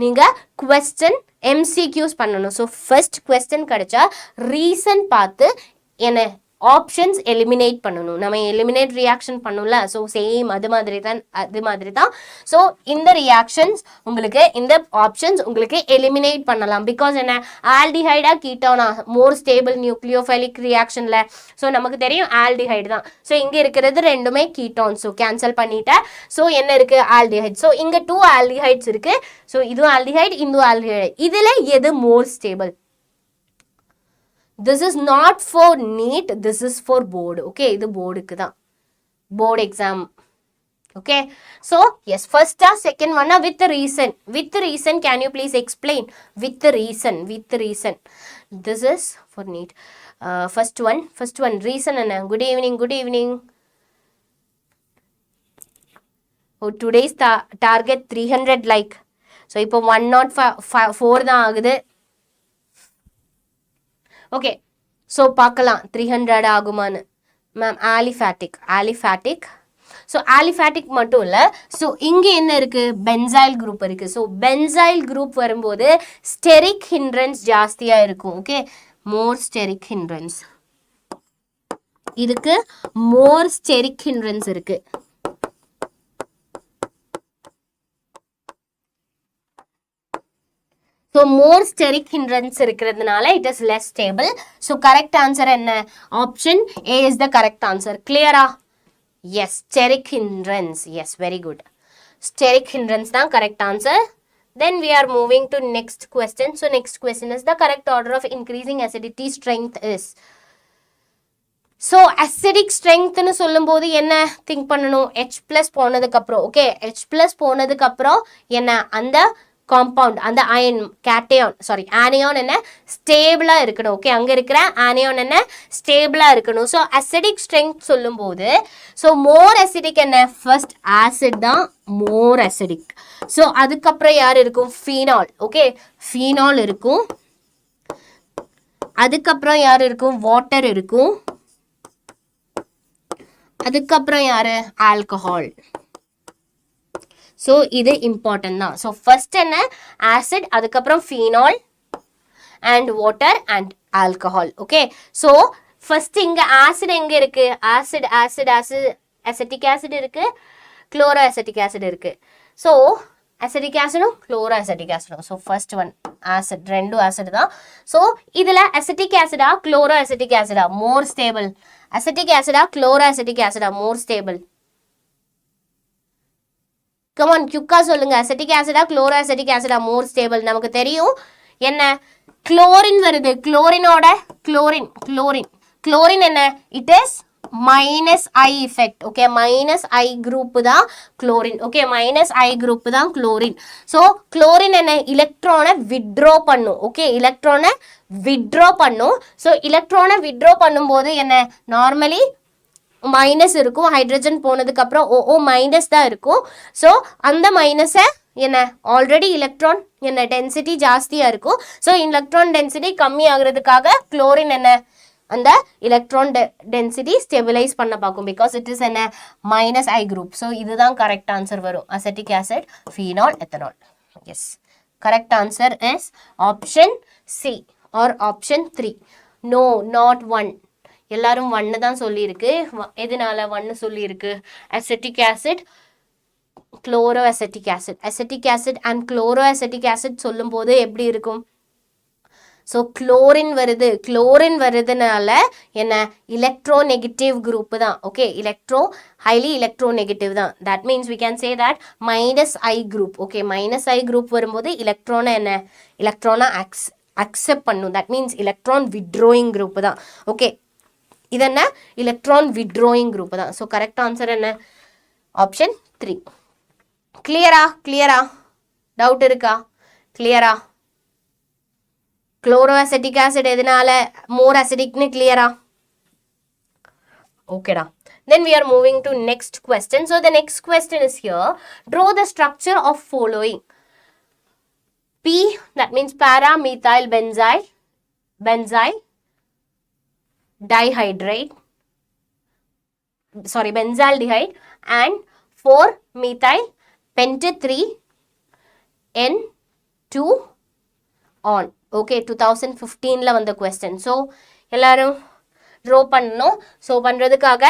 நீங்கள் கொஸ்டின் எம்சிக்யூஸ் பண்ணணும். ஸோ ஃபர்ஸ்ட் கொஸ்டின் கிடைச்சா ரீசன் பார்த்து என்ன ஆப்ஷன்ஸ் எலிமினேட் பண்ணணும். நம்ம எலிமினேட் ரியாக்ஷன் பண்ணணும்ல, ஸோ சேம் அது மாதிரி தான். ஸோ இந்த ரியாக்ஷன்ஸ் உங்களுக்கு இந்த ஆப்ஷன்ஸ் உங்களுக்கு எலிமினேட் பண்ணலாம். பிகாஸ் என்ன, ஆல்டிஹைடா கீட்டோனா மோர் ஸ்டேபிள் நியூக்ளியோஃபைலிக் ரியாக்ஷன்ல. ஸோ நமக்கு தெரியும் ஆல்டிஹைடு தான். ஸோ இங்க இருக்கிறது ரெண்டுமே கீட்டோன். ஸோ கேன்சல் பண்ணிட்டேன். ஸோ என்ன இருக்கு, ஆல்டிஹைட். ஸோ இங்க 2 ஆல்டிஹைட்ஸ் இருக்கு. ஸோ இதுவும் ஆல்டிஹைட், இதுவும் ஆல்டிஹைடு. இதுல எது மோர் stable? This is not for NEET, this is for board. Okay, இது போர்டுக்கு தான், board exam. Okay, so yes, first or second one with the reason. With the reason, can you please explain? With the reason, with the reason. This is for NEET. First one reason என்ன? Good evening, good evening. Oh, today's target 300 like. So இப்போ 104 தான் ஆகுது. Okay, so பார்க்கலாம் 300 ஆகுமான்னு. Ma'am ஆலிஃபேட்டிக். So ஆலிஃபேட்டிக் மட்டும் இல்லை, so இங்கே என்ன இருக்குது, பென்சைல் குரூப் இருக்குது. ஸோ பென்சைல் குரூப் வரும்போது ஸ்டெரிக் ஹிண்ட்ரன்ஸ் ஜாஸ்தியாக இருக்கும். ஓகே, மோர் ஸ்டெரிக் ஹிண்ட்ரன்ஸ், இதுக்கு மோர் ஸ்டெரிக் ஹிண்ட்ரன்ஸ் இருக்குது. So more steric hindrance இருக்கிறதுனால it is less stable. So correct answer என்ன? Option A is the correct answer. Clear? Yes, steric hindrance. Yes, very good. Steric hindrance தான் correct answer. Then we are moving to next question. So next question is the correct order of increasing acidity strength is. So acidic strength னு சொல்லும்போது என்ன think பண்ணணும்? H+ போனதுக்கு அப்புறம், okay, H+ போனதுக்கு அப்புறம் என்ன, அந்த காம்பவுண்ட், அந்த ஆனியான் என்ன ஸ்டேபிளா இருக்கணும். ஓகே, அங்க இருக்கிற ஆனியான் என்ன ஸ்டேபிளா இருக்கணும். ஸோ அசிடிக் ஸ்ட்ரென்த் சொல்லும் போது, ஸோ மோர் அசிடிக் என்ன, ஃபர்ஸ்ட் ஆசிட் தான் மோர் அசிடிக். ஸோ அதுக்கப்புறம் யார் இருக்கும், ஃபீனால். ஓகே, ஃபீனால் இருக்கும். அதுக்கப்புறம் யார் இருக்கும், வாட்டர் இருக்கும். அதுக்கப்புறம் யாரு, ஆல்கஹால். ஸோ இது இம்பார்ட்டன்ட் தான். ஸோ ஃபர்ஸ்ட் என்ன, ஆசிட், அதுக்கப்புறம் phenol and water and alcohol. Okay, so first இங்கே ஆசிட் எங்கே இருக்கு, அசிட்டிக் ஆசிட் இருக்கு, குளோரோ அசிட்டிக் ஆசிட் இருக்கு. ஸோ அசிட்டிக் ஆசிடும் குளோரோ அசிட்டிக் ஆசிடும். ஸோ ஃபர்ஸ்ட் ஒன் ஆசிட், ரெண்டும் ஆசிட் தான். ஸோ இதில் அசிட்டிக் ஆசிடா குளோரோ அசிட்டிக் ஆசிடா மோர் ஸ்டேபிள், அசிட்டிக் ஆசிடா குளோரோ அசிட்டிக் ஆசிடா மோர் ஸ்டேபிள்? கமான் குயிக்கா சொல்லுங்க. அசிட்டிக் ஆசிடா குளோரோ அசிட்டிக் ஆசிடா மோர் ஸ்டேபிள்? நமக்கு தெரியும் என்ன, குளோரின் வருது. குளோரினோட குளோரின் என்ன, it is minus I effect. Okay, minus I group தான் chlorine. Okay, minus I group தான் குளோரின். ஸோ குளோரின் என்ன, எலக்ட்ரானை வித்ட்ரா பண்ணும். ஓகே, எலக்ட்ரானை வித்ட்ரா பண்ணும். ஸோ எலக்ட்ரானை வித்ட்ரா பண்ணும்போது என்ன, நார்மலி மைனஸ் இருக்கும். ஹைட்ரஜன் போனதுக்கு அப்புறம் ஓ மைனஸ் தான் இருக்கும். ஸோ அந்த மைனஸை என்ன, ஆல்ரெடி எலக்ட்ரான் என்ன டென்சிட்டி ஜாஸ்தியாக இருக்கும். ஸோ எலக்ட்ரான் டென்சிட்டி கம்மி ஆகுறதுக்காக குளோரின் என்ன, அந்த எலக்ட்ரான் டென்சிட்டி ஸ்டெபிலைஸ் பண்ண பார்க்கும். பிகாஸ் இட் இஸ் என்ன, மைனஸ் ஐ குரூப். ஸோ இதுதான் கரெக்ட் ஆன்சர் வரும், acetic acid, phenol, ethanol. Yes, correct answer is option C or option 3. No, not 1. எல்லாரும் 1 தான் சொல்லியிருக்கு. எதனால 1 சொல்லியிருக்கு, acetic acid, chloro acetic acid. Acetic acid and chloro acetic acid சொல்லும் போது எப்படி இருக்கும், ஸோ குளோரின் வருதுனால என்ன, எலக்ட்ரோநெகட்டிவ் குரூப் தான். ஓகே, ஹைலி எலக்ட்ரோநெகட்டிவ் தான். That means we can say that minus I group. Okay, minus I group வரும்போது எலக்ட்ரானை அக்செப்ட் பண்ணும். தட் மீன்ஸ் எலக்ட்ரான் வித்ட்ரோயிங் குரூப் தான். ஓகே, இது என்ன, எலக்ட்ரான் வித்ட்ரோயிங் குரூப் தான். ஸோ கரெக்ட் ஆன்சர் என்ன, ஆப்ஷன் 3. கிளியரா டவுட் இருக்கா, கிளியரா? குளோரோ அசிட்டிக் ஆசிட் எதனால மோர் அசிடிக்னு கிளியரா? ஓகேடா. Then we are moving to next question. So the next question is here. Draw the structure of following. P, that means para-methyl benzyl dihydrate, benzaldehyde, and 4-methyl penta-3 N2 on. Okay, 2015 la vanda question. So எல்லாரும் draw பண்ணணும். So பண்ணுறதுக்காக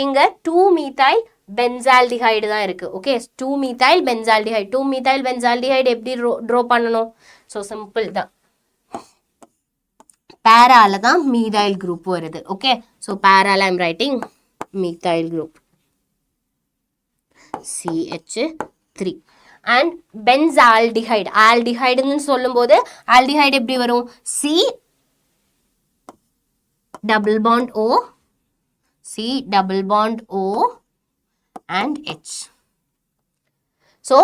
இங்கே 2-methyl benzaldehyde தான் இருக்குது. Okay, 2-methyl benzaldehyde. 2-methyl benzaldehyde எப்படி draw பண்ணணும்? So simple தான், பேரால தான் மீதைல் குரூப் வருது. ஓகே, ஸோ பேரால I'm writing methyl group CH3 and benzaldehyde. ஆல்டிஹைடுன்னு சொல்லும்போது ஆல்டிஹைடு எப்படி வரும்? C double bond O, C double bond O and H. So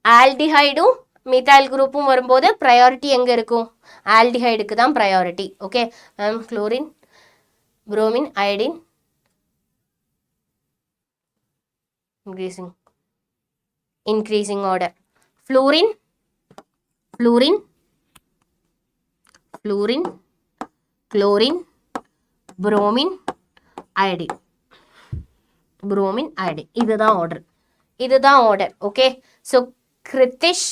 ஆல்டிஹைடும் மீதைல் குரூப்பும் வரும்போது ப்ரையாரிட்டி எங்கே இருக்கும்? ஆல்டிஹைடுக்கு தான் priority. Okay ma'am, chlorine, bromine, iodine increasing order. Fluorine, chlorine, bromine, iodine. இதுதான் ஆர்டர். ஓகே, ஸோ கிரித்திஷ்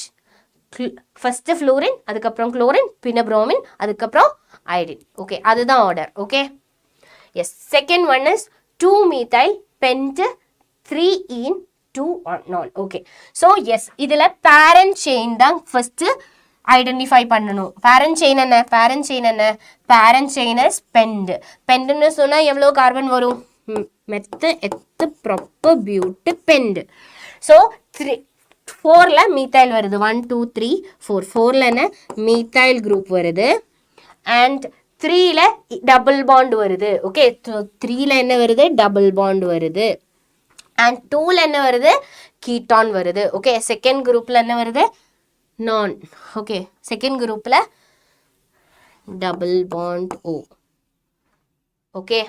ஃபர்ஸ்ட் ஃப்ளூரின், அதுக்கப்புறம் குளோரின், பின்ன புரோமின், அதுக்கப்புறம் அயோடின். ஓகே, அதுதான் order. Okay, yes. Second one is 2-methyl pent 3-ene 2-nol. ஓகே, so எஸ், இதில் parent chain தான் ஃபர்ஸ்ட் ஐடென்டிஃபை பண்ணணும். பேரண்ட் செயின் என்ன? Parent chain is pent. பெண்டுன்னு சொன்னால் எவ்வளோ கார்பன் வரும்? மெத்து எத்து ப்ராப்பர் பியூட்டு பெண்ட். ஸோ 4ல் மீத்தைல் வருது. 1 2 3 4. 4ல் என்ன? மீத்தைல் குரூப் வருது. அண்ட் 3ல் டபுள் பாண்ட் வருது. ஓகே, 3ல் என்ன வருது? டபுள் பாண்ட் வருது. அண்ட் 2ல் என்ன வருது? கீட்டான் வருது. ஓகே, செகண்ட் குரூப்பில் என்ன வருது? நான். ஓகே, செகண்ட் குரூப்பில் double bond O. Okay,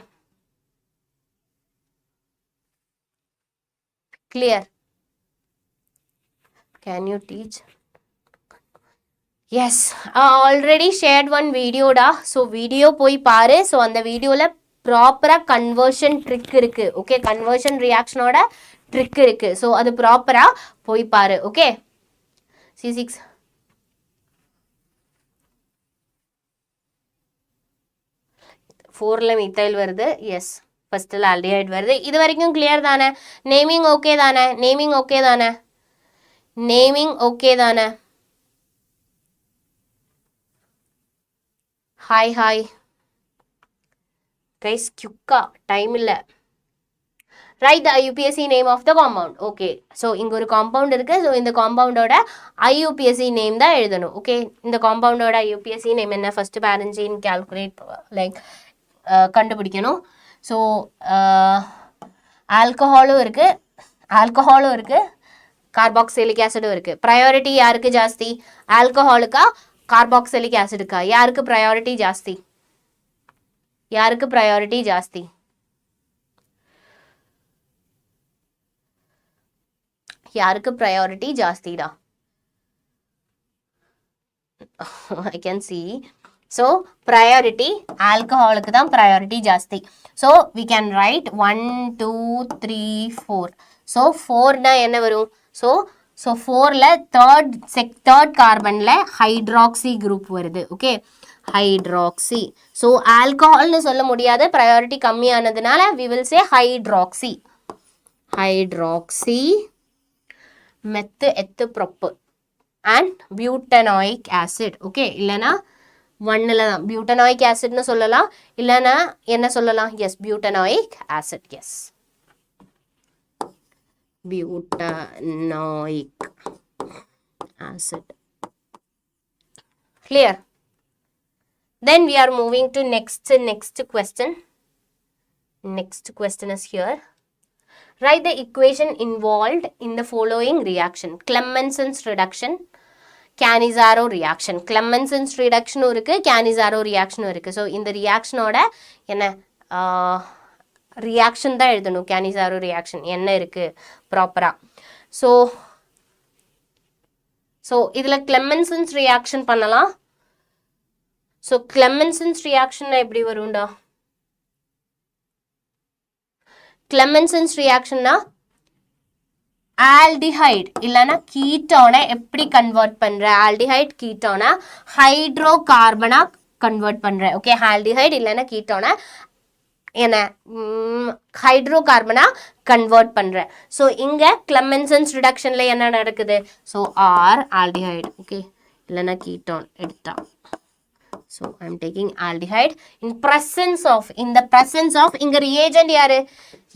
clear? Can you teach? Yes, I already shared one video da. So video போய் பாரு. ஸோ அந்த வீடியோவில் ப்ராப்பராக கன்வர்ஷன் ட்ரிக் இருக்குது. ஓகே, கன்வர்ஷன் ரியாக்ஷனோட ட்ரிக் இருக்குது. ஸோ அது ப்ராப்பராக போய் பாரு. ஓகே, C6 4ல் மீத்தைல் வருது. எஸ், ஃபர்ஸ்ட்டில் ஆல்டிஹைட் வருது. இது வரைக்கும் கிளியர் தானே? நேமிங் ஓகே தானே? ஹாய் கைஸ், குயிக்கா, டைம் இல்லை. Write the IUPAC name of the compound. Okay, so இங்கே ஒரு காம்பவுண்ட் இருக்குது. ஸோ இந்த காம்பவுண்டோட IUPAC நேம் தான் எழுதணும். ஓகே, இந்த காம்பவுண்டோட IUPAC நேம் என்ன? ஃபர்ஸ்ட் பேரண்ட் செயின் கால்குலேட் கண்டுபிடிக்கணும். ஸோ ஆல்கஹாலும் இருக்குது, கார்பாக்சிலிக் ஆசிடும் இருக்குது. ப்ரையாரிட்டி யாருக்கு ஜாஸ்தி? ஆல்கஹாலுக்கா கார்பாக்சிலிக் ஆசிடுக்கா? யாருக்கு ப்ரையாரிட்டி ஜாஸ்தி? யாருக்கு priority ஜாஸ்திடா? I can see. So priority alcoholic தான் priority ஜாஸ்தி. So we can write 1 2 3 4. So 4 னா என்ன வரும்? So 4ல third carbonல hydroxy group வருது. Okay, hydroxy. So alcohol னு சொல்ல முடியாது, priority கம்மியானதுனால we will say hydroxy. மெத்து எத்து ப்ராப்பர் அண்ட் பியூட்டனாயிக் ஆசிட். ஓகே, இல்லைனா 1ல் தான் பியூட்டனாயிக் ஆசிட்னு சொல்லலாம், இல்லைனா என்ன சொல்லலாம்? Yes, butanoic acid. Yes, butanoic acid. Clear? Then we are moving to next question. Next question is here. Write the equation involved in the following reaction. Clemenson's reduction, Cannizzaro reaction. Clemenson's reduction இருக்கு, Cannizzaro reaction இருக்கு. So இந்த ரியாக்ஷனோட என்ன reaction தான் எழுதணும். Cannizzaro reaction என்ன இருக்கு ப்ராப்பரா? So இதில் Clemenson's reaction பண்ணலாம். ஸோ Clemenson's reaction எப்படி வரும்டா? Clemenson's reactionனா ஆல்டிஹைட் இல்லைன்னா கீட்டோனை எப்படி கன்வெர்ட் பண்ற? ஆல்டிஹைட் கீட்டோனை ஹைட்ரோ கார்பனா கன்வெர்ட் பண்ற. ஓகே, ஆல்டிஹைட் இல்லைன்னா கீட்டோனை என்ன ஹைட்ரோ கார்பனா கன்வெர்ட் பண்றேன். ஸோ இங்க கிளமென்சன்ஸ் ரிடக்ஷன்ல என்ன நடக்குது? ஸோ ஆர் ஆல்டிஹைடு, ஓகே, இல்லைன்னா கீட்டோன் எடுத்தா. So I'm taking aldehyde in the presence of inga reagent yaru?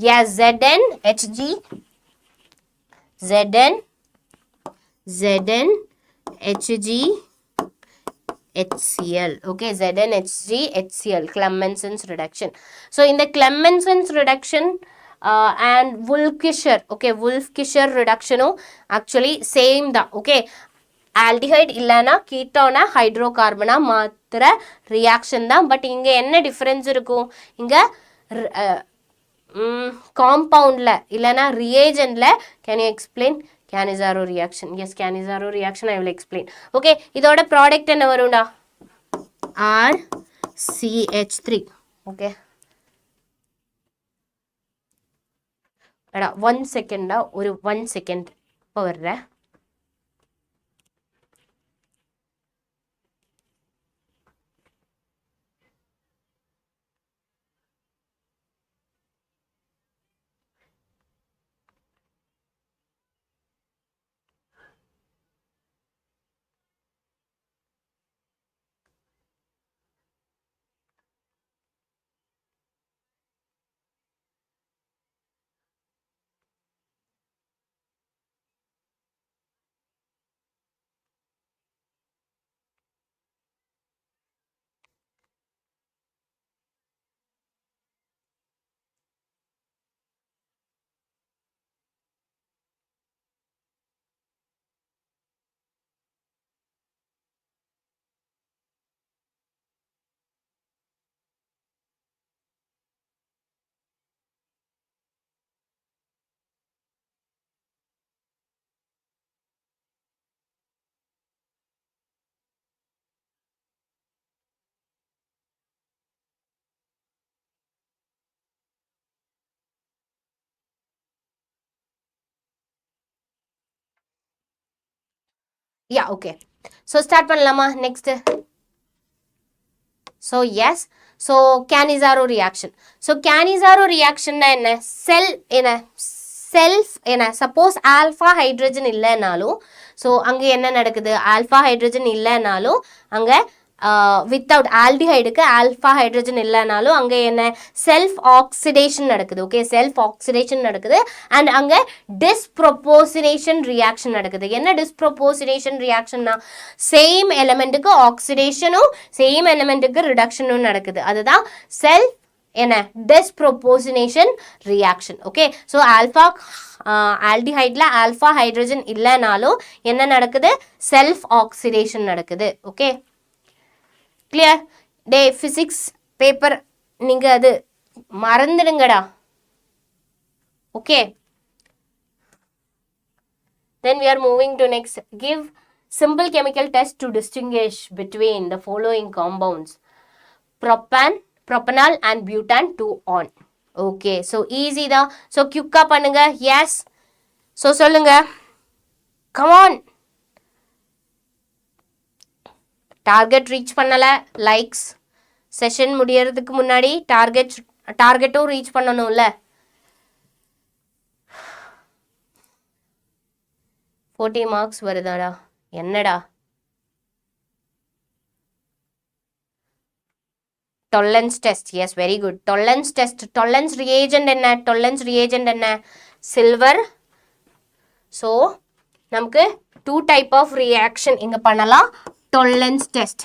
Yes, ZnHg, ZnHg HCl, okay, ZnHg HCl, Clemenson's reduction. So in the Clemenson's reduction and Wolff-Kishcher, okay, Wolff-Kishcher reduction actually same da, okay, aldehyde இல்லைன்னா கீட்டோனா ஹைட்ரோகார்பனா மாத்திர reaction தான். But இங்கே என்ன difference இருக்கும்? இங்கே காம்பவுண்டில் இல்லைன்னா ரிஏஜென்டில் can you explain? Cannizzaro reaction. Yes, Cannizzaro reaction I will explain. Okay, இதோட ப்ராடக்ட் என்ன வரும்டா? RCH3. Okay. 1 செகண்டா, ஒரு 1 செகண்ட் இப்போ வர்றேன். Yeah, okay. So start பண்ணலாமா? Next. So yes. So Cannizzaro reaction. So Cannizzaro reaction என்ன? செல்ஃப் என்ன? சப்போஸ் ஆல்ஃபா ஹைட்ரஜன் இல்லைனாலும், so அங்கே என்ன நடக்குது? ஆல்ஃபா ஹைட்ரஜன் இல்லைனாலும் அங்கே வித்தவுட் ஆல்டிஹைடுக்கு ஆல்ஃபா ஹைட்ரஜன் இல்லைனாலும் அங்கே என்ன? செல்ஃப் ஆக்சிடேஷன் நடக்குது. ஓகே, செல்ஃப் ஆக்சிடேஷன் நடக்குது. அண்ட் அங்கே டிஸ்ப்ரொபோசினேஷன் ரியாக்ஷன் நடக்குது. என்ன டிஸ்ப்ரொபோசினேஷன் ரியாக்ஷன்னா? சேம் எலமெண்ட்டுக்கு ஆக்சிடேஷனும் சேம் எலமெண்ட்டுக்கு ரிடக்ஷனும் நடக்குது. அதுதான் செல்ஃப் என்ன? Disproportionation reaction. Okay, so alpha ஆல்டிஹைட்ல ஆல்ஃபா ஹைட்ரஜன் இல்லைனாலும் என்ன நடக்குது? செல்ஃப் ஆக்சிடேஷன் நடக்குது. Okay, clear? டே ஃபிசிக்ஸ் பேப்பர் நீங்கள் அது மறந்துடுங்கடா. ஓகே, then we are moving to next. Give simple chemical test to distinguish between the following compounds: propanol and butane 2-on. Okay, so easy da. So quick-ஆ பண்ணுங்க. Yes, so சொல்லுங்க. Come on. Target reach பண்ணல. Likes session முடியறதுக்கு முன்னாடி டார்கெட்டும் reach பண்ணணும்ல. 40 marks வருதாடா? என்னடா? Tollens test. Yes, very good. Tollens test. Tollens reagent என்ன? டொலரன்ஸ் ரியேஜென்ட் என்ன? சில்வர். ஸோ நமக்கு 2 டைப் ஆஃப் ரியாக்ஷன் இங்கே பண்ணலாம். Tolerance test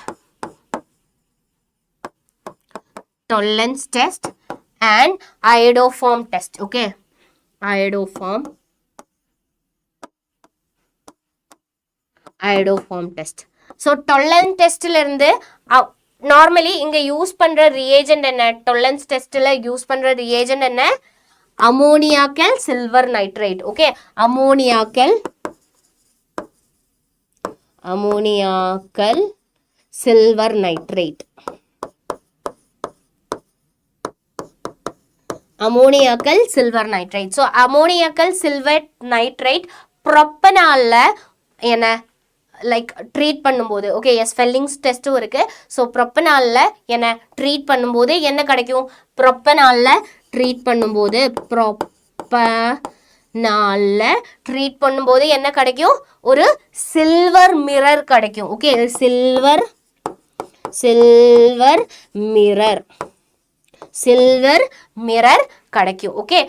and iodoform test. Okay, iodoform test. So tolerance test ல இருந்து நார்மலி இங்க யூஸ் பண்ற ரியேஜென்ட் என்ன? டொலரன்ஸ் டெஸ்ட்ல யூஸ் பண்ற ரியேஜென்ட் என்ன? Ammoniacal silver nitrate. Okay, ammoniacal silver nitrate. Ammoniacal silver nitrate. So ammoniacal silver nitrate ப்ரொப்பனாலில் என்ன லைக் ட்ரீட் பண்ணும்போது ஓகே எஸ் ஃபெல்லிங்ஸ் டெஸ்ட்டும் இருக்குது. ஸோ ப்ரொப்பனாலில் என்ன ட்ரீட் பண்ணும்போது என்ன கிடைக்கும்? ப்ரொப்பனாலில் ட்ரீட் பண்ணும்போது ட்ரீட் பண்ணும்போது என்ன கிடைக்கும்? ஒரு சில்வர் மிரர் கிடைக்கும். ஓகே சில்வர் மிரர் கிடைக்கும். ஓகே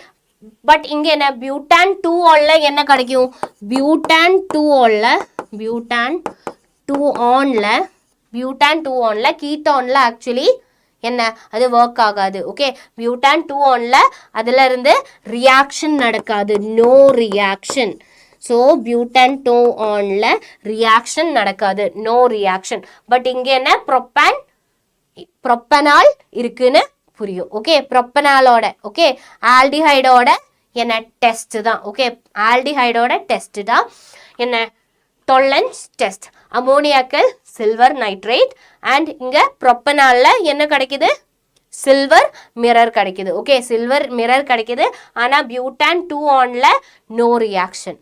பட் இங்கே என்ன பியூட்டான் 2-ஆன்ல என்ன கிடைக்கும்? பியூட்டான் 2-ஆன்ல கீட்டோன்ல ஆக்சுவலி என்ன அது ஒர்க் ஆகாது. ஓகே பியூட்டான் 2-ஆன்ல அதுல இருந்து ரியாக்ஷன் நடக்காது. No reaction. ஸோ பியூட்டான் 2-ஆன்ல ரியாக்ஷன் நடக்காது. No reaction. பட் இங்கே என்ன ப்ரொப்பனால் இருக்குன்னு புரியும். ஓகே ப்ரொப்பனாலோட ஓகே ஆல்டிஹைடோட என்ன டெஸ்ட் தான். ஓகே ஆல்டிஹைடோட டெஸ்ட் தான் என்ன Tollens test. Ammoniacal silver nitrate and இங்கே ப்ரொப்பனாலில் என்ன கிடைக்குது? சில்வர் மிரர் கிடைக்குது. ஓகே சில்வர் மிரர் கிடைக்குது. ஆனால் பியூட்டான் 2-ஆன்ல no reaction.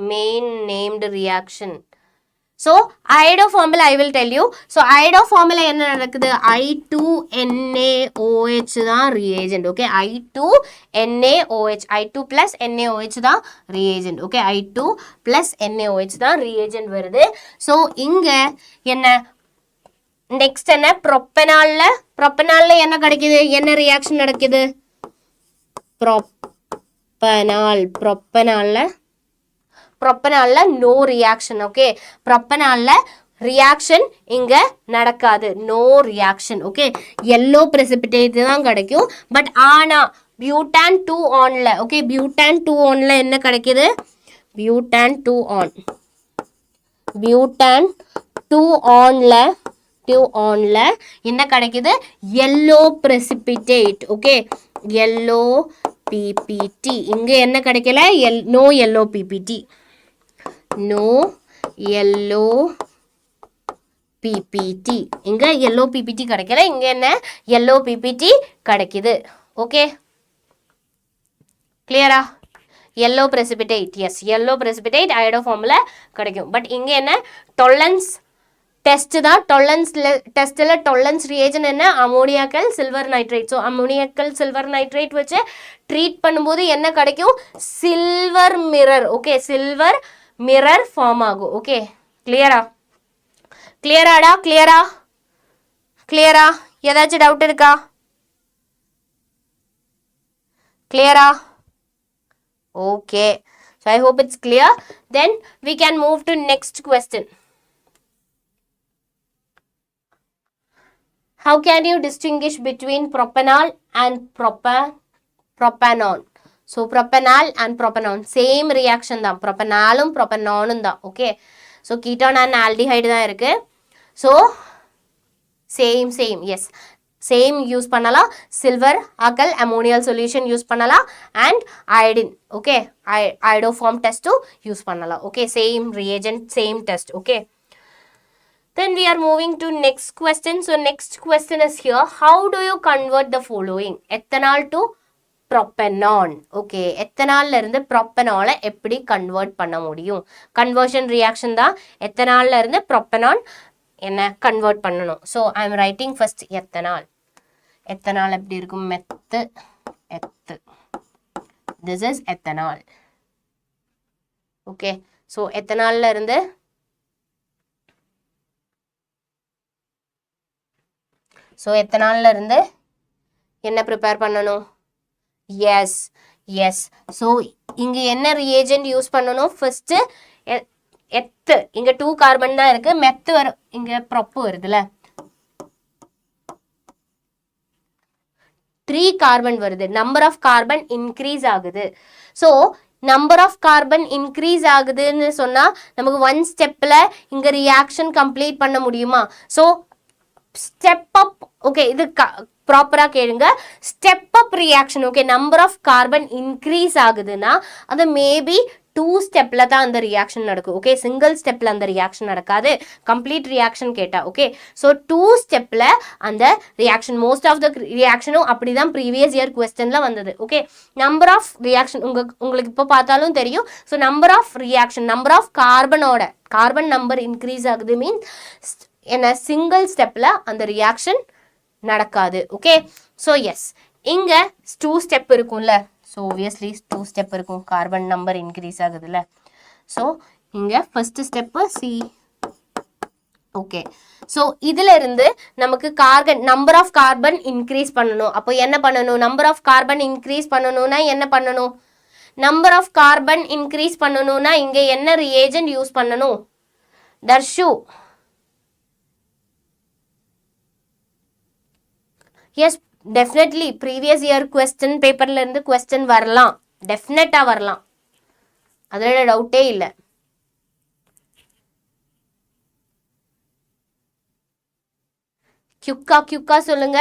main named reaction. So iodo formula I will tell you. So iodo formula என்ன நடக்குது? I2NaOH தான் reagent. Okay I2NaOH I2 plus NaOH தான் reagent. Okay I2 plus NaOH தான் reagent வருது. So இங்க என்ன next என்ன ப்ரொப்பனால்ல என்ன கிடைக்குது? என்ன ரியாக்ஷன் நடக்குது? ப்ரொப்பனால்ல நோ ரியாக்ஷன். ஓகே ப்ரொப்பனால்ல ரியாக்ஷன் இங்க நடக்காது. No reaction. Okay yellow precipitate தான் கிடைக்கும். பட் ஆனா பியூட்டான் 2-ஆன்ல ஓகே பியூட்டான் 2-ஆன்ல என்ன கிடைக்குது? பியூட்டான் 2-ஆன்ல என்ன கிடைக்குது? Yellow precipitate. Okay yellow PPT. இங்க என்ன கிடைக்கல? No yellow PPT. No yellow PPT. இங்க எல்லோ PPT கிடைக்கல. இங்க என்ன எல்லோ PPT கிடைக்குது. ஓகே கிளியரா? Yellow precipitate. Yes yellow precipitate iodo formula கிடைக்கும். பட் இங்க என்ன டொலரன்ஸ் டெஸ்ட் தான். டெஸ்ட்டில் டொலரன்ஸ் ரியேஜன் என்ன? Ammoniacal silver nitrate. So ammoniacal silver nitrate வச்சு ட்ரீட் பண்ணும்போது என்ன கிடைக்கும்? Silver mirror. Okay silver mirror form ஆகும். ஓகே கிளியரா? கிளியரா? ஏதாச்சும் டவுட் இருக்கா? கிளியரா? Okay so I hope it's clear. Then we can move to next question. How can you distinguish between propanol and propanon? So propanol and propanon same reaction தான். propanolum propanonum தான். Okay so ketone and aldehyde தான் இருக்கு. So same yes same use பண்ணலாம். Silver ஆக்கல் ammoniacal solution use பண்ணலாம் and iodine okay iodoform டெஸ்ட்டும் use பண்ணலாம். Okay same reagent same test. Okay then we are moving to next question. So next question is here, how do you convert the following? ethanol to propanol. Okay எத்தனால்ல இருந்து ப்ரொப்பனாலை எப்படி convert பண்ண முடியும்? Conversion reaction தான். எத்தனால்ல இருந்து propanol என்ன convert பண்ணணும். So I am writing first ethanol எப்படி இருக்கும்? எத்து this is ethanol. Okay so எத்தனால்ல இருந்து என்ன ப்ரிப்பேர் பண்ணணும்? எஸ் ஸோ இங்கே என்ன ரியேஜென்ட் யூஸ் பண்ணணும்? ஃபர்ஸ்ட்டு எத்து இங்கே 2 கார்பன் தான் இருக்கு. மெத்து வரும் இங்கே ப்ரொப்பு வருதுல்ல 3 கார்பன் வருது. நம்பர் ஆஃப் கார்பன் இன்க்ரீஸ் ஆகுது. So number of carbon increase ஆகுதுன்னு சொன்னால் நமக்கு 1 ஸ்டெப்பில் இங்கே ரியாக்ஷன் கம்ப்ளீட் பண்ண முடியுமா? So step up. ஓகே இது ப்ராப்பராக கேளுங்க. Step up reaction. Okay number of carbon increase ஆகுதுன்னா அது மேபி 2 ஸ்டெப்ல தான் அந்த ரியாக்ஷன் நடக்கும். ஓகே, சிங்கிள் ஸ்டெப்ல அந்த ரியாக்ஷன் நடக்காது. கம்ப்ளீட் ரியாக்ஷன் கேட்டா. ஓகே, ஸோ 2 ஸ்டெப்ல அந்த ரியாக்ஷன், மோஸ்ட் ஆஃப் த ரியாக்ஷனும் அப்படிதான் ப்ரீவியஸ் இயர் கொஸ்டின்ல வந்தது. ஓகே, நம்பர் ஆஃப் ரியாக்ஷன் உங்களுக்கு இப்போ பார்த்தாலும் தெரியும். So number of reaction, number of carbon number increase ஆகுது மீன்ஸ் என்ன, சிங்கிள் ஸ்டெப்ல அந்த ரியாக்ஷன் நடக்காது. ஓகே, ஸோ எஸ், இங்க 2 ஸ்டெப் இருக்கும்ல. ஸோ obviously 2 ஸ்டெப் இருக்கும், கார்பன் நம்பர் இன்க்ரீஸ் ஆகுதுல்ல. ஸோ இங்க first step C. Okay, so இதுல இருந்து நமக்கு நம்பர் ஆஃப் கார்பன் இன்க்ரீஸ் பண்ணணும். அப்போ என்ன பண்ணணும், நம்பர் ஆஃப் கார்பன் இன்க்ரீஸ் பண்ணணும்னா என்ன பண்ணணும், நம்பர் ஆஃப் கார்பன் இன்க்ரீஸ் பண்ணணும்னா இங்க என்ன ரியேஜென்ட் யூஸ் பண்ணணும், Darshu? Yes, definitely previous year question பேப்பர்ல இருந்து கொஸ்டின் வரலாம், டெஃபினட்டா வரலாம், அதோட டவுட்டே இல்லை. கியூக்கா சொல்லுங்க.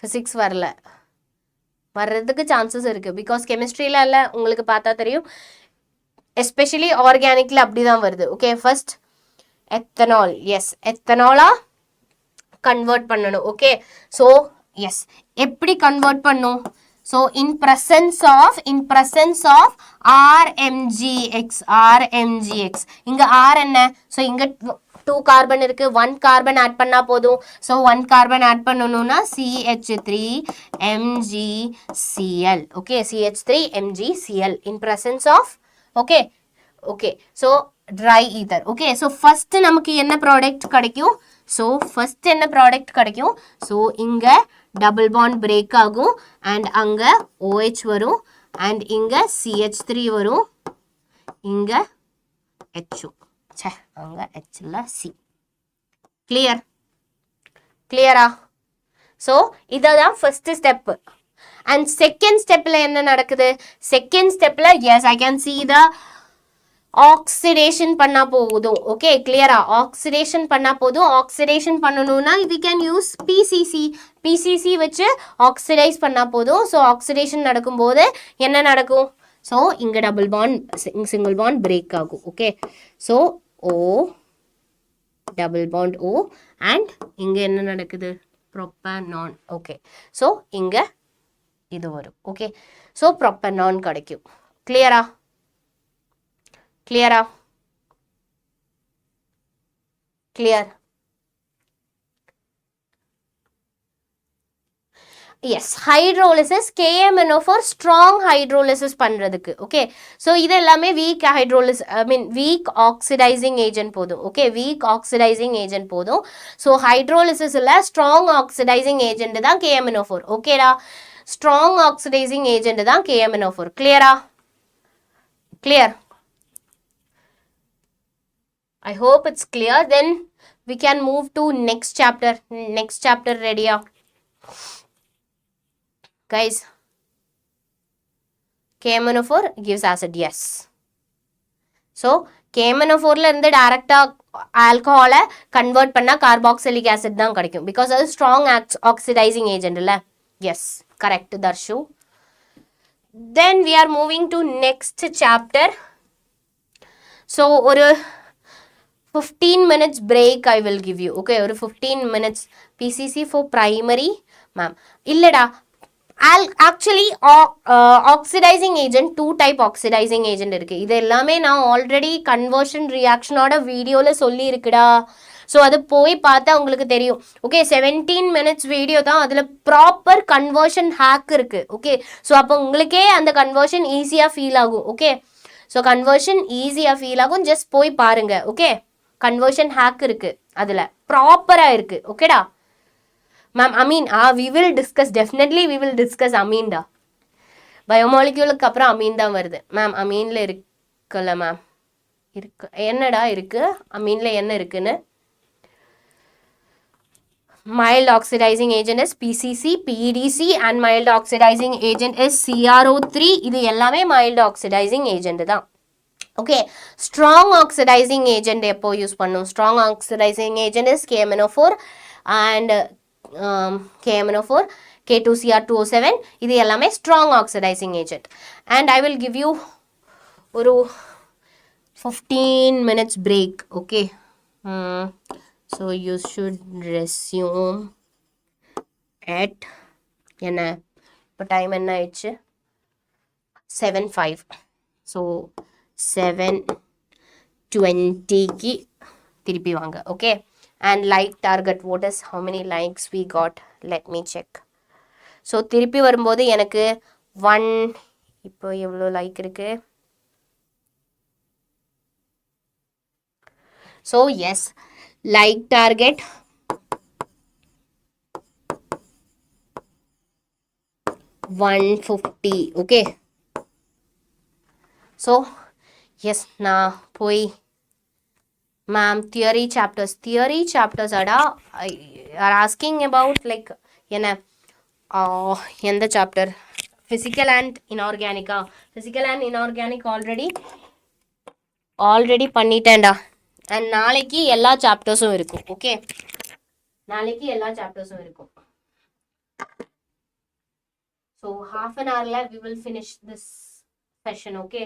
பிசிக்ஸ் வரல, வர்றதுக்கு சான்சஸ் இருக்கு. பிகாஸ் கெமிஸ்ட்ரியில இல்லை, உங்களுக்கு பார்த்தா தெரியும். எஸ்பெஷலி ஆர்கானிக்ல அப்படிதான் வருது. ஓகே, ஃபர்ஸ்ட் எத்தனால், எஸ், எத்தனாலா கன்வெர்ட் பண்ணணும். ஓகே, ஸோ எஸ், எப்படி கன்வெர்ட் பண்ணும், so in presence of RMGX, இங்க R என்ன, ஸோ இங்க 2 கார்பன் இருக்கு, 1 கார்பன் ஆட் பண்ணா போதும். ஸோ 1 கார்பன் ஆட் பண்ணணும்னா CH3MgCl. Okay, CH3MgCl in presence of. Okay, so dry ether. Okay, so first நமக்கு என்ன ப்ராடக்ட் கிடைக்கும், ஸோ இங்க டபுள் பாண்ட் பிரேக் ஆகும் அண்ட் அங்க OH வரும் அண்ட் இங்க CH3 வரும், இங்க H, அங்க Hல C. கிளியரா? ஸோ இதுதான் ஃபர்ஸ்ட் ஸ்டெப். அண்ட் செகண்ட் ஸ்டெப்ல என்ன நடக்குது, செகண்ட் ஸ்டெப்ல yes I can see the oxidation பண்ணா போதும். ஓகே, கிளியரா? ஆக்சிடேஷன் பண்ணா போதும். ஆக்சிடேஷன் பண்ணணும்னா we can use PCC வச்சு ஆக்சிடைஸ் பண்ணா போதும். ஸோ ஆக்சிடேஷன் நடக்கும்போது என்ன நடக்கும், ஸோ இங்க double bond single bond break ஆகும். Okay, so O double bond O and இங்க என்ன நடக்குது, ப்ரோப்பனான். ஓகே, ஸோ இங்க இது வரும். ஓகே, ஸோ ப்ரோப்பனான் கிடைக்கும். கிளியரா? Clear? Yes, hydrolysis KMNO4 strong hydrolysis பண்றதுக்கு. ஓகே, ஸோ இது எல்லாமே வீக் வீக் ஆக்சிடைசிங் ஏஜென்ட் போதும். ஓகே, வீக் ஆக்சிடைசிங் ஏஜென்ட் போதும். ஸோ ஹைட்ரோலிசிஸ்ல ஸ்ட்ராங் ஆக்சிடைசிங் ஏஜென்ட் தான் KMNO4. ஓகேடா, ஸ்ட்ராங் ஆக்சிடைசிங் ஏஜென்ட் தான் KMNO4. கிளியரா? Clear? I hope it's clear. Then we can move to next chapter. Ready? Guys, KMNO4 gives acid, yes. So KMNO4 ல இருந்து டைரக்டா ஆல்கஹாலை கன்வெர்ட் பண்ணா கார்பாக்சிலிக் ஆசிட் தான் கிடைக்கும். பிகாஸ் அது ஸ்ட்ராங் ஆக்சிடைசிங் ஏஜென்ட் இல்ல. Yes, correct Darshu. Then we are moving to next chapter. So ஒரு 15 minutes break I will give you. Okay, ஒரு 15 minutes. PCC for primary, ma'am. இல்லடா, actually oxidizing agent 2 type oxidizing agent இருக்கு. இது எல்லாமே நான் already conversion ரியாக்ஷனோட வீடியோல சொல்லி இருக்குடா. ஸோ அது போய் பார்த்தா உங்களுக்கு தெரியும். ஓகே, 17 minutes வீடியோ தான், அதில் ப்ராப்பர் கன்வர்ஷன் ஹேக் இருக்கு. ஓகே, ஸோ அப்போ உங்களுக்கே அந்த கன்வர்ஷன் ஈஸியாக ஃபீல் ஆகும். ஓகே, ஸோ கன்வர்ஷன் ஈஸியாக ஃபீல் ஆகும், ஜஸ்ட் போய் பாருங்க. ஓகே, கன்வர்ஷன் ஹேக் இருக்கு, அதில் ப்ராப்பராக இருக்கு. ஓகேடா ma'am? Amine, we will discuss, definitely we will discuss அமீன்டா. பயோமாலிக்யூலுக்கு அப்புறம் அமீன் தான் வருது மேம். அமீனில் இருக்குல்ல மேம்? இருக்கு. என்னடா இருக்கு அமீனில், என்ன இருக்குன்னு? mild oxidizing agent is PCC, PEDC and mild oxidizing agent is CRO3. இது எல்லாமே mild oxidizing agent தான். ஓகே, strong oxidizing agent எப்போ யூஸ் பண்ணும்? strong oxidizing agent is KMNO4 and KMNO4 K2Cr2O7. இது எல்லாமே strong oxidizing agent. And I will give you ஒரு 15 minutes break. Okay. So you should resume at என்ன இப்போ time என்ன ஆயிடுச்சு 7:05. ஸோ 7:20க்கு திருப்பி வாங்க. Okay. And like target what is how many likes we got, let me check. So திருப்பி வரும்போது எனக்கு இப்போ எவ்வளோ லைக் இருக்கு. So yes, like target 150. Okay. So yes, நான் போய் மேம் தியரி சாப்டர்ஸ் ஆடா ஆர் ஆஸ்கிங் அபவுட் லைக் என்ன எந்த சாப்டர், ஃபிசிக்கல் அண்ட் இன்ஆர்கானிக்கா? ஃபிசிக்கல் அண்ட் இன்ஆர்கானிக் ஆல்ரெடி பண்ணிட்டேன்டா. அண்ட் நாளைக்கு எல்லா சாப்டர்ஸும் இருக்கும். ஓகே, நாளைக்கு எல்லா சாப்டர்ஸும் இருக்கும். ஸோ half an hourல we will finish this session. Okay.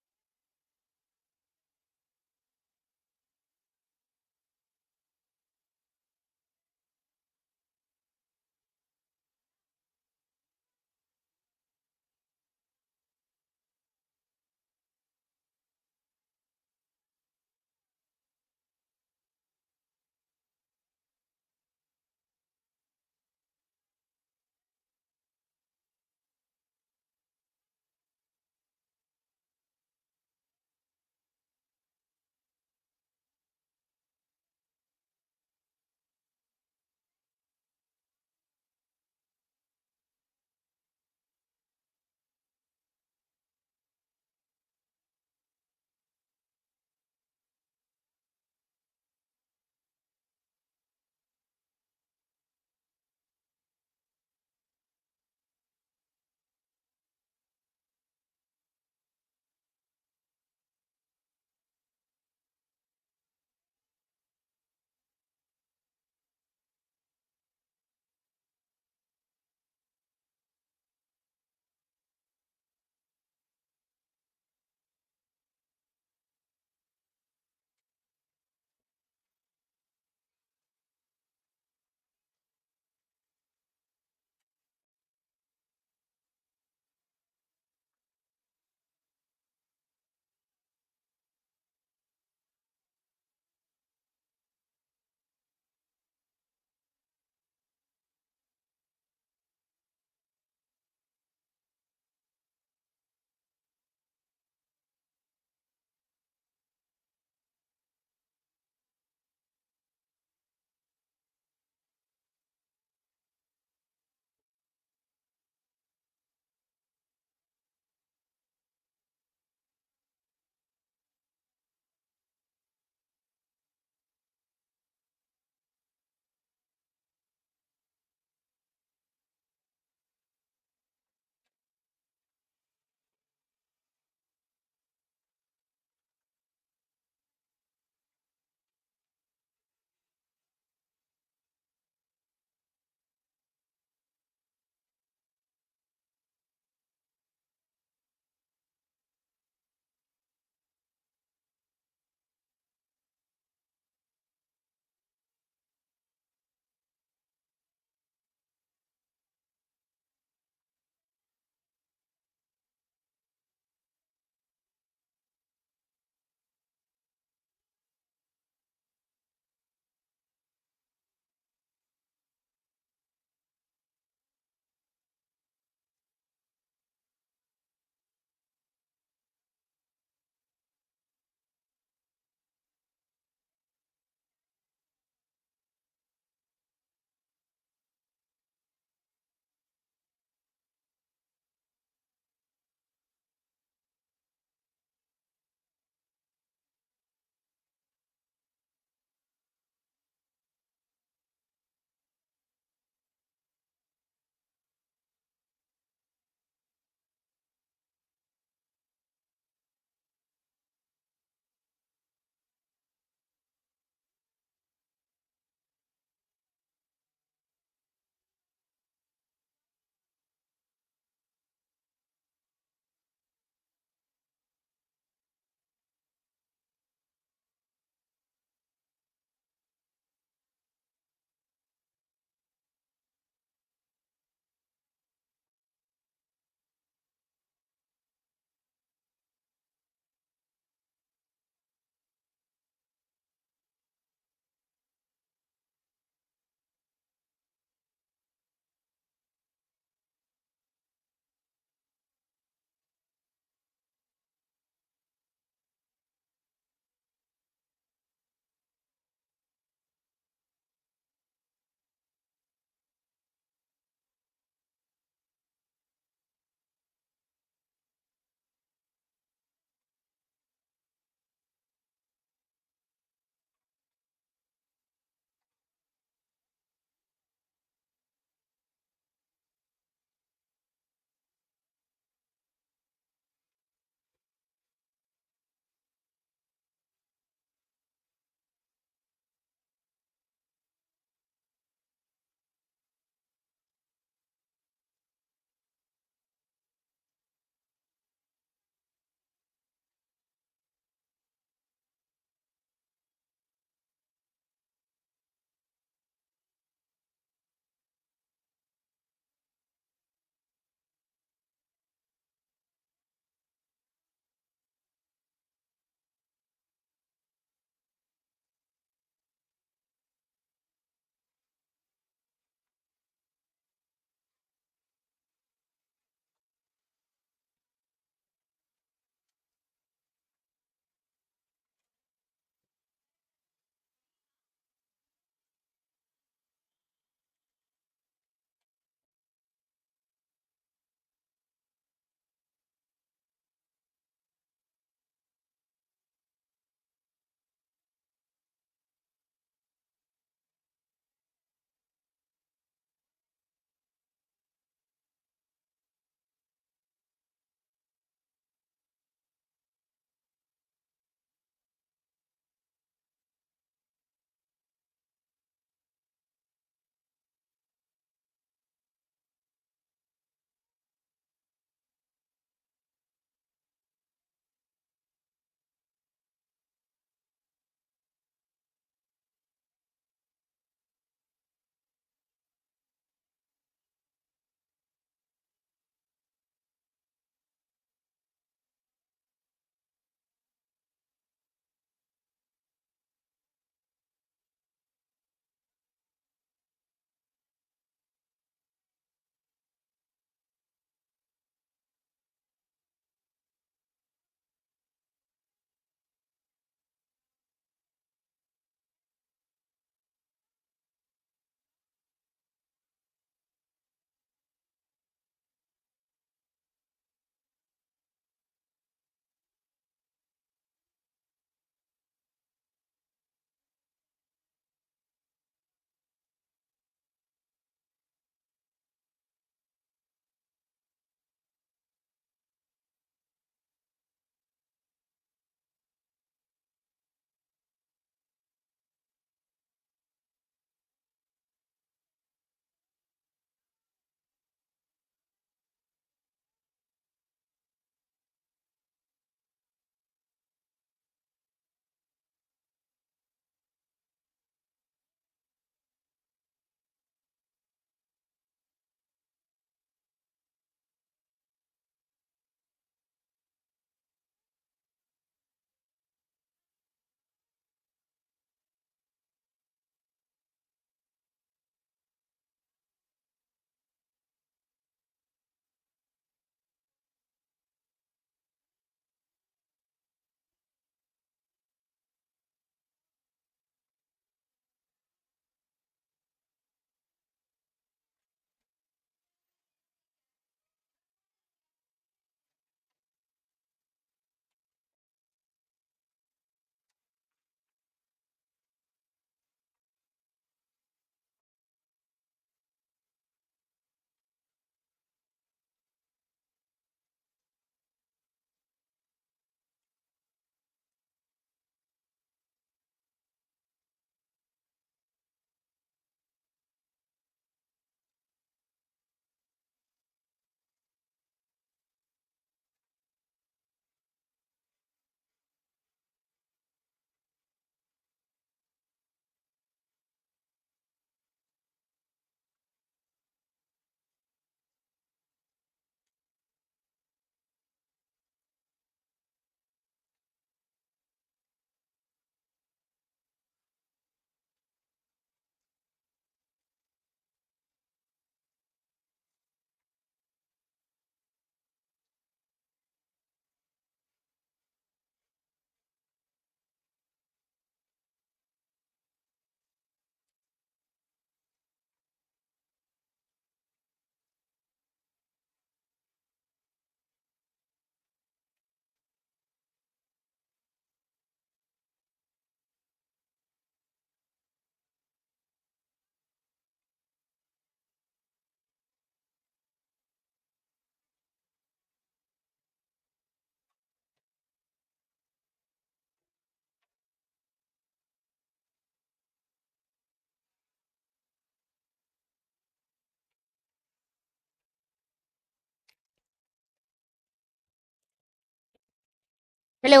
Hello.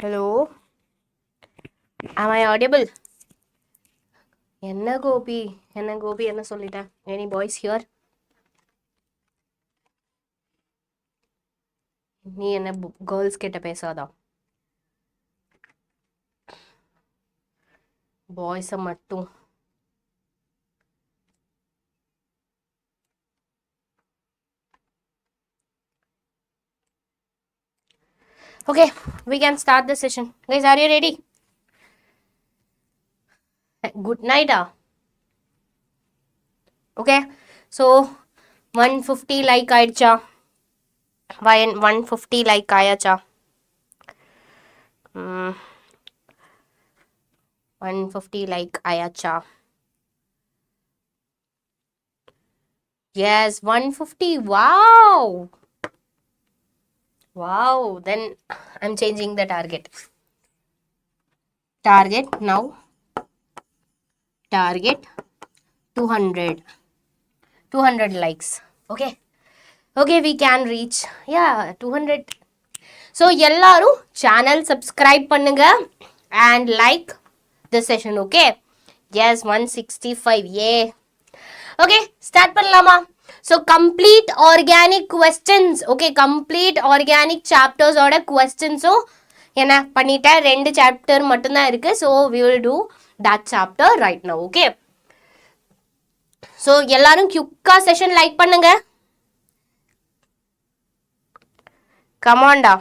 Hello. Am I audible? என்ன கோபி என்ன சொல்லிட்டேன்? Any boys here? நீ என்ன கேர்ள்ஸ் கிட்ட பேசாதா? பாய்ஸை மட்டும். Okay, we can start the session. Guys, are you ready? Good night. Okay, so 150 like ஆயிடுச்சா? 150 like ஆயாச்சா? 150 like ஆயாச்சா? Yes, 150. Wow. Wow, then I'm changing the target. Target now. Target 200. 200 likes. Okay. Okay, we can reach. Yeah, 200. So, எல்லாரும் channel subscribe பண்ணுங்க and like the session. Okay. Yes, 165. Yeah. Okay, start பண்ணலாமா? So, complete organic questions. Okay, complete organic chapters ஓட questions என்ன பண்ணிட்டேன். 2 chapter மட்டும்தான் இருக்கு. So, we will do that chapter right now. Okay. So, எல்லாரும் quick-ஆ session like பண்ணுங்க. Come on da.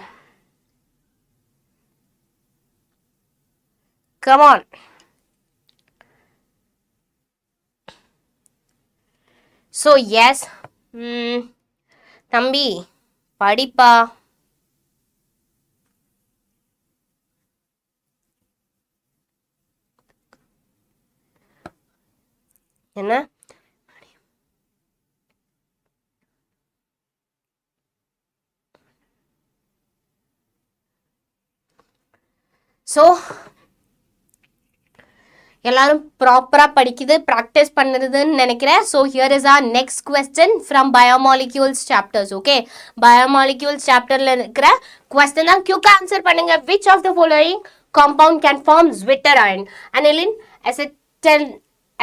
Come on. So, yes. தம்பி படிப்பா. என்ன? So, எல்லாரும் ப்ராப்பரா படிக்குது ப்ராக்டிஸ் பண்ணுறதுன்னு நினைக்கிறேன். So here is our next question from biomolecules chapters. Okay, biomolecules சாப்டர்ல இருக்கிற கொஸ்டின் தான். குயிக்காக ஆன்சர் பண்ணுங்க. Which of the following compound can form zwitter ion? Aniline,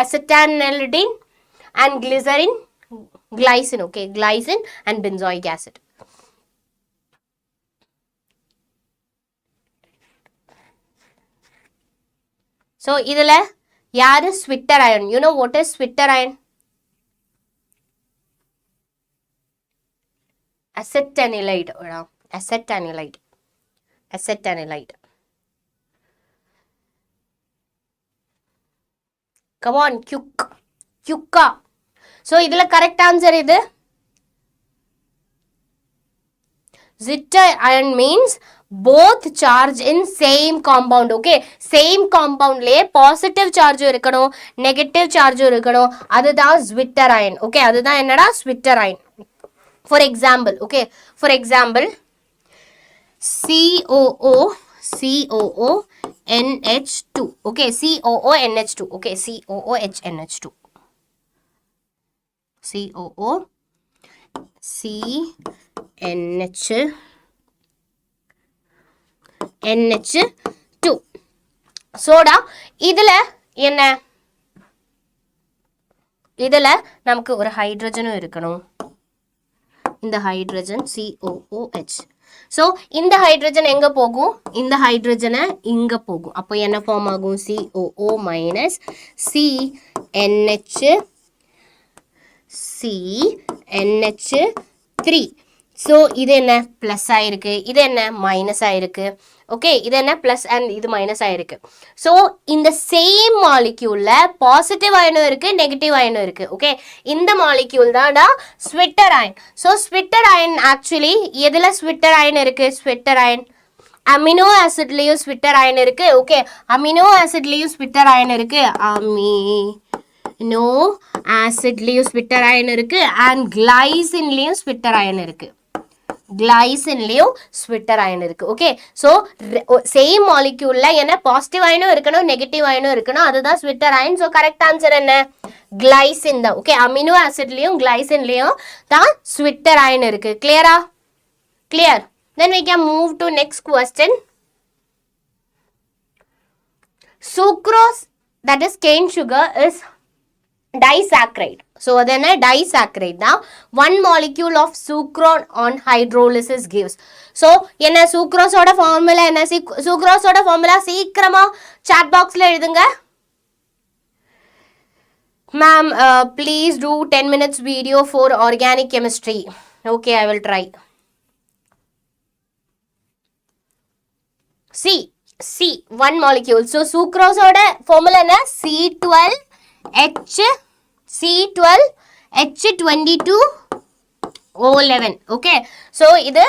acetanilidine and glycerin, glycine. Okay, glycine and benzoic acid. So, இதுல யாரு zwitter ion? You know what is zwitter ion? acetanilide. Acetanilide. Come on, quick. So, இதுல correct answer இது. Zwitter ion means both charge in same compound. Okay, same compound Leh positive charge இருக்கணும், negative charge இருக்கணும். அதுதான் Zwitter ion. Okay, அதுதான் என்னடா Zwitter ion. For example, okay, for example, COONH2. Okay, COONH2. Okay, COOHNH2. NH2. Soda இதுல என்ன? இதுல நமக்கு ஒரு ஹைட்ரஜனும் இருக்கணும். இந்த ஹைட்ரஜன் COOH. ஸோ இந்த ஹைட்ரஜன் எங்க போகும்? இந்த ஹைட்ரஜனை இங்க போகும். அப்போ என்ன ஃபார்ம் ஆகும்? COO minus CNH3. ஸோ இது என்ன ப்ளஸ் ஆயிருக்கு, இது என்ன மைனஸ் ஆயிருக்கு. ஓகே, இது என்ன ப்ளஸ் அண்ட் இது மைனஸ் ஆயிருக்கு. ஸோ இந்த சேம் மாலிக்யூல்ல பாசிட்டிவ் அயனும் இருக்கு, நெகட்டிவ் அயனும் இருக்கு. ஓகே, இந்த மாலிக்யூல் தான்டா ஸ்விட்டர் iron. So zwitterion actually எதுல ஸ்விட்டர் அயன் இருக்கு? ஸ்விட்டர் அயன் அமினோ ஆசிட்லயும் ஸ்விட்டர் அயன் இருக்கு. ஓகே, அமினோ ஆசிட்லயும் ஸ்விட்டர் அயன் இருக்கு. அமினோ ஆசிட்லயும் ஸ்விட்டர் அயன் இருக்கு அண்ட் கிளைசின்லயும் ஸ்விட்டர் அயன் இருக்கு. கிளைசின்லயும் ஸ்விட்டர் அயன் இருக்கு. ஓகே, ஸோ சேம் மாலிக்யூல்ல என்ன பாசிட்டிவ் அயனும் இருக்கணும், நெகட்டிவ் அயனும் இருக்கணும். அதுதான் zwitter iron. So correct answer என்ன? கிளைசின் தான். ஓகே, அமினோ ஆசிட்லயும் கிளைசின்லயும் தான் ஸ்விட்டர் அயன் இருக்கு. கிளியரா? Clear? Then we can move to next question. Sucrose, that is cane sugar, is disaccharide. So then a disaccharide. Now, one molecule of sucrose on hydrolysis gives. So, என்ன sucrose oda formula என்ன sucrose oda formula சீக்கிரமா chat box la எழுதுங்க. Ma'am, please do 10 minutes video for organic chemistry. Okay, I will try. One molecule. So, sucrose oda formula என்ன C12H22O11. Okay. So, இது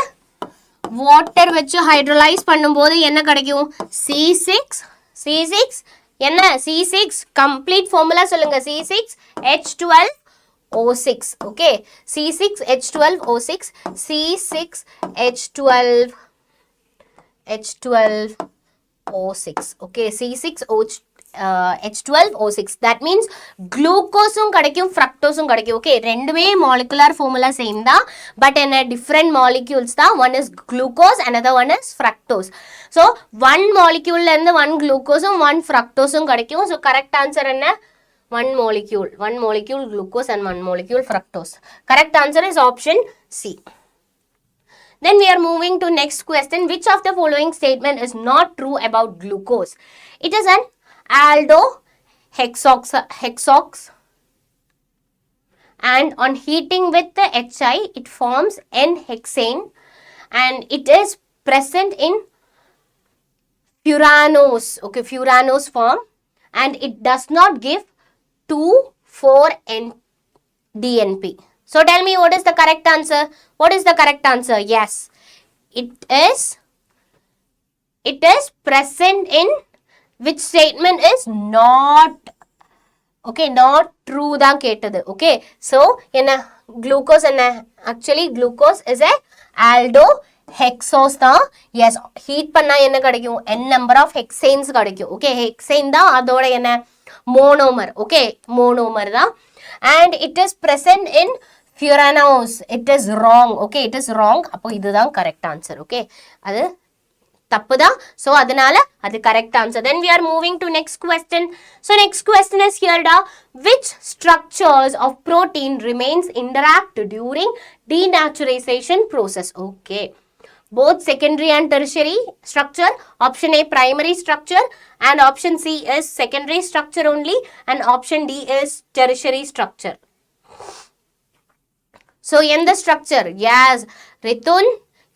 water வச்சு hydrolyze பண்ணும்போது என்ன கிடைக்கும்? C6 என்ன? C6 complete formula சொல்லுங்க. C6H12O6. Okay. C6H12O6. C6H12O6. Okay. C6H12O6. That means glucose கிடைக்கும், fructose கிடைக்கும். Okay. ரெண்டுமே molecular formula same தான். But in a different molecules தான். One is glucose, another one is fructose. So, one molecule இருந்து one glucose one fructose கிடைக்கும். So, correct answer என்ன? One molecule glucose and one molecule fructose. Correct answer is option C. Then we are moving to next question. Which of the following statement is not true about glucose? It is an aldohexox and on heating with the HI it forms N-hexane and it is present in furanose form and it does not give 2,4-DNP. So tell me what is the correct answer? What is the correct answer? Yes, it is present in which statement is not, okay, not true தான் கேட்டது. Okay, so என்ன glucose என்ன? Actually glucose is a aldohexose தான். Yes, heat பண்ணா என்ன கிடைக்கும்? N number of hexanes கிடைக்கும். Okay, hexane தான் அதோட என்ன? Monomer. Okay, monomer தான். And it is present in furanose. It is wrong. Okay, it is wrong. அப்போ இதுதான் correct answer. Okay, அது தப்புதான். So, அதனால அது correct answer. Then we are moving to next question. So, next question is here da. Which structures of protein remains intact during denaturization process? Okay. Both secondary and tertiary structure. Option A primary structure and option C is secondary structure only and option D is tertiary structure. So, in the structure, yes, Rithun,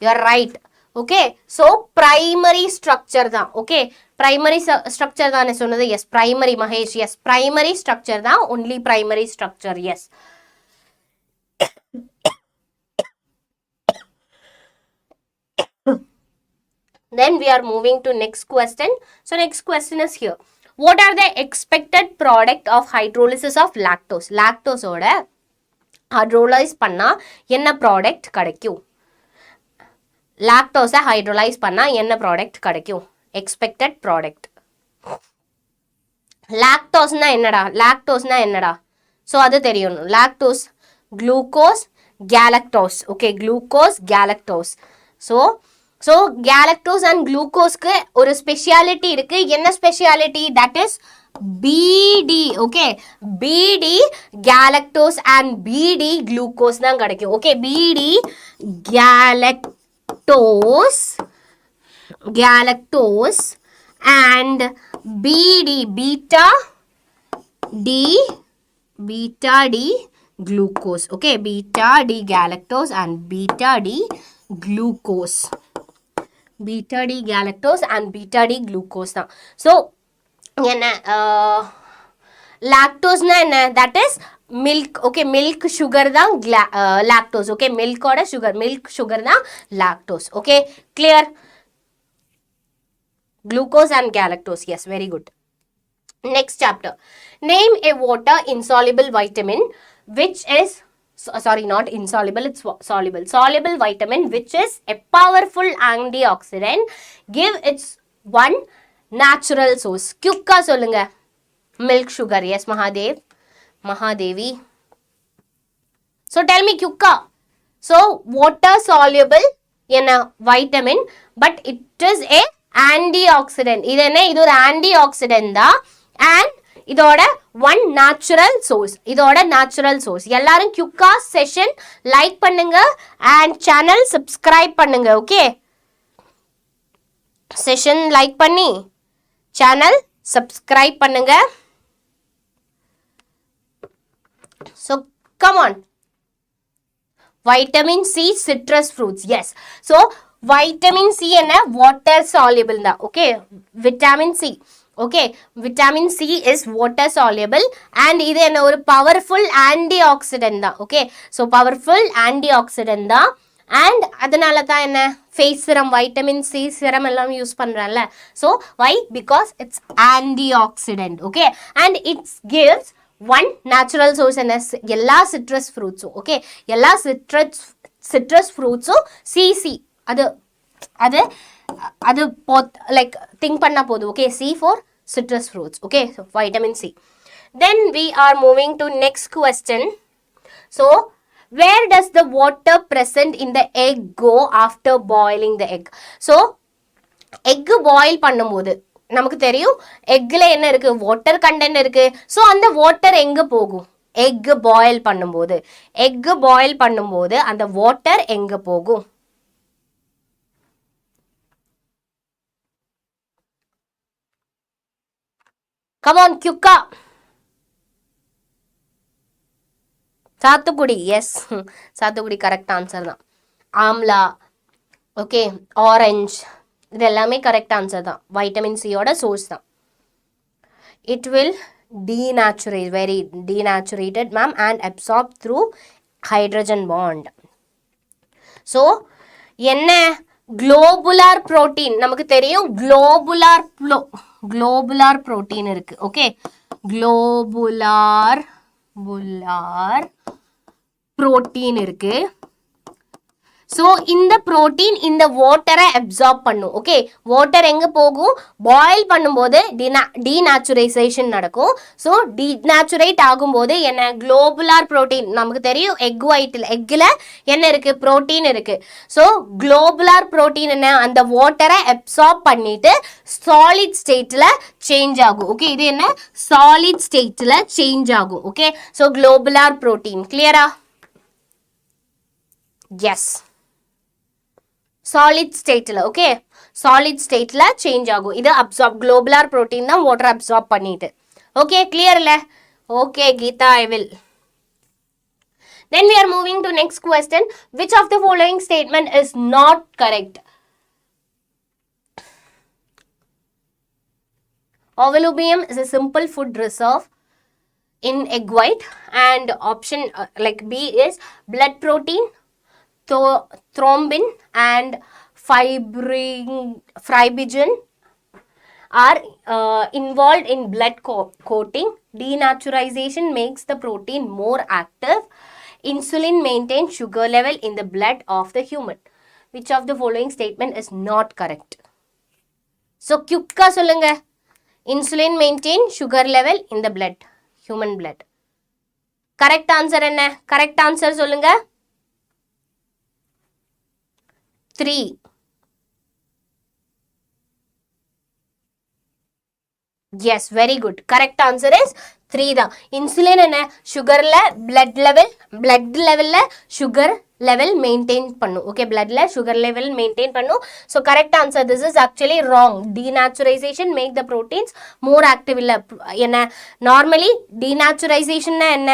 you are right. Okay, so primary structure தான். Okay, primary structure தானே சொன்னது. Yes, primary Mahesh. Yes, primary structure தான். Only primary structure. Yes. Then we are moving to next question. So next question is here. What are the expected product of hydrolysis of lactose? Lactose ஓட hydrolyze பண்ணா என்ன product கிடைக்கும்? Lactose hydrolyze பண்ணா என்ன product கிடைக்கும்? Expected product. Lactose na என்னடா? So அது தெரியும். Lactose, glucose, galactose. Okay, glucose, galactose. So galactose and glucose க்கு ஒரு speciality இருக்கு. என்ன speciality? That is BD. Okay, BD galactose and BD glucose தான் கிடைக்கும். Okay, BD galactose and BD beta D glucose. Okay, beta D galactose and beta D glucose. Beta D galactose and beta D glucose தான். So என்ன lactose na என்ன? That is milk. Okay, milk sugar தான் lactose. Okay, milk oda milk sugar தான் lactose. Okay, clear? Glucose and galactose. Yes, very good. Next chapter. Name a water insoluble vitamin which is, sorry, not insoluble, it's soluble. Soluble vitamin which is a powerful antioxidant. Give its one natural source. Kyukka solunga. Milk sugar. Yes, Mahadevi. So tell me Kyukka. So water soluble என்ன vitamin, but it is a antioxidant. இது என்ன, இது ஒரு antioxidant தான். And இதோட one natural source, இதோட natural source. எல்லாரும் குயிக்கா செஷன் லைக் பண்ணுங்க அண்ட் சேனல் சப்ஸ்கிரைப் பண்ணுங்க. ஓகே, செஷன் லைக் பண்ணி சேனல் சப்ஸ்கிரைப் பண்ணுங்க. So come on, vitamin C citrus fruits. Yes, so vitamin C என்ன water soluble தான். Okay, vitamin C. Okay, vitamin C is water soluble and இது என்ன ஒரு powerful antioxidant தான். Okay, so powerful antioxidant தான். And அதனால தான் என்ன face serum, vitamin C serum எல்லாம் use பண்றாங்கல. So why? Because it's antioxidant. Okay, and it gives one natural source என்ன எல்லா citrus fruits. Okay, எல்லா citrus fruits CC அது அது அது like think பண்ணா போதும். Okay, C for citrus fruits. Okay, so vitamin C. Then we are moving to next question. So where does the water present in the egg go after boiling the egg? So egg boil பண்ணும்போது நமக்கு தெரியும் எக்ல என்ன இருக்கு, water content இருக்கு. So அந்த water எங்க போகும், egg boil பண்ணும்போது, எக் பாயில் பண்ணும்போது அந்த வாட்டர் எங்க போகும்? கம் ஆன் குயிக்கா. சாத்துக்குடி. எஸ், சாத்துக்குடி கரெக்ட் ஆன்சர் தான். ஆம்லா, ஓகே, ஆரஞ்ச், இது எல்லாமே கரெக்ட் ஆன்சர் தான். வைட்டமின் சியோட சோர்ஸ் தான். It will denaturate, very denaturated ma'am, and absorb through hydrogen bond. So என்ன globular protein நமக்கு தெரியும், globular protein இருக்கு. ஓகே, globular protein இருக்கு. ஸோ இந்த ப்ரோட்டீன் இந்த வாட்டரை அப்சார்ப் பண்ணும். ஓகே, வாட்டர் எங்கே போகும், பாயில் பண்ணும்போது டீநேச்சுரைசேஷன் நடக்கும். ஸோ டீநேச்சுரேட் ஆகும்போது என்ன, குளோபுலார் ப்ரோட்டீன் நமக்கு தெரியும், எக் ஒயிட்டில், எக்கில் என்ன இருக்குது, ப்ரோட்டீன் இருக்குது. ஸோ குளோபுலார் ப்ரோட்டீன் என்ன, அந்த வாட்டரை அப்சார்ப் பண்ணிட்டு சாலிட் ஸ்டேட்டில் சேஞ்ச் ஆகும். ஓகே, இது என்ன, சாலிட் ஸ்டேட்டில் சேஞ்ச் ஆகும். Okay, so globular protein. கிளியரா? எஸ், சாலிட் ஸ்டேட்டில். ஓகே, சாலிட் ஸ்டேட்டில் சேஞ்ச் ஆகும். இது அப்சார்ப், குளோபுலார் ப்ரோட்டீன் தான் வாட்டர் அப்சார்ப் பண்ணிட்டு. ஓகே, கிளியர் இல்லை? Okay Geetha, I will. Then we are moving to next question. Which of the following statement is not correct? Ovilubium is a simple food reserve in egg white, and option like B is blood protein, thrombin and fibrinogen are involved in blood coating. Denaturization makes the protein more active. Insulin maintains sugar level in the blood of the human. Which of the following statement is not correct? So quick-ஆ சொல்லுங்க. Insulin maintains sugar level in the blood, human blood. Correct answer என்ன? Correct answer சொல்லுங்க. 3. Yes, very good. Correct answer is 3 தான். Insulin என்ன, சுகர்ல blood levelல sugar level maintain பண்ணும். Okay, பிளட்ல sugar level maintain பண்ணும். So correct answer, this is actually wrong. Denaturation make the proteins more active. இல்லை என்ன, நார்மலி டீநேச்சுரைசேஷன்னா என்ன,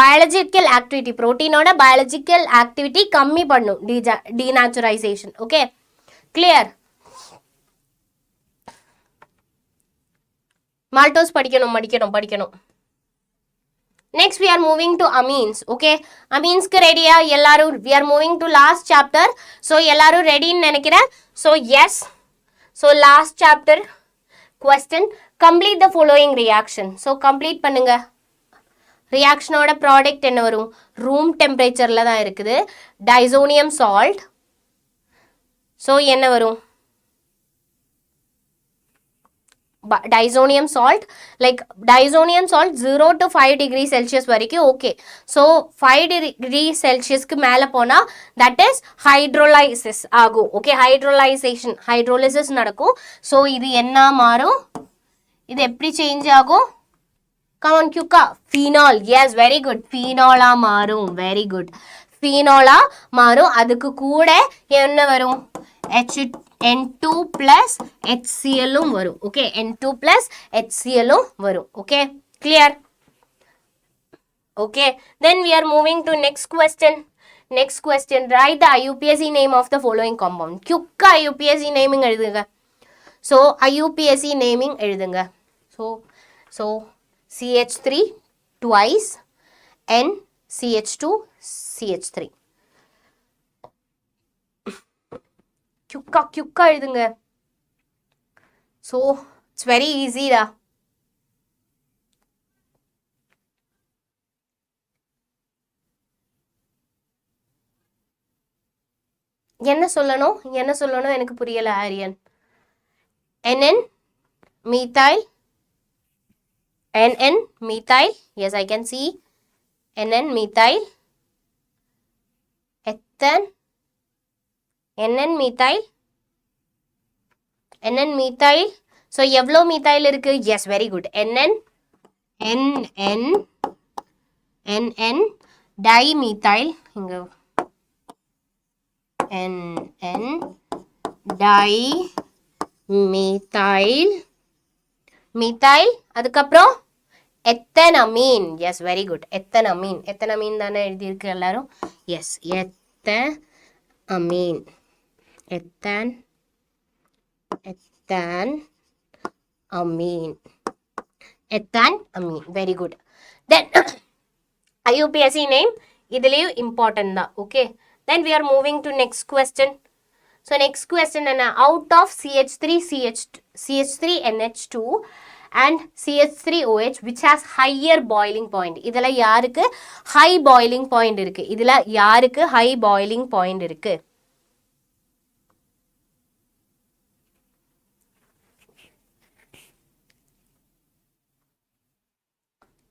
பயாலஜிக்கல் ஆக்டிவிட்டி, ப்ரோட்டீனோட பயாலஜிக்கல் ஆக்டிவிட்டி கம்மி பண்ணும் டீநேச்சுரைசேஷன். Okay, clear? மால்டோஸ் படிக்கணும். Next we are moving to amines. Okay, amines க்கு ரெடியா எல்லாரும்? We are moving to last chapter. So எல்லாரும் ரெடின்னு நினைக்கிறேன். So yes, so last chapter question, complete the following reaction. So complete பண்ணுங்க. ரியாக்ஷனோட product என்ன வரும், room டெம்பரேச்சரில் தான் இருக்குது, டைசோனியம் சால்ட். ஸோ என்ன வரும், disonium salt, like disonium salt 0 to 5 degrees Celsius வரைக்கும் okay. So 5 degrees Celsius க்கு மேல போனா that is hydrolysis ஆகும். Okay, hydrolysis நடக்கும். So இது என்ன மாறும்? இது எப்படி சேஞ்ச் ஆகும்? Come on, Q-க்கா. Phenol. Yes, very good. Phenol மாறும். Very good. Phenol மாறும். அதுக்கு கூட என்ன வரும்? N2 plus HCl வரும். Okay, N2 plus HCl வரும். Okay, clear? Okay, then we are moving to next question. Next question, write the IUPAC name of the following compound. Q-க்கா IUPAC naming எழுதுங்க. So, IUPAC naming எழுதுங்க. So CH3 twice N CH2 CH3. Q-க்கா எழுதுங்க. So it's very easy da. என்ன சொல்லணும் எனக்கு புரியல Aryan. NN methyl, NN methyl, yes I can see NN methyl, ethane, NN methyl, NN methyl. So எவ்வளோ methyl இருக்கு? Yes, very good. NN dimethyl, இங்க NN methyl, அதுக்கப்புறம் ethanamine. Yes, very good. ethanamine தானே எழுதியிருக்கு எல்லாரும்? Yes, ethanamine. ethanamine. Very good. Then IUPAC name இதுலயும் important தான். Okay. Then we are moving to next question. So next question என்ன? Out of CH3NH2 and CH3OH which has higher boiling point. இதுல யாருக்கு high boiling point இருக்கு? இதுல யாருக்கு high boiling point இருக்கு?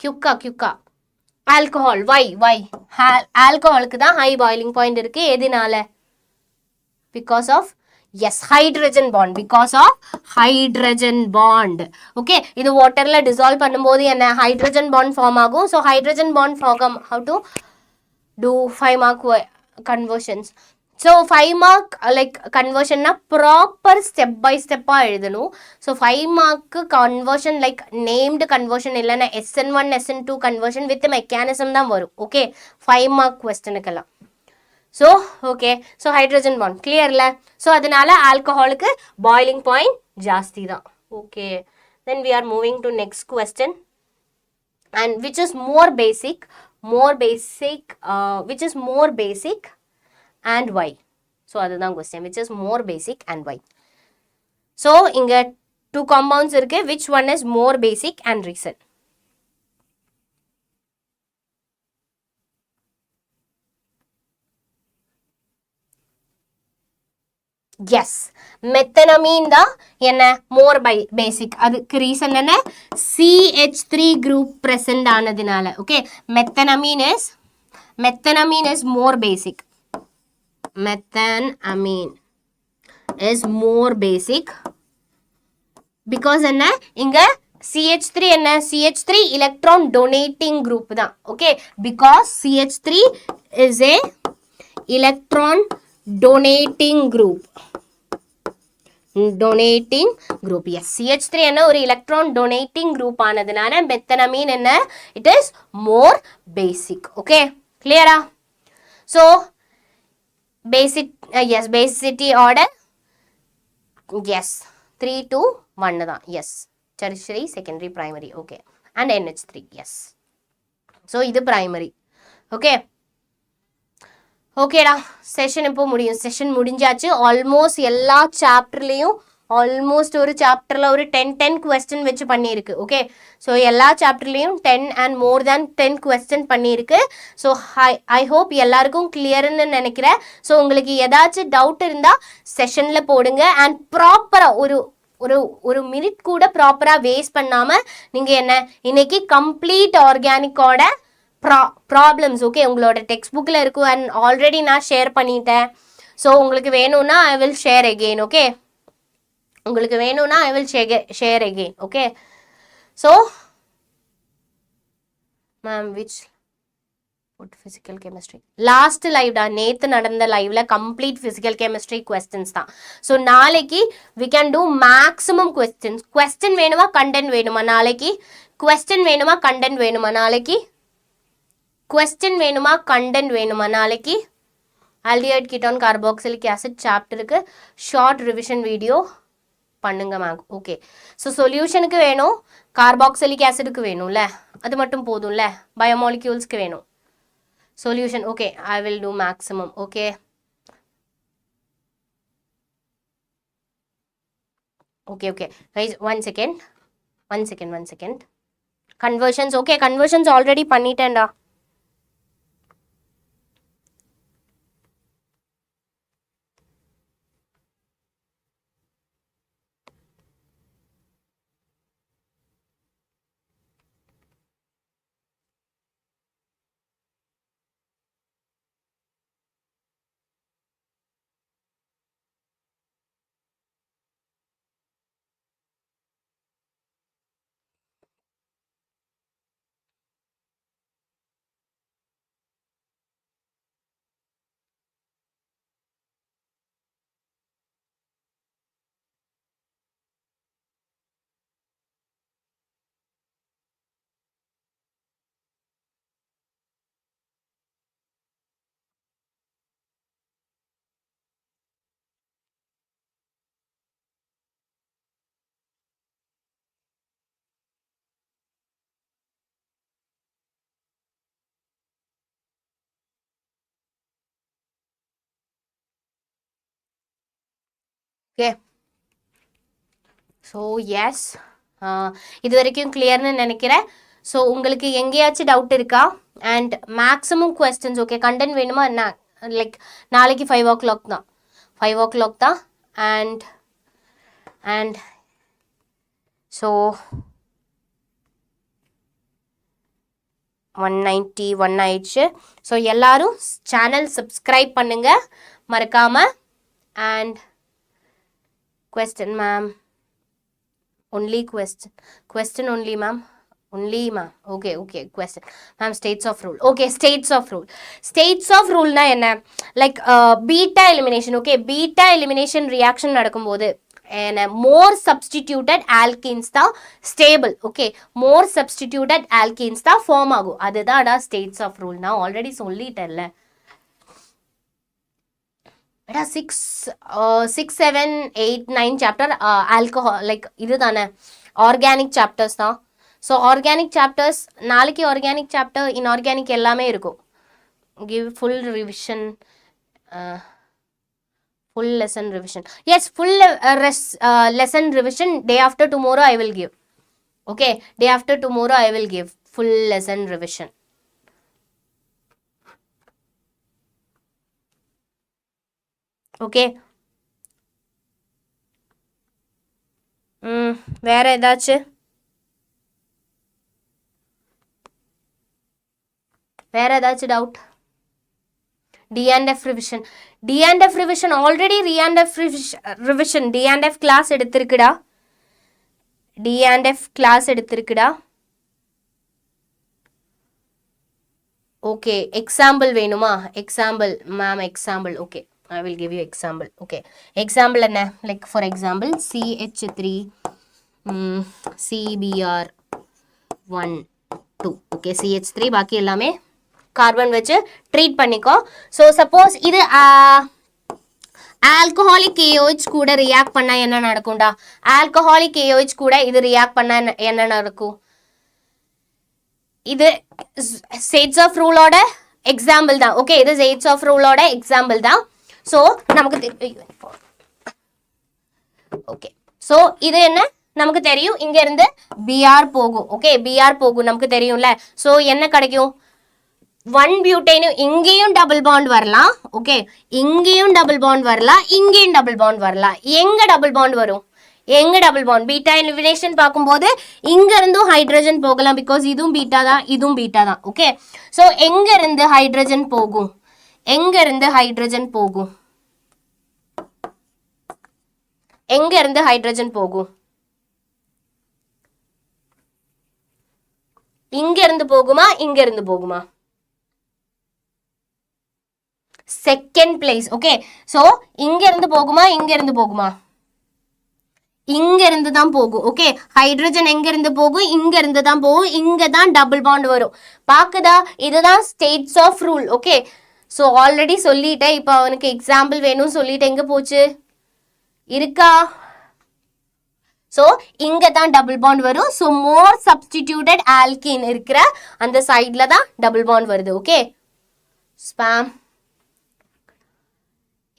Q-க்கா. Alcohol. Why? Alcoholக்கு தான் high boiling point இருக்கு. எதனால? Because of, yes, hydrogen bond. Because of hydrogen bond. Okay, இது waterல dissolve பண்ணும்போது என்ன hydrogen bond form ஆகும். So hydrogen bond form, how to do 5 mark conversions. So 5 mark like conversion na proper step by step எழுதணும். So 5 mark conversion like named conversion இல்லைன்னா SN1 SN2 conversion with mechanism தான் வரும். Okay, 5 mark question க்கெல்லாம். So okay, so hydrogen bond clear la. So அதனால alcoholக்கு boiling point ஜாஸ்தி தான். Okay, then we are moving to next question, and which is more basic and why? So அதுதான் question, which is more basic and why? So இங்க 2 compounds இருக்கு. Which one is more basic and reason? Yes, methanamine தான் என்ன more basic. அதுக்கு reason என்ன? CH3 group present ஆனதுனால. Okay, methanamine is more basic. Methanamine is more basic because என்ன இங்க CH3 என்ன? CH3 electron donating group தான். Okay, because CH3 is a electron donating group. Yes, CH3 என்ன ஒரு electron donating group ஆனதுனால methanamine என்ன? It is more basic. Okay, clear? So basic, yes, basicity order, yes, 3 to 1 தான். Yes, tertiary, secondary, primary. Okay, and NH3. Yes, so இது primary. Okay, ஓகேடா, session இப்போ முடியும். Session முடிஞ்சாச்சு. ஆல்மோஸ்ட் எல்லா சாப்டர்லேயும் almost ஒரு சாப்டரில் ஒரு 10 கொஸ்டின் வச்சு பண்ணியிருக்கு. ஓகே, ஸோ எல்லா சாப்டர்லேயும் 10 அண்ட் மோர் தேன் 10 கொஸ்டின் பண்ணியிருக்கு. ஸோ ஐ ஹோப் எல்லாருக்கும் கிளியர்னு நினைக்கிறேன். ஸோ உங்களுக்கு ஏதாச்சும் டவுட் இருந்தால் செஷனில் போடுங்க. அண்ட் ப்ராப்பராக ஒரு மினிட் கூட ப்ராப்பராக வேஸ்ட் பண்ணாமல் நீங்கள் என்ன இன்னைக்கு கம்ப்ளீட் ஆர்கானிக்கோட ப்ராப்ளம்ஸ் ஓகே உங்களோட டெக்ஸ்ட் புக்கில் இருக்கும் அண்ட் ஆல்ரெடி நான் ஷேர் பண்ணிட்டேன். ஸோ உங்களுக்கு வேணும்னா I will share again. Okay உங்களுக்கு வேணும்னா I will share again. Okay so ma'am which physical chemistry last live தான் நேத்து நடந்த லைவ்ல கம்ப்ளீட் physical chemistry questions தான். ஸோ நாளைக்கு we can do maximum questions. question வேணுமா கண்டென்ட் வேணுமா நாளைக்கு? question வேணுமா கண்டென்ட் வேணுமா நாளைக்கு? question வேணுமா கண்டென்ட் வேணுமா நாளைக்கு? aldehyde ketone carboxylic acid சாப்டருக்கு ஷார்ட் ரிவிஷன் வீடியோ பண்ணுங்க மேம். ஓகே ஸோ சொல்யூஷனுக்கு வேணும், கார்பாக்சிலிக் ஆசிடுக்கு வேணும்ல, அது மட்டும் போதும்ல, பயோமாலிக்யூல்ஸ்க்கு வேணும் solution. Okay, I will do maximum. Okay, guys, one second. Conversions. Okay, conversions already பண்ணிட்டேன்டா. Okay, ஸோ எஸ் இது வரைக்கும் கிளியர்னு நினைக்கிறேன். ஸோ உங்களுக்கு எங்கேயாச்சும் டவுட் இருக்கா? And maximum questions okay content வேணுமா என்ன லைக் நாளைக்கு 5 o'clock தான் 5 o'clock தான். அண்ட் ஸோ 191 ஆயிடுச்சு. ஸோ எல்லாரும் சேனல் சப்ஸ்கிரைப் பண்ணுங்க மறக்காம. And question ma'am only question only ma'am okay question ma'am states of rule. Okay, states of rule na enna like beta elimination. Okay, beta elimination reaction நடக்கும்போது and more substituted alkenes தான் stable. Okay, more substituted alkenes தான் form ஆகும். அதுதான்டா states of rule. நான் already சொல்லிட்டேன்ல. 6, 7, 8, 9 chapter alcohol like இது தானே organic chapters தான். ஸோ ஆர்கானிக் சாப்டர்ஸ் நாளைக்கு ஆர்கானிக் சாப்டர் இன்ஆர்கானிக் எல்லாமே இருக்கும். Give full revision full lesson revision. Yes, full lesson revision day after tomorrow I will give. Okay, day after tomorrow I will give full lesson revision. Okay, வேற ஏதாச்சும் doubt? D and F revision. D and F revision already D and F revision D and F class எடுத்திருக்குடா. D and F class எடுத்திருக்குடா. Okay, example வேணுமா? Example ma'am, example. Okay, I will give you example. Okay, example என்ன? Like for example CH3 CBr1 2. Okay, CH3 பாக்கி எல்லாமே carbon வச்சு treat பண்ணிக்கோ. So suppose இது alcoholic KOH கூட react பண்ணா என்ன நடக்கும்டா? ஆல்கஹாலிக் KOH கூட இது ரியாக்ட் பண்ணா என்ன நடக்கும்? இது Zait's of ரூலோட எக்ஸாம்பிள் தான். ஓகே, இது Zait's of ரூலோட எக்ஸாம்பிள் தான். ஸோ நமக்கு ஓகே, ஸோ இது என்ன நமக்கு தெரியும், இங்க இருந்து Br போகும். ஓகே, Br போகும் நமக்கு தெரியும்ல. ஸோ என்ன கிடைக்கும்? 1 பியூட்டைன் இங்கேயும் டபுள் பாண்ட் வரலாம். ஓகே, இங்கேயும் டபுள் பாண்ட் வரலாம், இங்கேயும் டபுள் பாண்ட் வரலாம். எங்க டபுள் பாண்ட் வரும்? எங்க டபுள் பாண்ட் பீட்டா எலிமினேஷன் பார்க்கும்போது இங்க இருந்தும் ஹைட்ரஜன் போகலாம் பிகாஸ் இதுவும் பீட்டா தான் இதுவும் பீட்டா தான் ஓகே ஸோ எங்க இருந்து ஹைட்ரஜன் போகும் எங்க இருந்து ஹைட்ரஜன் போகும் எங்க இருந்து ஹைட்ரஜன் போகும் இங்க இருந்து போகுமா இங்க இருந்து போகுமா செகண்ட் பிளேஸ் ஓகே ஸோ இங்க இருந்து போகுமா இங்க இருந்து போகுமா இங்க இருந்து தான் போகும் ஓகே ஹைட்ரஜன் எங்க இருந்து போகும் இங்க இருந்து தான் போகும் இங்க தான் டபுள் பாண்ட் வரும் பாக்குதா இதுதான் Saytzeff rule okay so already சொல்லிட்டேன் இப்போ அவனுக்கு எக்ஸாம்பிள் வேணும்னு சொல்லிட்டு எங்க போச்சு இருக்கா ஸோ இங்க தான் டபுள் பாண்ட் வரும் ஸோ மோர் சப்ஸ்டிடியூட்டட் ஆல்கீன் இருக்கிற அந்த சைட்ல தான் டபுள் பாண்ட் வருது ஓகே ஸ்பாம்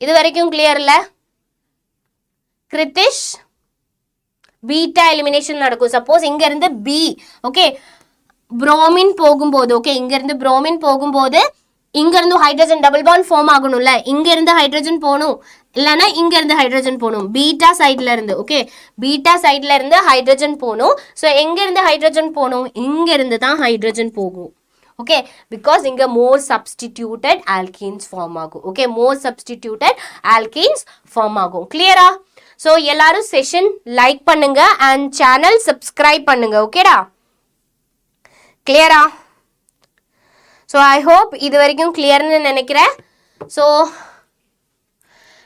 இது வரைக்கும் கிளியர் இல்ல கிரிட்டிஷ் பீட்டா எலிமினேஷன் நடக்கும் சப்போஸ் இங்க இருந்து பி ஓகே புரோமின் போகும்போது ஓகே இங்க இருந்து புரோமின் போகும்போது இங்க இருந்து ஹைட்ரஜன் டபுள் பாண்ட் ஃபார்ம் ஆகணும்ல இங்க இருந்து ஹைட்ரஜன் போகணும் இல்லைன்னா இங்க இருந்து ஹைட்ரஜன் போகணும் பீட்டா சைட்ல இருந்து ஓகே பீட்டா சைட்ல இருந்து ஹைட்ரஜன் போகணும் ஸோ எங்க இருந்து ஹைட்ரஜன் போகணும் இங்க இருந்து தான் ஹைட்ரஜன் போகும் ஓகே பிகாஸ் இங்க மோர் சப்ஸ்டிடியூட்டட் ஆல்கீன்ஸ் ஃபார்ம் ஆகும் okay more substituted alkenes form ஆகும் கிளியரா ஸோ எல்லாரும் செஷன் லைக் பண்ணுங்க அண்ட் சேனல் சப்ஸ்கிரைப் பண்ணுங்க ஓகேடா கிளியரா ஸோ ஐ ஹோப் இது வரைக்கும் கிளியர்னு நினைக்கிறேன் ஸோ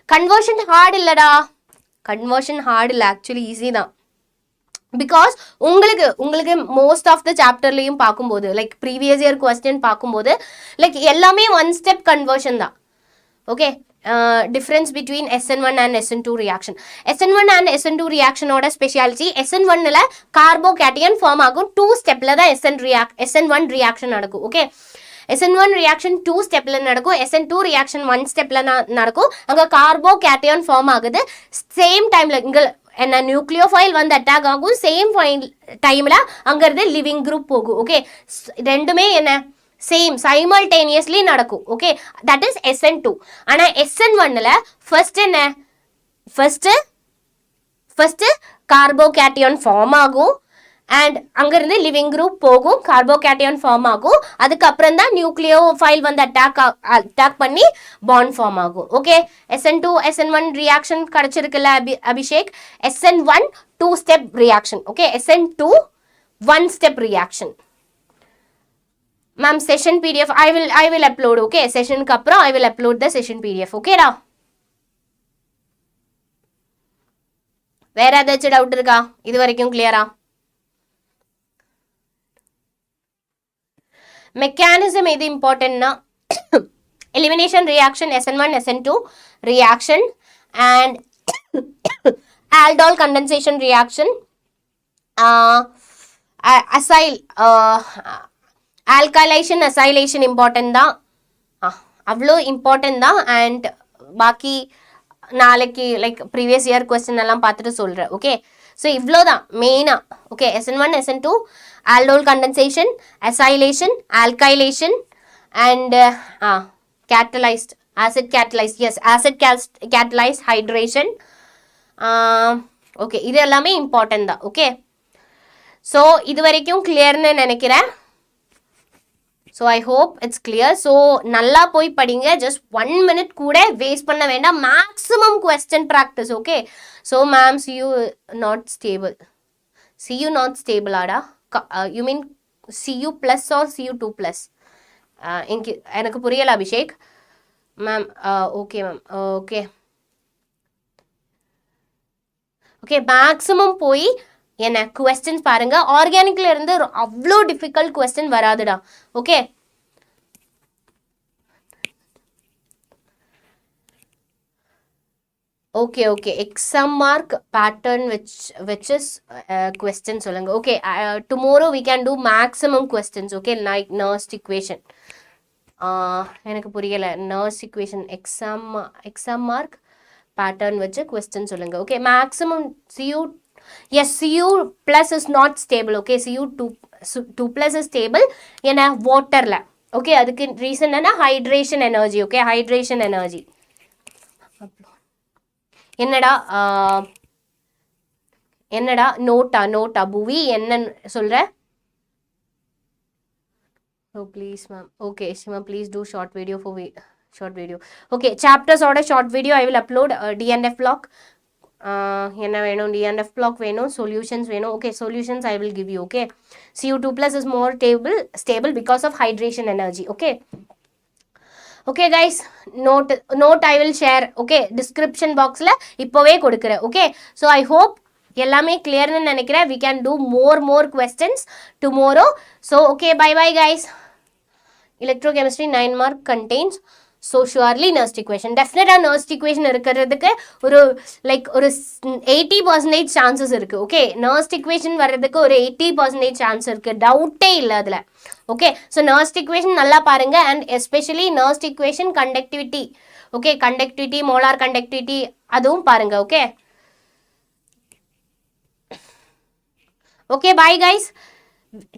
கன்வர்ஷன் ஹார்ட் இல்லடா கன்வர்ஷன் ஹார்ட் இல்லை ஆக்சுவலி ஈஸி தான் பிகாஸ் உங்களுக்கு மோஸ்ட் ஆஃப் த சாப்டர்லையும் பார்க்கும்போது லைக் ப்ரீவியஸ் இயர் கொஸ்டின் பார்க்கும்போது லைக் எல்லாமே ஒன் ஸ்டெப் கன்வர்ஷன் தான் okay difference between SN1 and SN2 reaction SN1 and SN2 ரியாக்ஷனோட ஸ்பெஷாலிட்டி SN1ல கார்போகேட்டியன் ஃபார்ம் ஆகும் 2 ஸ்டெப்ல தான் SN1 ரியாக்ஷன் நடக்கும் ஓகே SN1 ரியாக்ஷன் 2 ஸ்டெப்ல நடக்கும் SN2 ரியாக்ஷன் 1 ஸ்டெப்ல நடக்கும் அங்க கார்போகேட்டியன் ஃபார்ம் ஆகுது சேம் டைம்ல இங்க என்ன நியூக்ளியோஃபைல் வந்து அட்டாக் ஆகும் சேம் டைம்ல அங்க இருந்து லிவிங் குரூப் போகும் ஓகே ரெண்டுமே என்ன சேம் சைமல்டேனியஸ்லி நடக்கும் ஓகே தட் இஸ் SN2 ஆனா SN1ல ஃபர்ஸ்ட் என்ன ஃபர்ஸ்ட் கார்போகேட்டியன் ஃபார்ம் ஆகும் அண்ட் அங்கிருந்து லிவிங் குரூப் போகும் கார்போகேட்டியன் ஃபார்ம் ஆகும் அதுக்கப்புறம் தான் நியூக்ளியோஃபைல் வந்து அட்டாக் பண்ணி பாண்ட் ஃபார்ம் ஆகும் ஓகே SN2 SN1 ரியாக்ஷன் கிடைச்சிருக்குல்ல Abhishek SN1 2 step reaction okay SN2 1 step reaction ma'am session PDF I will upload ஓகே செஷனுக்கு அப்புறம் I will upload the session PDF ஓகேடா வேற ஏதாச்சும் டவுட் இருக்கா இது வரைக்கும் கிளியரா மெக்கானிசம் எது இம்பார்ட்டன்ட்னா elimination reaction SN1 SN2 reaction and aldol condensation reaction acyl alkylation acylation important தான் அவ்வளோ இம்பார்ட்டன்ட் தான் அண்ட் பாக்கி நாளைக்கு லைக் ப்ரீவியஸ் இயர் கொஸ்டின் எல்லாம் பார்த்துட்டு சொல்கிறேன் ஓகே ஸோ இவ்வளோ தான் மெயினாக okay SN1 SN2 aldol condensation acylation alkylation and catalyzed acid catalyzed yes acid catalyzed hydration okay இது எல்லாமே இம்பார்ட்டன்ட் தான் ஓகே ஸோ இது வரைக்கும் கிளியர்னு நினைக்கிறேன் so I hope it's clear so நல்லா போய் படிங்க ஜஸ்ட் 1 minute கூட வேஸ்ட் பண்ண வேண்டாம் maximum question practice okay so ma'am CU not stable CU not stable ஆடா you mean CU plus or CU2 plus எனக்கு புரியல Abhishek ma'am okay ma'am okay okay maximum போய் என்ன கொஸ்டின்ஸ் பாருங்க ஆர்கானிக்ல இருந்து அவ்வளோ டிஃபிகல்ட் கொஸ்டின் வராதுடா okay okay exam mark pattern which is question சொல்லுங்க okay tomorrow we can do maximum questions okay like nurse equation எனக்கு புரியல nurse equation exam mark pattern வச்சு question சொல்லுங்க okay maximum CU plus is not stable okay CU2 plus is stable ஏன்னா வாட்டர்ல okay அதுக்கு reason என்ன hydration energy okay hydration energy என்னடா என்னடா நோட்டா புவி என்ன சொல்ற? Oh, please, ma'am. Okay, Shima, please do short video for short video. Okay, chapters order short video. I will upload DNF block. என்ன வேணும்? DNF block வேணும், solutions வேணும். Okay, solutions I will give you. Okay, CO2 plus is more stable because of hydration energy. Okay. Okay guys, note I will share. Okay, description boxல இப்போவே கொடுக்கிறேன். Okay, so I hope எல்லாமே clearனு நினைக்கிறேன். We can do more questions tomorrow. So okay, bye guys. Electrochemistry 9 mark contains so surely nernst equation. Definitely nernst equation இருக்கிறதுக்கு ஒரு like ஒரு 80% chances இருக்கு. Okay, nernst equation வர்றதுக்கு ஒரு 80% chance இருக்கு. டவுட்டே இல்லை அதில். Okay, so nernst equation நல்லா பாருங்க, and especially nernst equation conductivity. Okay, conductivity, molar conductivity அதுவும் பாருங்க. Okay, okay, bye guys.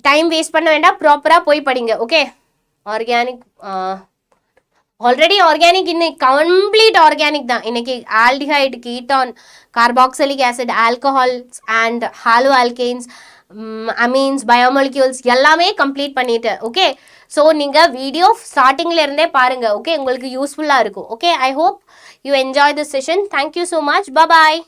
Time waste பண்ண வேண்டாம், ப்ராப்பராக போய் படிங்க. ஓகே, ஆர்கானிக் ஆல்ரெடி ஆர்கானிக், இன்னைக்கு கம்ப்ளீட் ஆர்கானிக் தான். இன்னைக்கு aldehyde, ketone, carboxylic acid, alcohols and haloalkanes, amines, biomolecules எல்லாமே கம்ப்ளீட் பண்ணிட்டு. ஓகே, ஸோ நீங்கள் வீடியோ ஸ்டார்டிங்கில் இருந்தே பாருங்கள். ஓகே, உங்களுக்கு யூஸ்ஃபுல்லாக இருக்கும். Okay, I hope you enjoy this session. Thank you so much. Bye.